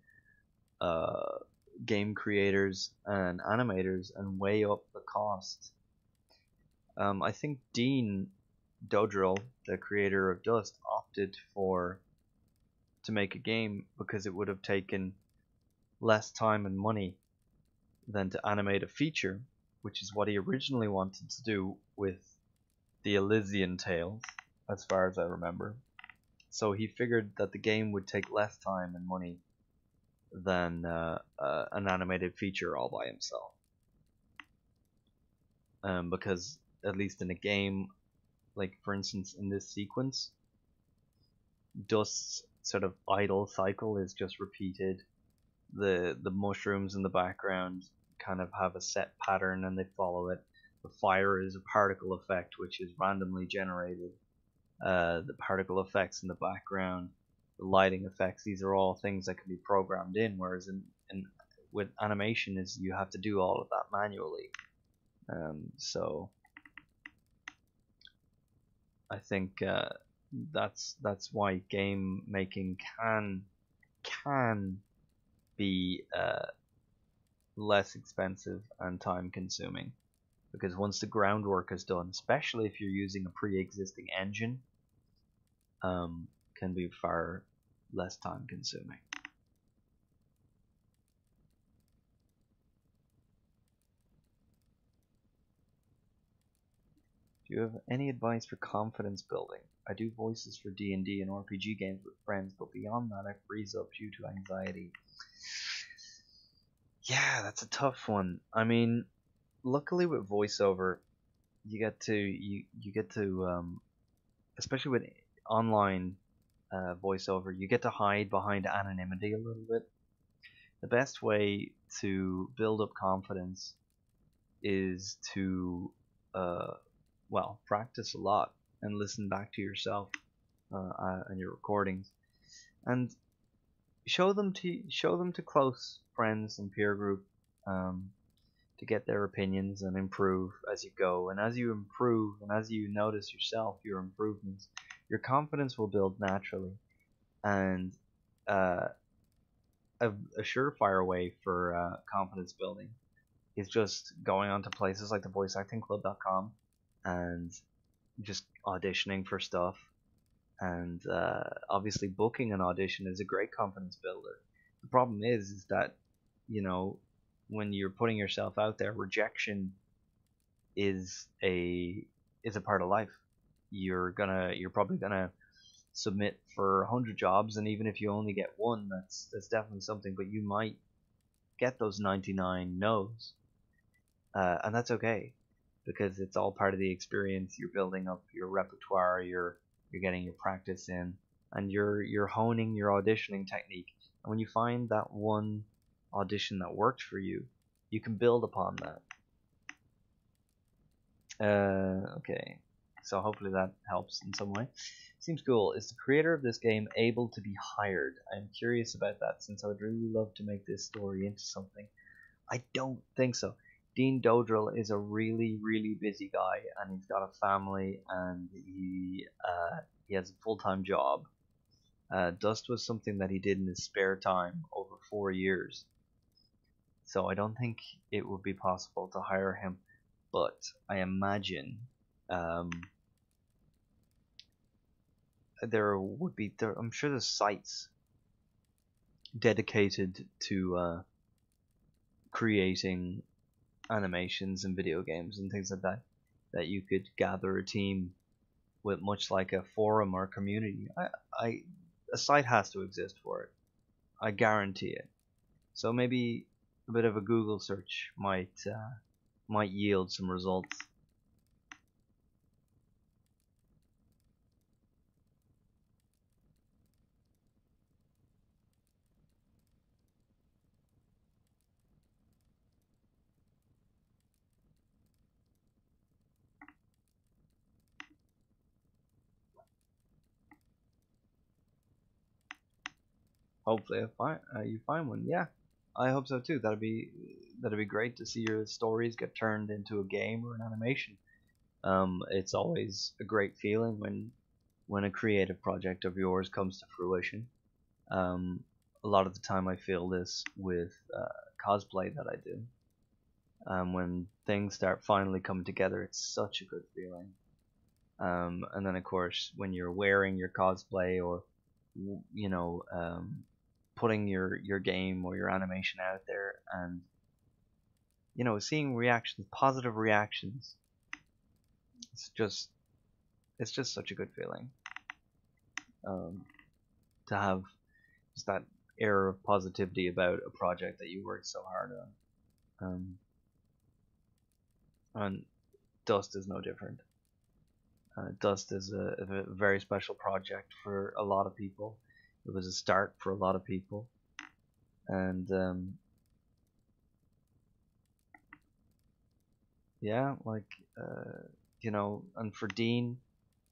game creators and animators and weigh up the cost. I think Dean Dodrell, the creator of Dust, opted to make a game because it would have taken less time and money than to animate a feature, which is what he originally wanted to do with the Elysian tales, as far as I remember. So he figured that the game would take less time and money than an animated feature all by himself. Because at least in a game, like for instance in this sequence, Dust's sort of idle cycle is just repeated. The mushrooms in the background kind of have a set pattern and they follow it. The fire is a particle effect which is randomly generated. The particle effects in the background, the lighting effects, these are all things that can be programmed in, whereas with animation is you have to do all of that manually. So I think that's why game making can be less expensive and time consuming, because once the groundwork is done, especially if you're using a pre-existing engine, can be far less time consuming. Do you have any advice for confidence building? I do voices for D&D and RPG games with friends, but beyond that I freeze up due to anxiety. Yeah, that's a tough one. I mean, luckily with voiceover, you get to especially with online voiceover, you get to hide behind anonymity a little bit. The best way to build up confidence is to practice a lot and listen back to yourself and your recordings, and show them to close friends and peer group, to get their opinions and improve as you go. And as you improve and as you notice yourself your improvements, your confidence will build naturally. And a surefire way for confidence building is just going on to places like the voiceactingclub.com and just auditioning for stuff. And obviously booking an audition is a great confidence builder. The problem is that, when you're putting yourself out there, rejection is a part of life. You're probably gonna submit for 100 jobs, and even if you only get one, that's definitely something. But you might get those 99 no's, and that's okay, because it's all part of the experience. You're building up your repertoire, you're getting your practice in, and you're honing your auditioning technique. And when you find that one audition that worked for you, you can build upon that. Okay, so hopefully that helps in some way. Seems cool. Is the creator of this game able to be hired? I'm curious about that, since I would really love to make this story into something. I don't think so. Dean Dodrill is a really, really busy guy, and he's got a family, and he has a full-time job. Dust was something that he did in his spare time over 4 years. So I don't think it would be possible to hire him, but I imagine there would be. I'm sure there's sites dedicated to creating animations and video games and things like that you could gather a team with, much like a forum or community. A site has to exist for it. I guarantee it. So maybe a bit of a Google search might yield some results. Hopefully, you find one. Yeah, I hope so too. That'd be great to see your stories get turned into a game or an animation. It's always a great feeling when a creative project of yours comes to fruition. A lot of the time, I feel this with cosplay that I do. When things start finally coming together, it's such a good feeling. And then, of course, when you're wearing your cosplay, or putting your game or your animation out there, and seeing reactions, positive reactions, it's just such a good feeling. To have just that air of positivity about a project that you worked so hard on. And Dust is no different. Dust is a very special project for a lot of people. It was a start for a lot of people, and yeah, like and for Dean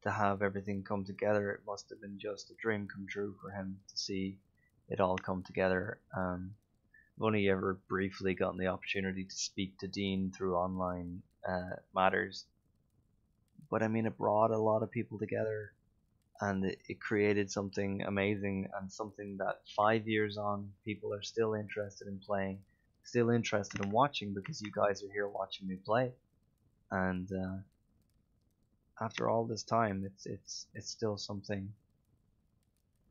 to have everything come together, it must have been just a dream come true for him to see it all come together. I've only ever briefly gotten the opportunity to speak to Dean through online matters, but I mean, it brought a lot of people together, and it created something amazing, and something that 5 years on, people are still interested in playing, still interested in watching, because you guys are here watching me play. And after all this time, it's still something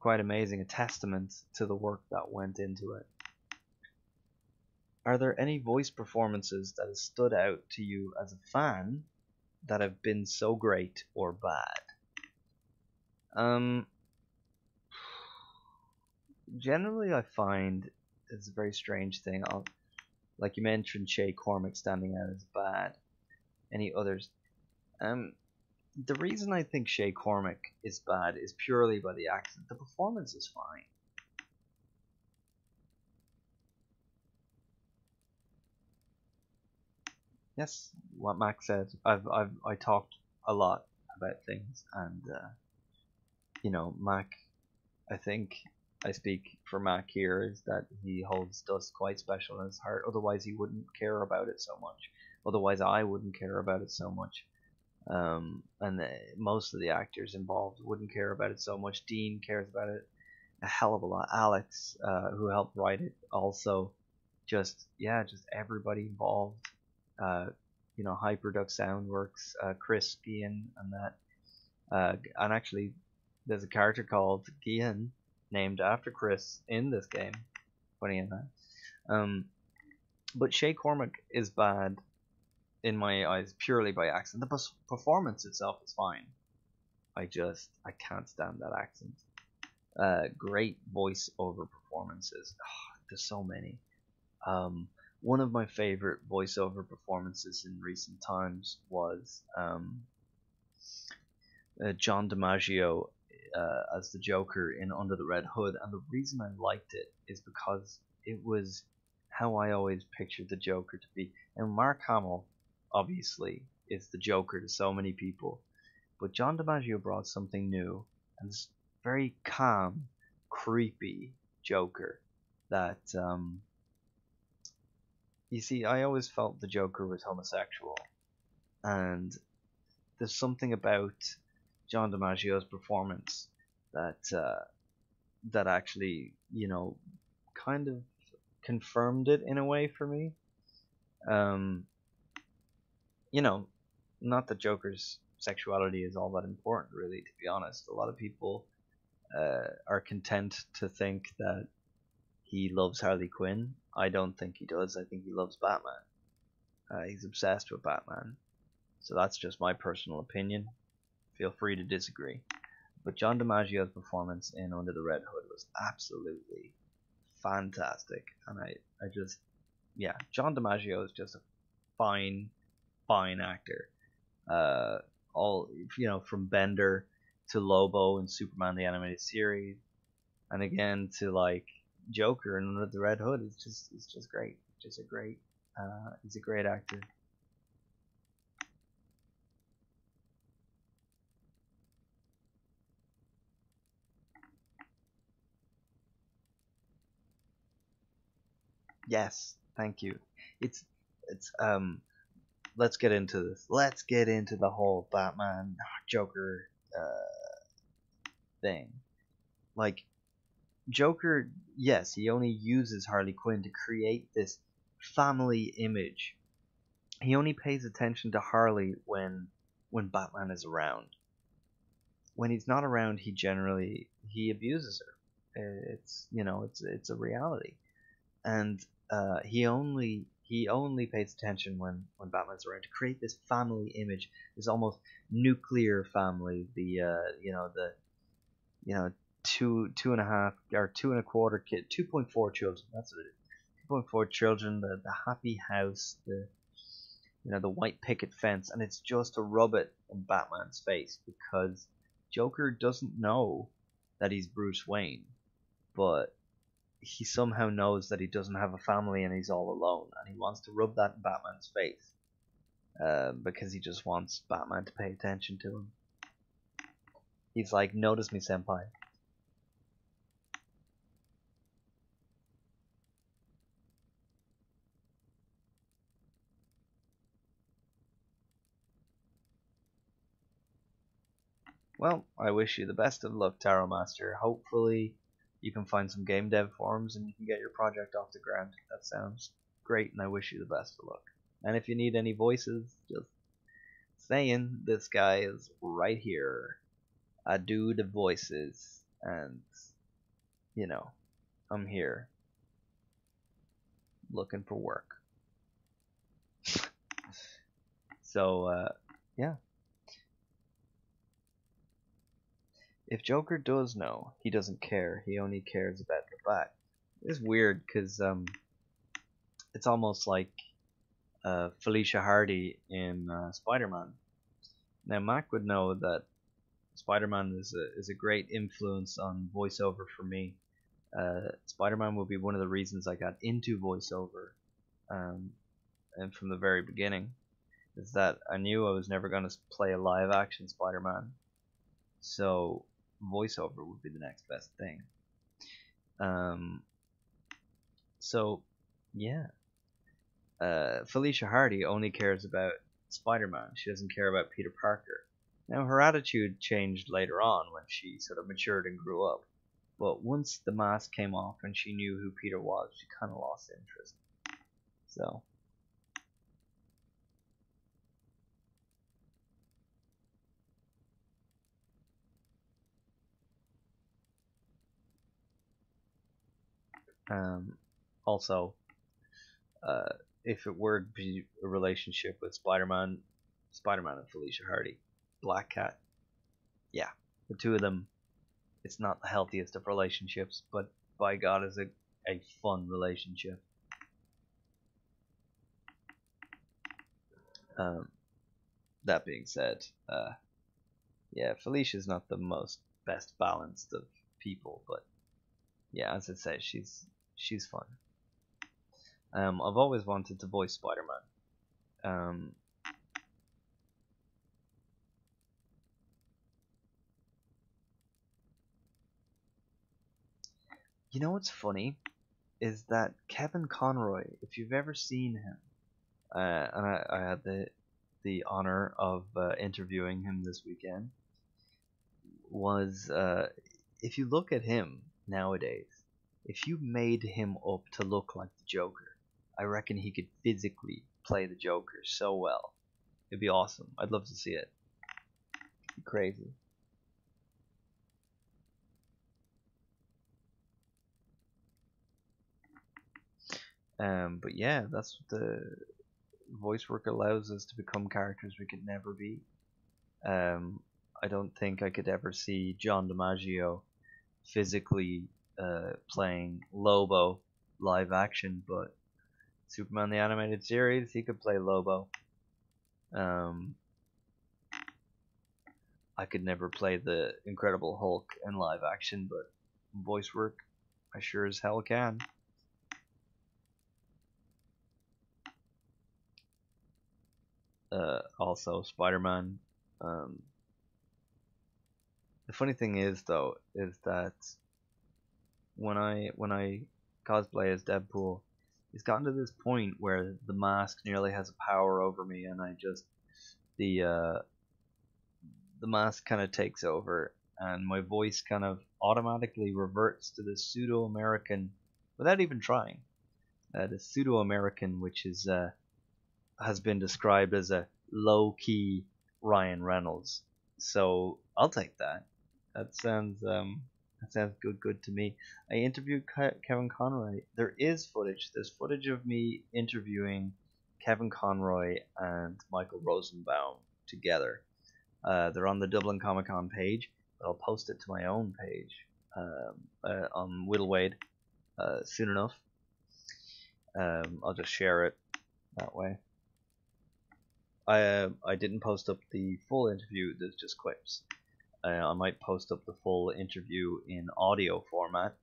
quite amazing, a testament to the work that went into it. Are there any voice performances that have stood out to you as a fan that have been so great or bad? Generally, I find it's a very strange thing. Like you mentioned, Shay Cormac standing out as bad. Any others? The reason I think Shay Cormac is bad is purely by the accent. The performance is fine. Yes, what Mac said. I talked a lot about things, and Mac. I think I speak for Mac here, is that he holds Dust quite special in his heart. Otherwise, he wouldn't care about it so much. Otherwise, I wouldn't care about it so much. And most of the actors involved wouldn't care about it so much. Dean cares about it a hell of a lot. Alex, who helped write it, also. Just everybody involved. Hyperduck Soundworks, Chris Gian, and that. And actually, there's a character called Gian, named after Chris, in this game. Funny enough. But Shay Cormac is bad in my eyes purely by accident. The performance itself is fine. I can't stand that accent. Great voiceover performances. Oh, there's so many. One of my favorite voiceover performances in recent times was John DiMaggio as the Joker in Under the Red Hood, and the reason I liked it is because it was how I always pictured the Joker to be. And Mark Hamill, obviously, is the Joker to so many people, but John DiMaggio brought something new, and this very calm, creepy Joker that, you see, I always felt the Joker was homosexual, and there's something about John DiMaggio's performance that that actually, you know, kind of confirmed it in a way for me. You know, not that Joker's sexuality is all that important, really, to be honest. A lot of people are content to think that he loves Harley Quinn. I don't think he does. I think he loves Batman. He's obsessed with Batman. So that's just my personal opinion. Feel free to disagree. But John DiMaggio's performance in Under the Red Hood was absolutely fantastic. And I just, yeah, John DiMaggio is just a fine actor. All, you know, from Bender to Lobo in Superman the Animated Series, and again to like Joker and Under the Red Hood. It's just great. Just a great, he's a great actor. Yes, thank you. It's let's get into this. Let's get into the whole Batman Joker thing. Like, Joker, yes, he only uses Harley Quinn to create this family image. He only pays attention to Harley when Batman is around. When he's not around, he abuses her. It's, you know, it's a reality. And he only pays attention when Batman's around to create this family image, this almost nuclear family. Two and a half or 2.25 kid, 2.4 children. That's what it is. 2.4 children. The happy house. The white picket fence, and it's just to rub it in Batman's face because Joker doesn't know that he's Bruce Wayne, but he somehow knows that he doesn't have a family and he's all alone, and he wants to rub that in Batman's face because he just wants Batman to pay attention to him. He's like, notice me, senpai. Well, I wish you the best of luck, Tarot Master. Hopefully you can find some game dev forums and you can get your project off the ground. That sounds great, and I wish you the best of luck. And if you need any voices, just saying, this guy is right here. I do the voices, and, you know, I'm here looking for work. So, yeah. If Joker does know, he doesn't care. He only cares about the bat. It's weird because it's almost like Felicia Hardy in Spider-Man. Now, Mac would know that Spider-Man is a great influence on voiceover for me. Spider-Man will be one of the reasons I got into voiceover, and from the very beginning, is that I knew I was never going to play a live-action Spider-Man, so voiceover would be the next best thing. So yeah, Felicia Hardy only cares about Spider-Man. She doesn't care about Peter Parker. Now, her attitude changed later on when she sort of matured and grew up, but once the mask came off and she knew who Peter was, she kind of lost interest. So also, if it were to be a relationship with Spider-Man and Felicia Hardy, Black Cat, yeah, the two of them, it's not the healthiest of relationships, but by God, is a fun relationship. That being said, yeah, Felicia's not the most best balanced of people, but yeah, as I say, she's fun. I've always wanted to voice Spider-Man. You know what's funny is that Kevin Conroy, if you've ever seen him, and I had the honor of interviewing him this weekend, was if you look at him nowadays, if you made him up to look like the Joker, I reckon he could physically play the Joker so well. It'd be awesome. I'd love to see it. It'd be crazy. But yeah, that's what the voice work allows us to become characters we could never be. I don't think I could ever see John DiMaggio physically playing Lobo live action, but Superman the Animated Series, he could play Lobo. I could never play the Incredible Hulk in live action, but voice work, I sure as hell can. Also, Spider-Man. The funny thing is, though, is that when I cosplay as Deadpool, it's gotten to this point where the mask nearly has a power over me, and I just the mask kind of takes over, and my voice kind of automatically reverts to the pseudo-American without even trying. The pseudo-American, which is has been described as a low-key Ryan Reynolds. So I'll take that. That sounds good to me. I interviewed Kevin Conroy. There is footage. There's footage of me interviewing Kevin Conroy and Michael Rosenbaum together. They're on the Dublin Comic Con page, but I'll post it to my own page on Whittlewade soon enough. I'll just share it that way. I didn't post up the full interview. There's just clips. I might post up the full interview in audio format.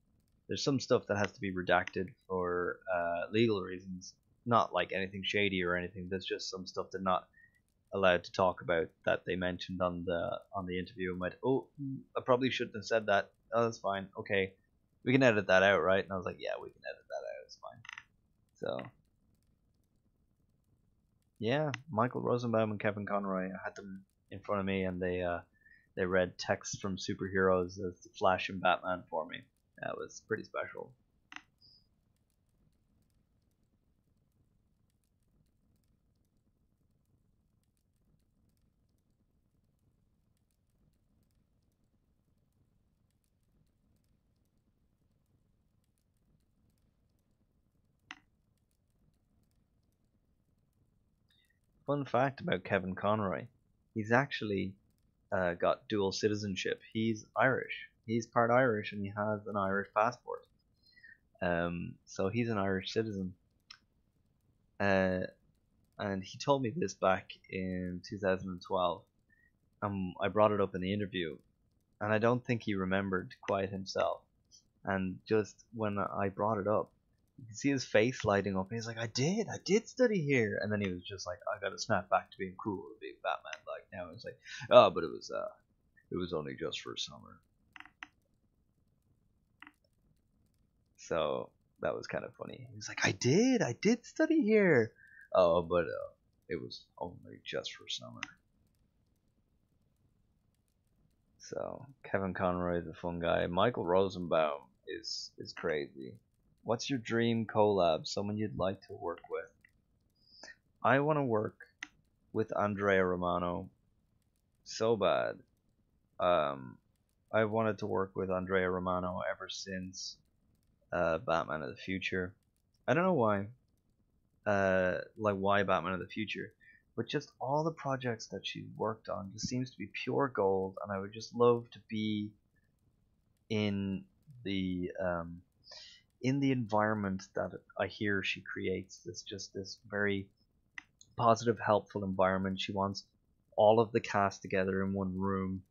There's some stuff that has to be redacted for legal reasons. Not like anything shady or anything. There's just some stuff they're not allowed to talk about that they mentioned on the interview. I went, oh, I probably shouldn't have said that. Oh, that's fine. Okay, we can edit that out, right? And I was like, yeah, we can edit that out. It's fine. So yeah, Michael Rosenbaum and Kevin Conroy. I had them in front of me, and they read text from superheroes as the Flash and Batman for me. That was pretty special. Fun fact about Kevin Conroy, he's actually got dual citizenship. He's Irish. He's part Irish, and he has an Irish passport. So he's an Irish citizen. And he told me this back in 2012. I brought it up in the interview, and I don't think he remembered quite himself. And just when I brought it up, you can see his face lighting up. And he's like, I did study here. And then he was just like, I gotta snap back to being cool and being Batman. Like now it's like, oh, but it was only just for summer. So that was kind of funny. He was like, I did study here. Oh, but it was only just for summer. So Kevin Conroy is a fun guy. Michael Rosenbaum is crazy. What's your dream collab? Someone you'd like to work with? I want to work with Andrea Romano so bad. I've wanted to work with Andrea Romano ever since Batman of the Future. I don't know why. like why Batman of the Future, but just all the projects that she's worked on just seems to be pure gold, and I would just love to be in the environment that I hear she creates. It's just this very positive, helpful environment. She wants all of the cast together in one room,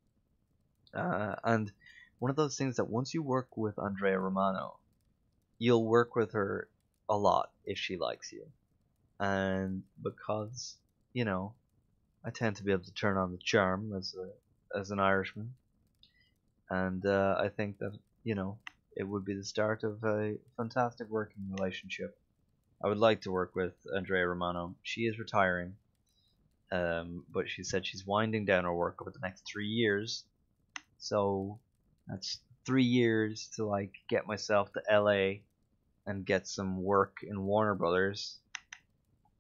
and one of those things that once you work with Andrea Romano, you'll work with her a lot if she likes you. And because, you know, I tend to be able to turn on the charm as an Irishman, and I think that, you know, it would be the start of a fantastic working relationship. I would like to work with Andrea Romano. She is retiring, but she said she's winding down her work over the next 3 years. So that's 3 years to like get myself to LA and get some work in Warner Brothers.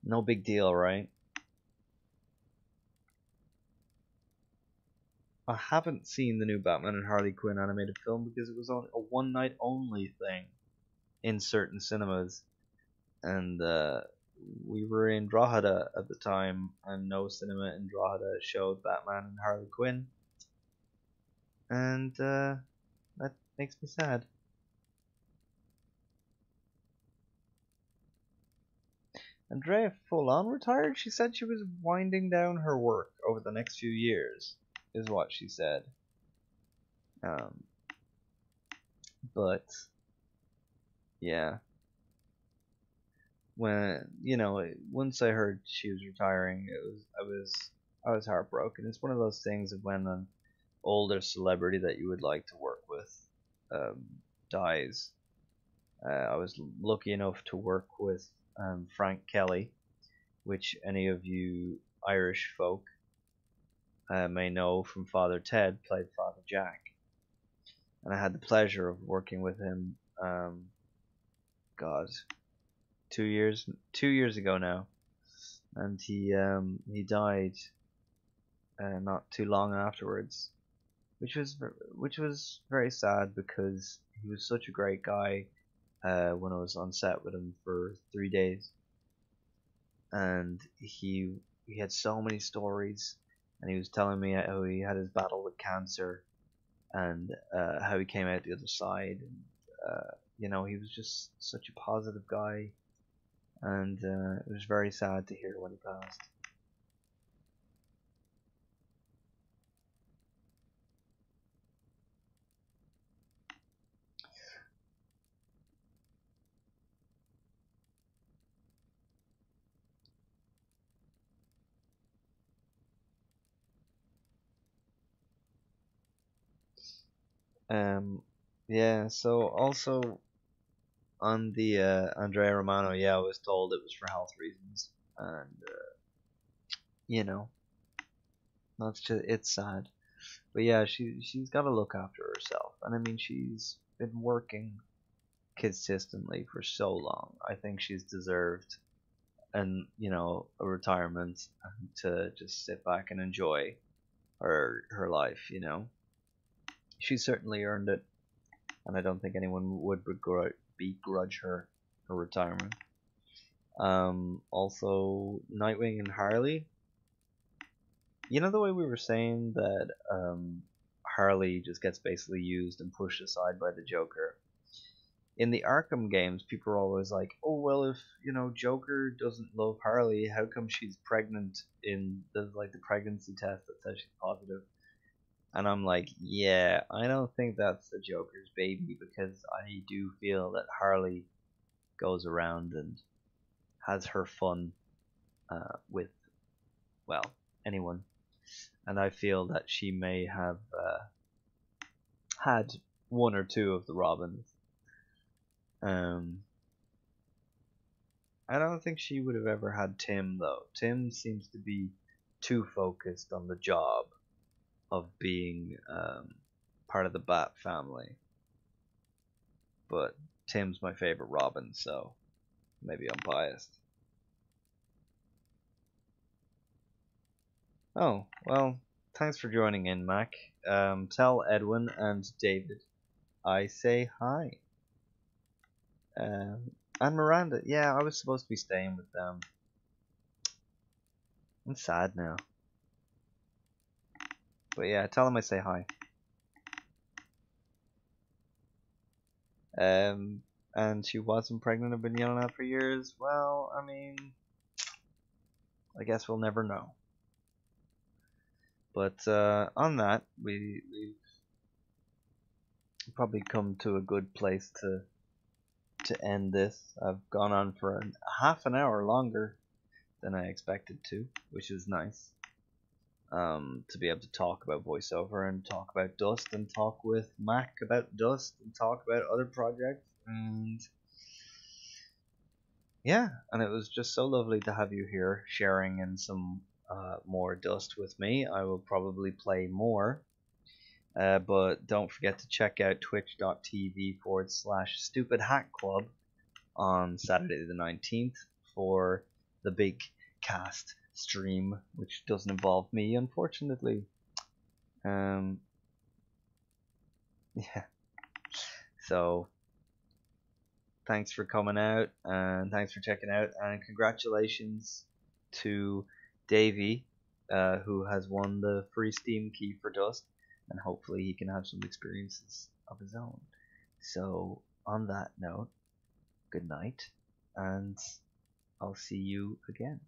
No big deal, right? I haven't seen the new Batman and Harley Quinn animated film because it was on a one night only thing in certain cinemas, and we were in Drogheda at the time, and no cinema in Drogheda showed Batman and Harley Quinn, and that makes me sad. Andrea full on retired? She said she was winding down her work over the next few years, is what she said. But yeah, when once I heard she was retiring, I was heartbroken. It's one of those things of when an older celebrity that you would like to work with dies. I was lucky enough to work with Frank Kelly, which any of you Irish folk may know from Father Ted, played Father Jack. And I had the pleasure of working with him, God, 2 years ago now, and he died not too long afterwards, which was very sad because he was such a great guy. When I was on set with him for 3 days, and he had so many stories, and he was telling me how he had his battle with cancer, and how he came out the other side, and he was just such a positive guy, and it was very sad to hear when he passed. Yeah, so also on the Andrea Romano, yeah, I was told it was for health reasons, and that's just, it's sad. But yeah, she's got to look after herself, and I mean she's been working consistently for so long. I think she's deserved a retirement to just sit back and enjoy her life. She certainly earned it, and I don't think anyone would begrudge her retirement. Also, Nightwing and Harley. You know the way we were saying that Harley just gets basically used and pushed aside by the Joker? In the Arkham games, people are always like, oh, well, if, Joker doesn't love Harley, how come she's pregnant in the pregnancy test that says she's positive? And I'm like, yeah, I don't think that's the Joker's baby, because I do feel that Harley goes around and has her fun with, well, anyone. And I feel that she may have had one or two of the Robins. I don't think she would have ever had Tim, though. Tim seems to be too focused on the job of being part of the Bat family. But Tim's my favorite Robin, so maybe I'm biased. Oh, well, thanks for joining in, Mac. Tell Edwin and David I say hi. And Miranda, yeah, I was supposed to be staying with them. I'm sad now. But yeah, tell him I say hi. And she wasn't pregnant. I've been yelling at for years. Well, I mean, I guess we'll never know. But on that, we've probably come to a good place to end this. I've gone on for half an hour longer than I expected to, which is nice. To be able to talk about voiceover and talk about Dust and talk with Mac about Dust and talk about other projects, and yeah, and it was just so lovely to have you here sharing in some more Dust with me. I will probably play more, but don't forget to check out twitch.tv/Stupid Hack Club on Saturday the 19th for the big cast stream, which doesn't involve me, unfortunately. Yeah. So thanks for coming out, and thanks for checking out, and congratulations to Davey, who has won the free Steam key for Dust, and hopefully he can have some experiences of his own. So on that note, good night, and I'll see you again.